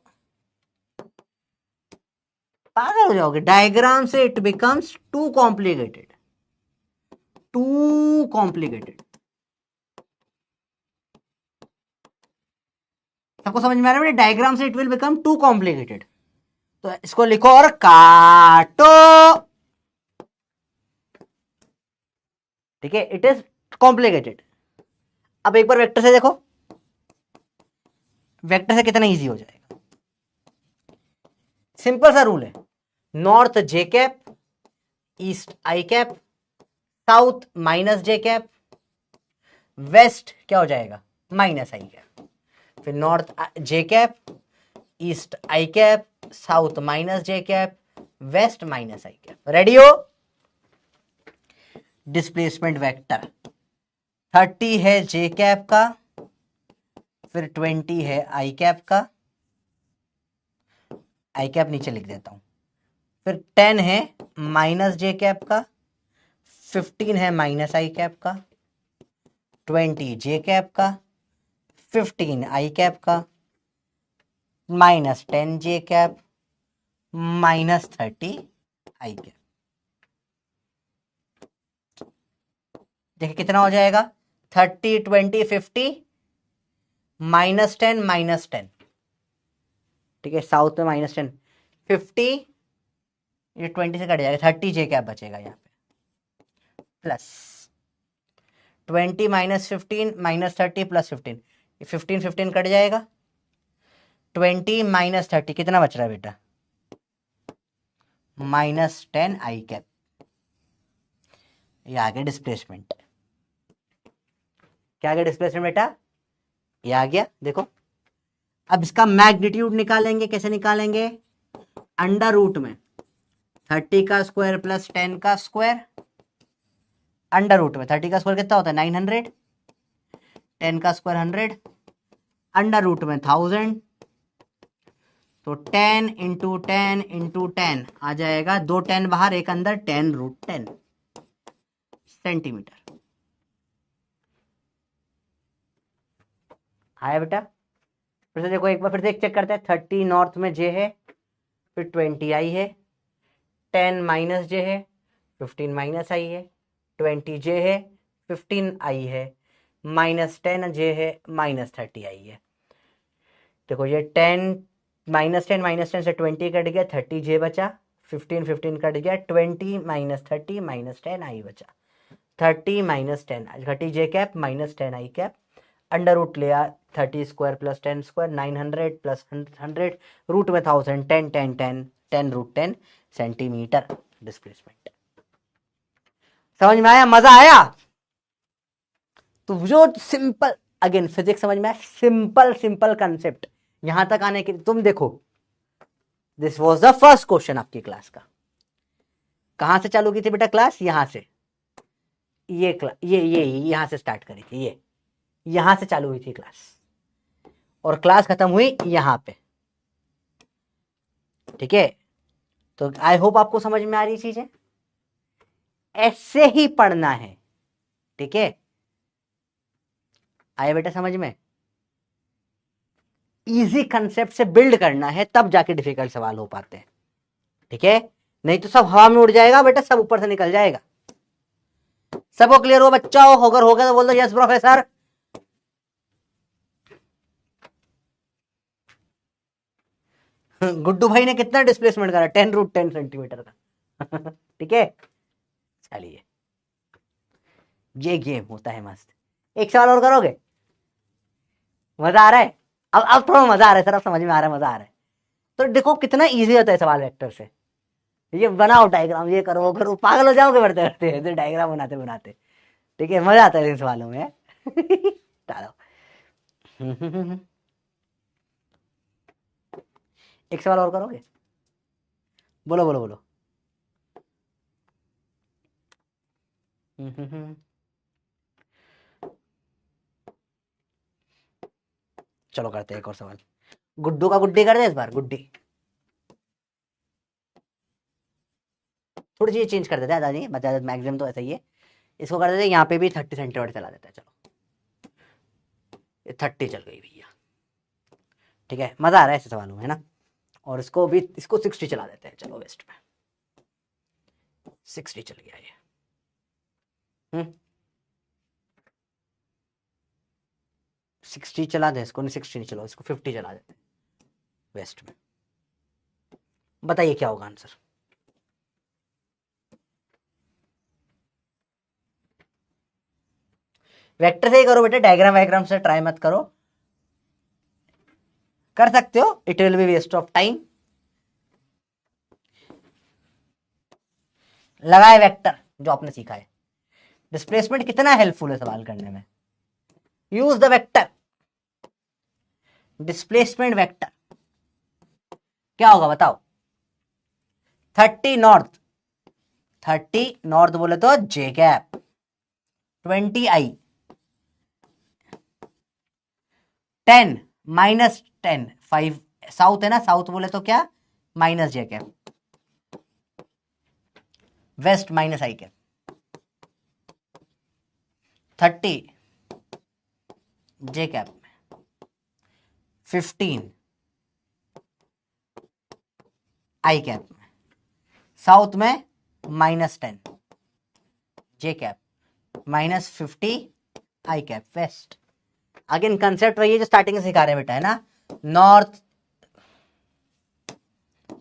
पागल हो जाओगे, डायग्राम से it becomes too complicated, too complicated. सबको समझ में आ रहा है, डायग्राम से it will become too complicated. तो इसको लिखो और काटो, ठीक है, इट इज कॉम्प्लिकेटेड। अब एक बार वेक्टर से देखो, वेक्टर से कितना इजी हो जाएगा। सिंपल सा रूल है, नॉर्थ जे कैप, ईस्ट आई कैप, साउथ माइनस जे कैप, वेस्ट क्या हो जाएगा माइनस आई कैप, फिर नॉर्थ जे कैप, ईस्ट आई कैप, साउथ माइनस जे कैप, वेस्ट माइनस आई कैप। रेडी हो? डिस्प्लेसमेंट वेक्टर 30 है जे कैप का, फिर 20 है आई कैप का, आई कैप नीचे लिख देता हूं, फिर 10 है माइनस जे कैप का, 15 है माइनस आई कैप का, 20 जे कैप का, 15 आई कैप का, -10 जे कैप, -30 आई कैप। देखिए कितना हो जाएगा, 30 20 50, -10 -10, ठीक है, साउथ में -10, 50, ये 20 से कट जाएगा, 30 जे कैप बचेगा यहाँ पे, प्लस 20 -15 -30 +15, 15 15 कट जाएगा, 20 -30 कितना बच रहा है बेटा, -10 आई कैप। ये आ गया डिस्प्लेसमेंट। क्या आ गया डिस्प्लेसमेंट बेटा, ये आ गया। देखो अब इसका मैग्नीट्यूड निकालेंगे, कैसे निकालेंगे, अंडर रूट में 30 का स्क्वायर प्लस 10 का स्क्वायर, अंडर रूट में 30 का स्क्वायर कितना होता है 900, 10 का स्क्वायर 100, अंडर रूट में 1000, तो 10 इंटू 10 इंटू 10 आ जाएगा, 2 10 बाहर एक अंदर, 10√10 सेंटीमीटर। आया बेटा? फिर से देखो एक बार, फिर से एक चेक करते हैं। 30 नॉर्थ में जे है, फिर 20 आई है, 10 माइनस जे है, 15 माइनस आई है, 20 जे है, 15 आई है, -10 जे है, -30 आई है। देखो ये 10 -10 से 20 कट गया, 30 जे बचा, 15 15 कट गया, 20 -30 -10 आई बचा, 30 -10 30 J cap -10 I cap, under root लिया 30 square plus 10 square, 900 plus 100, root में 1000, 10 10 10 10√10 सेंटीमीटर डिस्प्लेसमेंट। समझ में आया, मजा आया? तो जो सिंपल, अगेन फिजिक्स समझ में आया, सिंपल सिंपल कंसेप्ट, यहां तक आने के तुम देखो this was the first question आपकी क्लास का। कहां से चालू की थी बेटा क्लास? यहां से। ये यहां से स्टार्ट करी थी, ये यहां से चालू हुई थी क्लास और क्लास खत्म हुई यहां पे। ठीक है, तो आई होप आपको समझ में आ रही चीजें। ऐसे ही पढ़ना है, ठीक है? आया बेटा समझ में? इजी कंसेप्ट से बिल्ड करना है, तब जाके डिफिकल्ट सवाल हो पाते हैं, ठीक है? नहीं तो सब हवा में उड़ जाएगा बेटा, सब ऊपर से निकल जाएगा। सबको क्लियर हो बच्चा? हो अगर हो गया तो बोल दो यस प्रोफेसर। गुड्डू भाई ने कितना डिस्प्लेसमेंट करा? 10√10 सेंटीमीटर का। ठीक है, चलिए ये गेम होता है मस्त। एक सवाल और करोगे? मजा आ रहा है? अब थोड़ा मजा आ रहा है सर, अब समझ में आ रहा है, मजा आ रहा है। तो देखो कितना इजी होता है सवाल वेक्टर से। ये बनाओ डायग्राम, ये करो वो करो, पागल हो जाओगे बढ़ते बढ़ते डायग्राम बनाते बनाते। ठीक है, मजा आता है इन सवालों में। डालो। एक सवाल और करोगे? बोलो बोलो बोलो। चलो करते हैं एक और सवाल। गुड्डू का गुड्डी कर दे इस बार, गुड्डी। थोड़ी चीज चेंज कर देते हैं, दादी बता देते, मैक्सिमम तो ऐसा ही है। इसको कर देते, यहाँ पे भी 30 सेंटीमीटर चला देता है। चलो ये 30 चल गई भैया। ठीक है, मजा आ रहा है ऐसे सवालों में, है ना? और इसको भी, इसको 60 चला देते हैं। चलो वेस्ट में 60 चल गया ये। 60 चला दे इसको, नहीं 60 नहीं, चलो इसको 50 चला देते हैं वेस्ट में। बताइए क्या होगा आंसर? वेक्टर से ही करो बेटा, डायग्राम वायग्राम से ट्राई मत करो। कर सकते हो, it will be waste of time. लगाए वेक्टर जो आपने सीखा है। डिस्प्लेसमेंट कितना हेल्पफुल है सवाल करने में। Use the vector, displacement vector. क्या होगा बताओ? 30 नॉर्थ, 30 नॉर्थ बोले तो जे कैप, 20 आई, 10 -10, 5 साउथ है ना, साउथ बोले तो क्या? माइनस जे कैप, वेस्ट माइनस आई कैप, 30 जे कैप में, 15 आई कैप में, साउथ में -10 जे कैप, -50 आई कैप वेस्ट। अगेन कंसेप्ट वही है जो स्टार्टिंग में सिखा रहे बेटा, है ना? North,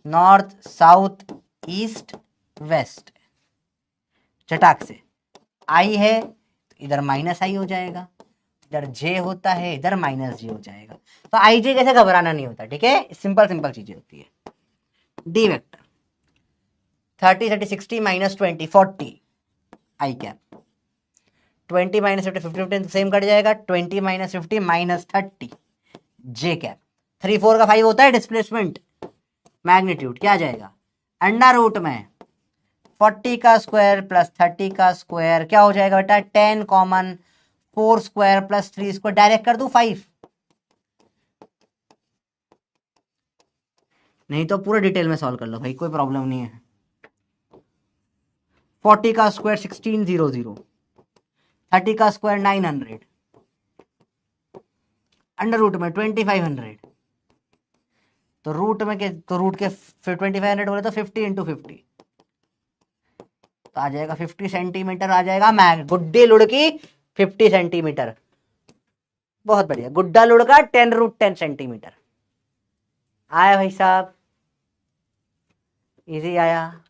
north south east west. चटाक से आई है तो इधर माइनस आई हो जाएगा, इधर जे होता है, इधर माइनस जे हो जाएगा। तो आई जे कैसे घबराना नहीं होता, ठीक है? सिंपल सिंपल चीजें होती है। डी वेक्टर 30 30 60 -20 40 आई कैप, 20 -50 50 50 सेम कट जाएगा, 20 -50 -30 जे कैप। 3 4 का 5 होता है डिस्प्लेसमेंट। मैग्नीट्यूड क्या आ जाएगा? अंडर रूट में 40 का स्क्वायर प्लस 30 का स्क्वायर क्या हो जाएगा बेटा? 10 common, 4 square plus 3 square, direct कर दू 5। नहीं तो पूरा डिटेल में सॉल्व कर लो भाई, कोई प्रॉब्लम नहीं है। 40 का स्क्वायर 1600, 30 का स्क्वायर 900, अंडर रूट में 2500। तो रूट में के, तो रूट के 2500 बोले तो 50 × 50 तो आ जाएगा 50 सेंटीमीटर आ जाएगा। मैग गुड्डी लुड़की 50 सेंटीमीटर। बहुत बढ़िया, गुड्डा लुड़का 10√10 सेंटीमीटर आया भाई साहब। इजी आया,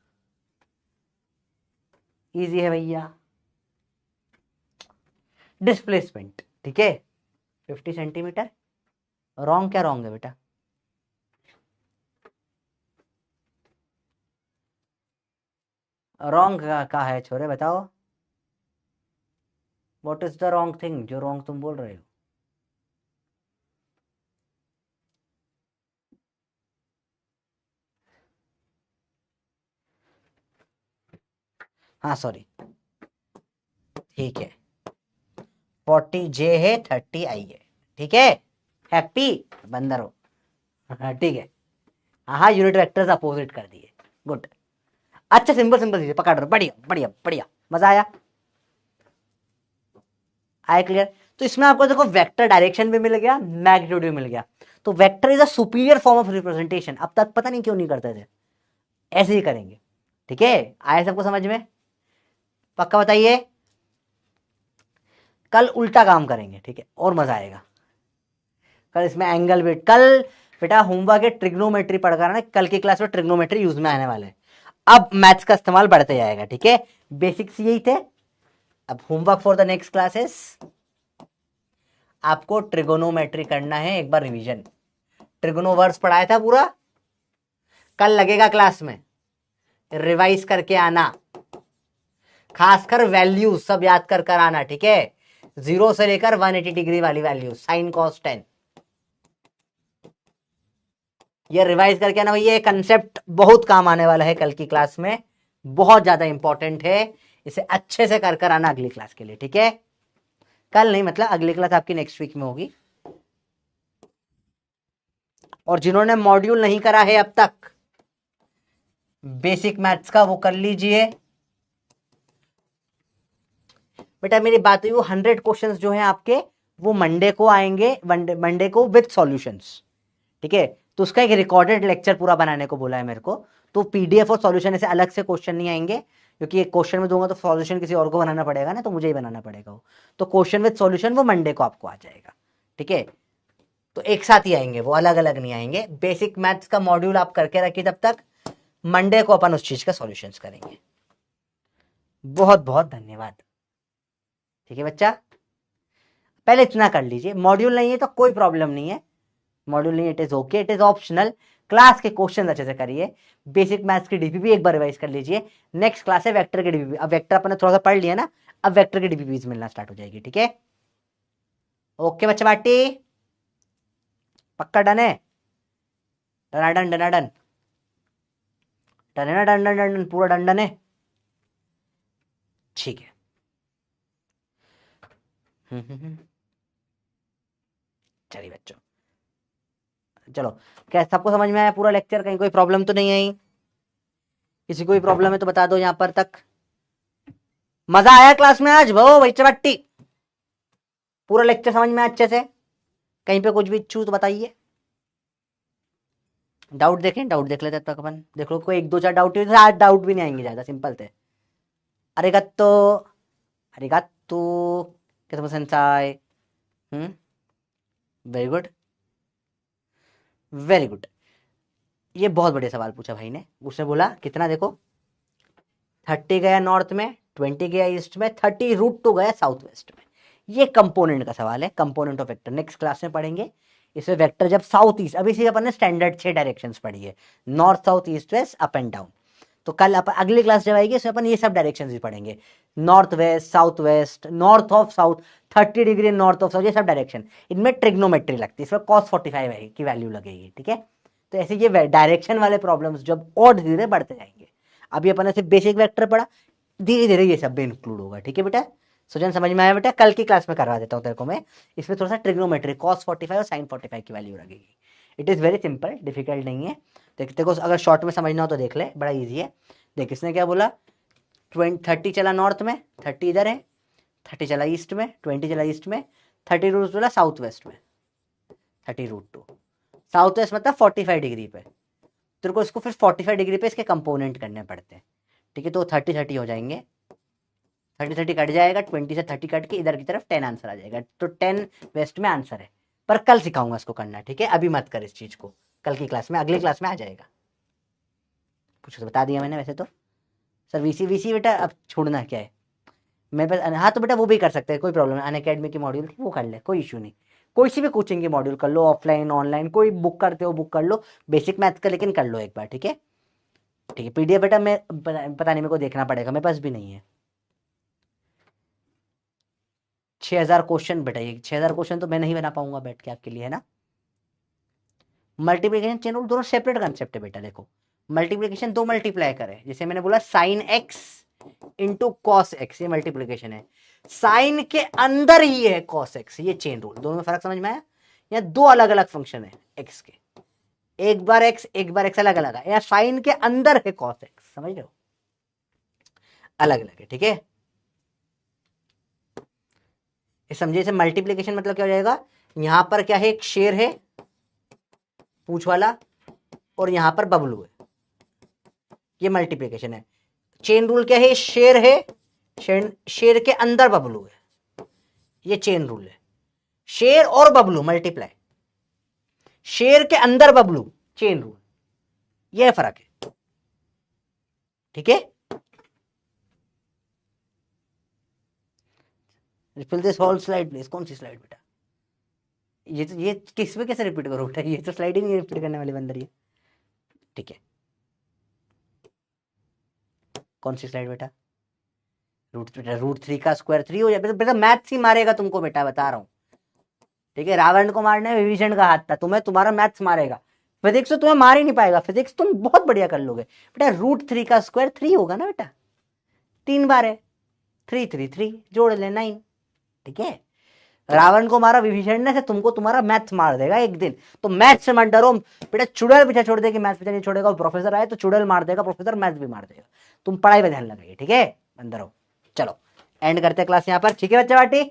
इजी है भैया। डिस्प्लेसमेंट, ठीक है, 50 सेंटीमीटर। रॉन्ग क्या रॉन्ग है बेटा? रॉन्ग का है छोरे, बताओ what is the wrong thing जो रॉन्ग तुम बोल रहे हो? हाँ सॉरी, ठीक है, 40J है, 30I है, ठीक है, हैप्पी बंदर हो। हाँ ठीक है, हाँ यूनिट वेक्टर्स अपोजिट कर दिए, गुड। अच्छा सिंपल सिंपल चीजें पकड़ रहे हो, बढ़िया बढ़िया बढ़िया, मजा आया, आया क्लियर। तो इसमें आपको देखो वेक्टर डायरेक्शन भी मिल गया, मैग्नीट्यूड भी मिल गया। तो vector is a superior form of representation. अब तक पता नहीं क्यों नहीं करते थे, ऐसे ही करेंगे, ठीक है। आया सबको समझ में, पक्का बताइए। कल उल्टा काम करेंगे, ठीक है, और मजा आएगा। कल इसमें एंगल भी, कल बेटा होमवर्क है ट्रिग्नोमेट्री पढ़कर ना, कल की क्लास में ट्रिग्नोमेट्री यूज में आने वाले हैं। अब मैथ्स का इस्तेमाल बढ़ते जाएगा, ठीक है। बेसिक्स यही थे। अब homework for the next classes, आपको ट्रिगोनोमेट्री करना है, एक बार रिवीजन। ट्रिगोनोवर्स पढ़ाया था पूरा, कल लगेगा क्लास में, रिवाइज करके आना, खासकर वैल्यूज सब याद कर कर आना, ठीक है। 0 से लेकर 180 डिग्री वाली वैल्यू, साइन कॉस टेन, ये रिवाइज करके आना भैया। ये कंसेप्ट बहुत काम आने वाला है कल की क्लास में, बहुत ज्यादा इंपॉर्टेंट है, इसे अच्छे से कर कर आना अगली क्लास के लिए, ठीक है। कल नहीं, मतलब अगली क्लास आपकी नेक्स्ट वीक में होगी। और जिन्होंने मॉड्यूल नहीं करा है अब तक बेसिक मैथ्स का, वो कर लीजिए बेटा। मेरी बात हुई, वो 100 क्वेश्चंस जो हैं आपके, वो मंडे को आएंगे, मंडे को विद सॉल्यूशंस, ठीक है। तो उसका एक रिकॉर्डेड लेक्चर पूरा बनाने को बोला है मेरे को। तो पीडीएफ और सॉल्यूशन ऐसे अलग से क्वेश्चन नहीं आएंगे, क्योंकि एक क्वेश्चन में दूंगा तो सॉल्यूशन किसी और को बनाना पड़ेगा ना, तो मुझे ही बनाना पड़ेगा वो। तो क्वेश्चन विद सॉल्यूशन वो मंडे को आपको आ जाएगा, ठीक है। तो एक साथ ही आएंगे वो, अलग अलग नहीं आएंगे। बेसिक मैथ्स का मॉड्यूल आप करके रखिए, तब तक मंडे को अपन उस चीज का सॉल्यूशंस करेंगे। बहुत बहुत धन्यवाद, ठीक है बच्चा। पहले इतना कर लीजिए, मॉड्यूल नहीं है तो कोई प्रॉब्लम नहीं है, मॉड्यूल नहीं, it is okay, it is optional. Class के क्वेश्चन अच्छे से करिए, बेसिक मैथ्स की डीपीपी एक बार रिवाइज कर लीजिए। नेक्स्ट क्लास है वेक्टर की डीपीपी। अब वेक्टर अपन ने थोड़ा सा पढ़ लिया ना, अब वेक्टर की डीपीपीज मिलना स्टार्ट हो जाएगी, ठीक है। ओके बच्चा बाटी, पक्का डन है, डनाडन डनाडन, डन है ना, डन डन डन, पूरा डन डन है, ठीक है। चलिए बच्चों, चलो, क्या सबको समझ में आया पूरा लेक्चर? कहीं कोई प्रॉब्लम तो नहीं आई? किसी को भी प्रॉब्लम है तो बता दो यहां पर तक। मजा आया क्लास में आज भो बच्चा बट्टी? पूरा लेक्चर समझ में अच्छे से? कहीं पे कुछ भी छू तो बताइए। डाउट देखें, डाउट देख लेते तक अपन, देख लो कोई 1 2 4 डाउट है, आज डाउट भी नहीं आएंगे, ज्यादा सिंपल थे। अरिगत्तो, अरिगत्तो, कितने Sensei, very good, very good. ये बहुत बढ़िया सवाल पूछा भाई ने। उसने बोला कितना, देखो 30 गया नॉर्थ में, 20 गया ईस्ट में, 30√2 गया साउथ वेस्ट में। ये कंपोनेंट का सवाल है, component of vector next class में पढ़ेंगे। इसमें वेक्टर जब साउथ ईस्ट, अभी से अपन ने स्टैंडर्ड 6 डायरेक्शंस पढ़ी है, north south east west up and down. तो कल अपन अगली क्लास जब आएगी इसमें अपन ये सब डायरेक्शंस भी पढ़ेंगे, north west, north of south, 30 degree north of south, ये सब डायरेक्शन। इनमें ट्रिग्नोमेट्री लगती है, इसमें cos 45 की वैल्यू लगेगी, ठीक है। तो ऐसे ये डायरेक्शन वाले प्रॉब्लम्स जब और धीरे धीरे बढ़ते जाएंगे। अभी अपन ऐसे बेसिक वेक्टर पढ़ा, धीरे धीरे ये सब भी इंक्लूड होगा, ठीक है बेटा। सुजन समझ में आया बेटा? कल की क्लास में करवा देता हूँ तेरे को मैं, इसमें थोड़ा सा ट्रिग्नोमेट्री cos 45 और sin 45 की वैल्यू लगेगी। It is very simple, difficult नहीं है। देखते को अगर शॉर्ट में समझना हो तो देख ले, बड़ा ईजी है। देख इसने क्या बोला, 30 चला नॉर्थ में, 30 इधर है, 30 चला ईस्ट में, 20 चला ईस्ट में, 30 रूट बोला साउथ वेस्ट में, 30√2 साउथ वेस्ट मतलब 45 डिग्री पे। तेरे को इसको फिर 45 डिग्री पे इसके कंपोनेंट करने पड़ते हैं, ठीक है। तो 30 हो जाएंगे, 30 कट जाएगा, 20 से 30 कट के इधर की तरफ 10 आंसर आ जाएगा। तो 10 वेस्ट में आंसर है, पर कल सिखाऊंगा इसको करना, ठीक है। अभी मत कर इस चीज को, कल की क्लास में, अगली क्लास में आ जाएगा। कुछ तो बता दिया मैंने वैसे तो। सर वीसी बेटा अब छोड़ना क्या है मेरे पास? हाँ तो बेटा वो भी कर सकते हैं, कोई प्रॉब्लम है। अनअकैडमी की मॉड्यूल थी वो कर ले, कोई इशू नहीं। कोई सी भी कोचिंग की मॉड्यूल कर लो, ऑफलाइन ऑनलाइन, कोई बुक करते हो बुक कर लो, बेसिक मैथ का लेकिन कर लो एक बार, ठीक है। ठीक है, पीडीएफ बेटा मैं पता नहीं, मेरे को देखना पड़ेगा, मेरे पास भी नहीं है। 6000 क्वेश्चन बेटा, ये 6000 क्वेश्चन तो मैं नहीं बना पाऊंगा बैठ के आपके लिए, है ना। मल्टीप्लीकेशन चेन रूल दोनों सेपरेट कंसेप्ट है बेटा। देखो मल्टीप्लीकेशन 2 मल्टीप्लाई करे, जैसे मैंने बोला sin x into cos x, ये मल्टीप्लीकेशन है। साइन के अंदर ही है कॉस एक्स, ये चेन रूल। दोनों में फर्क समझ में आया? यहाँ दो अलग अलग फंक्शन है एक्स के, एक बार एक्स अलग अलग है। यहाँ साइन के अंदर है कॉस एक्स, समझ रहे हो? अलग अलग है, ठीक है। समझिए, इसे मल्टीप्लीकेशन मतलब क्या हो जाएगा, यहां पर क्या है, एक शेर है पूछ वाला और यहां पर बबलू है, ये मल्टीप्लीकेशन है। चेन रूल क्या है, शेर है, शेर के अंदर बबलू है, ये चेन रूल है। शेर और बबलू मल्टीप्लाई, शेर के अंदर बबलू, चेन रूल, यह फर्क है, ठीक है। Fill this whole slide please. कौन सी स्लाइड बेटा? ये किस में कैसे रिपीट करो बेटा, ये तो स्लाइड ही नहीं रिपीट करने वाली बंदर ये, ठीक है। कौन सी स्लाइड बेटा? रूट 3 का स्क्वायर 3 हो जाए बेटा, मैथ्स ही मारेगा तुमको बेटा, बता रहा हूं, ठीक है। रावण को मारने में विभीषण का हाथ था, तुम्हें तुम्हारा मैथ्स मारेगा, फिजिक्स तो तुम्हें मार ही नहीं पाएगा, फिजिक्स तुम बहुत बढ़िया कर लोगे बेटा। रूट 3 का स्क्वायर 3 होगा ना बेटा, 3 बार है, 3 3 3 जोड़ ले 9, ठीक है। रावण को मारा विभीषण ने, से तुमको तुम्हारा मैथ्स मार देगा एक दिन, तो मैथ्स से मत डरो बेटा। चुड़ैल पीछे छोड़ देगी, मैथ्स पीछे नहीं छोड़ेगा। प्रोफेसर आए तो चुड़ैल मार देगा प्रोफेसर, मैथ्स भी मार देगा। तुम पढ़ाई पे ध्यान लगाइए, ठीक है, अंदर हो। चलो एंड करते क्लास यहाँ पर, ठीक है बच्चा बाटी,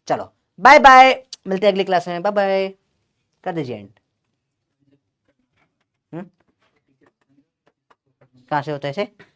चलो बाय बाय, मिलते हैं अगली क्लास में, बाय बाय। कर दीजिए एंड। कहाँ से होता है ऐसे?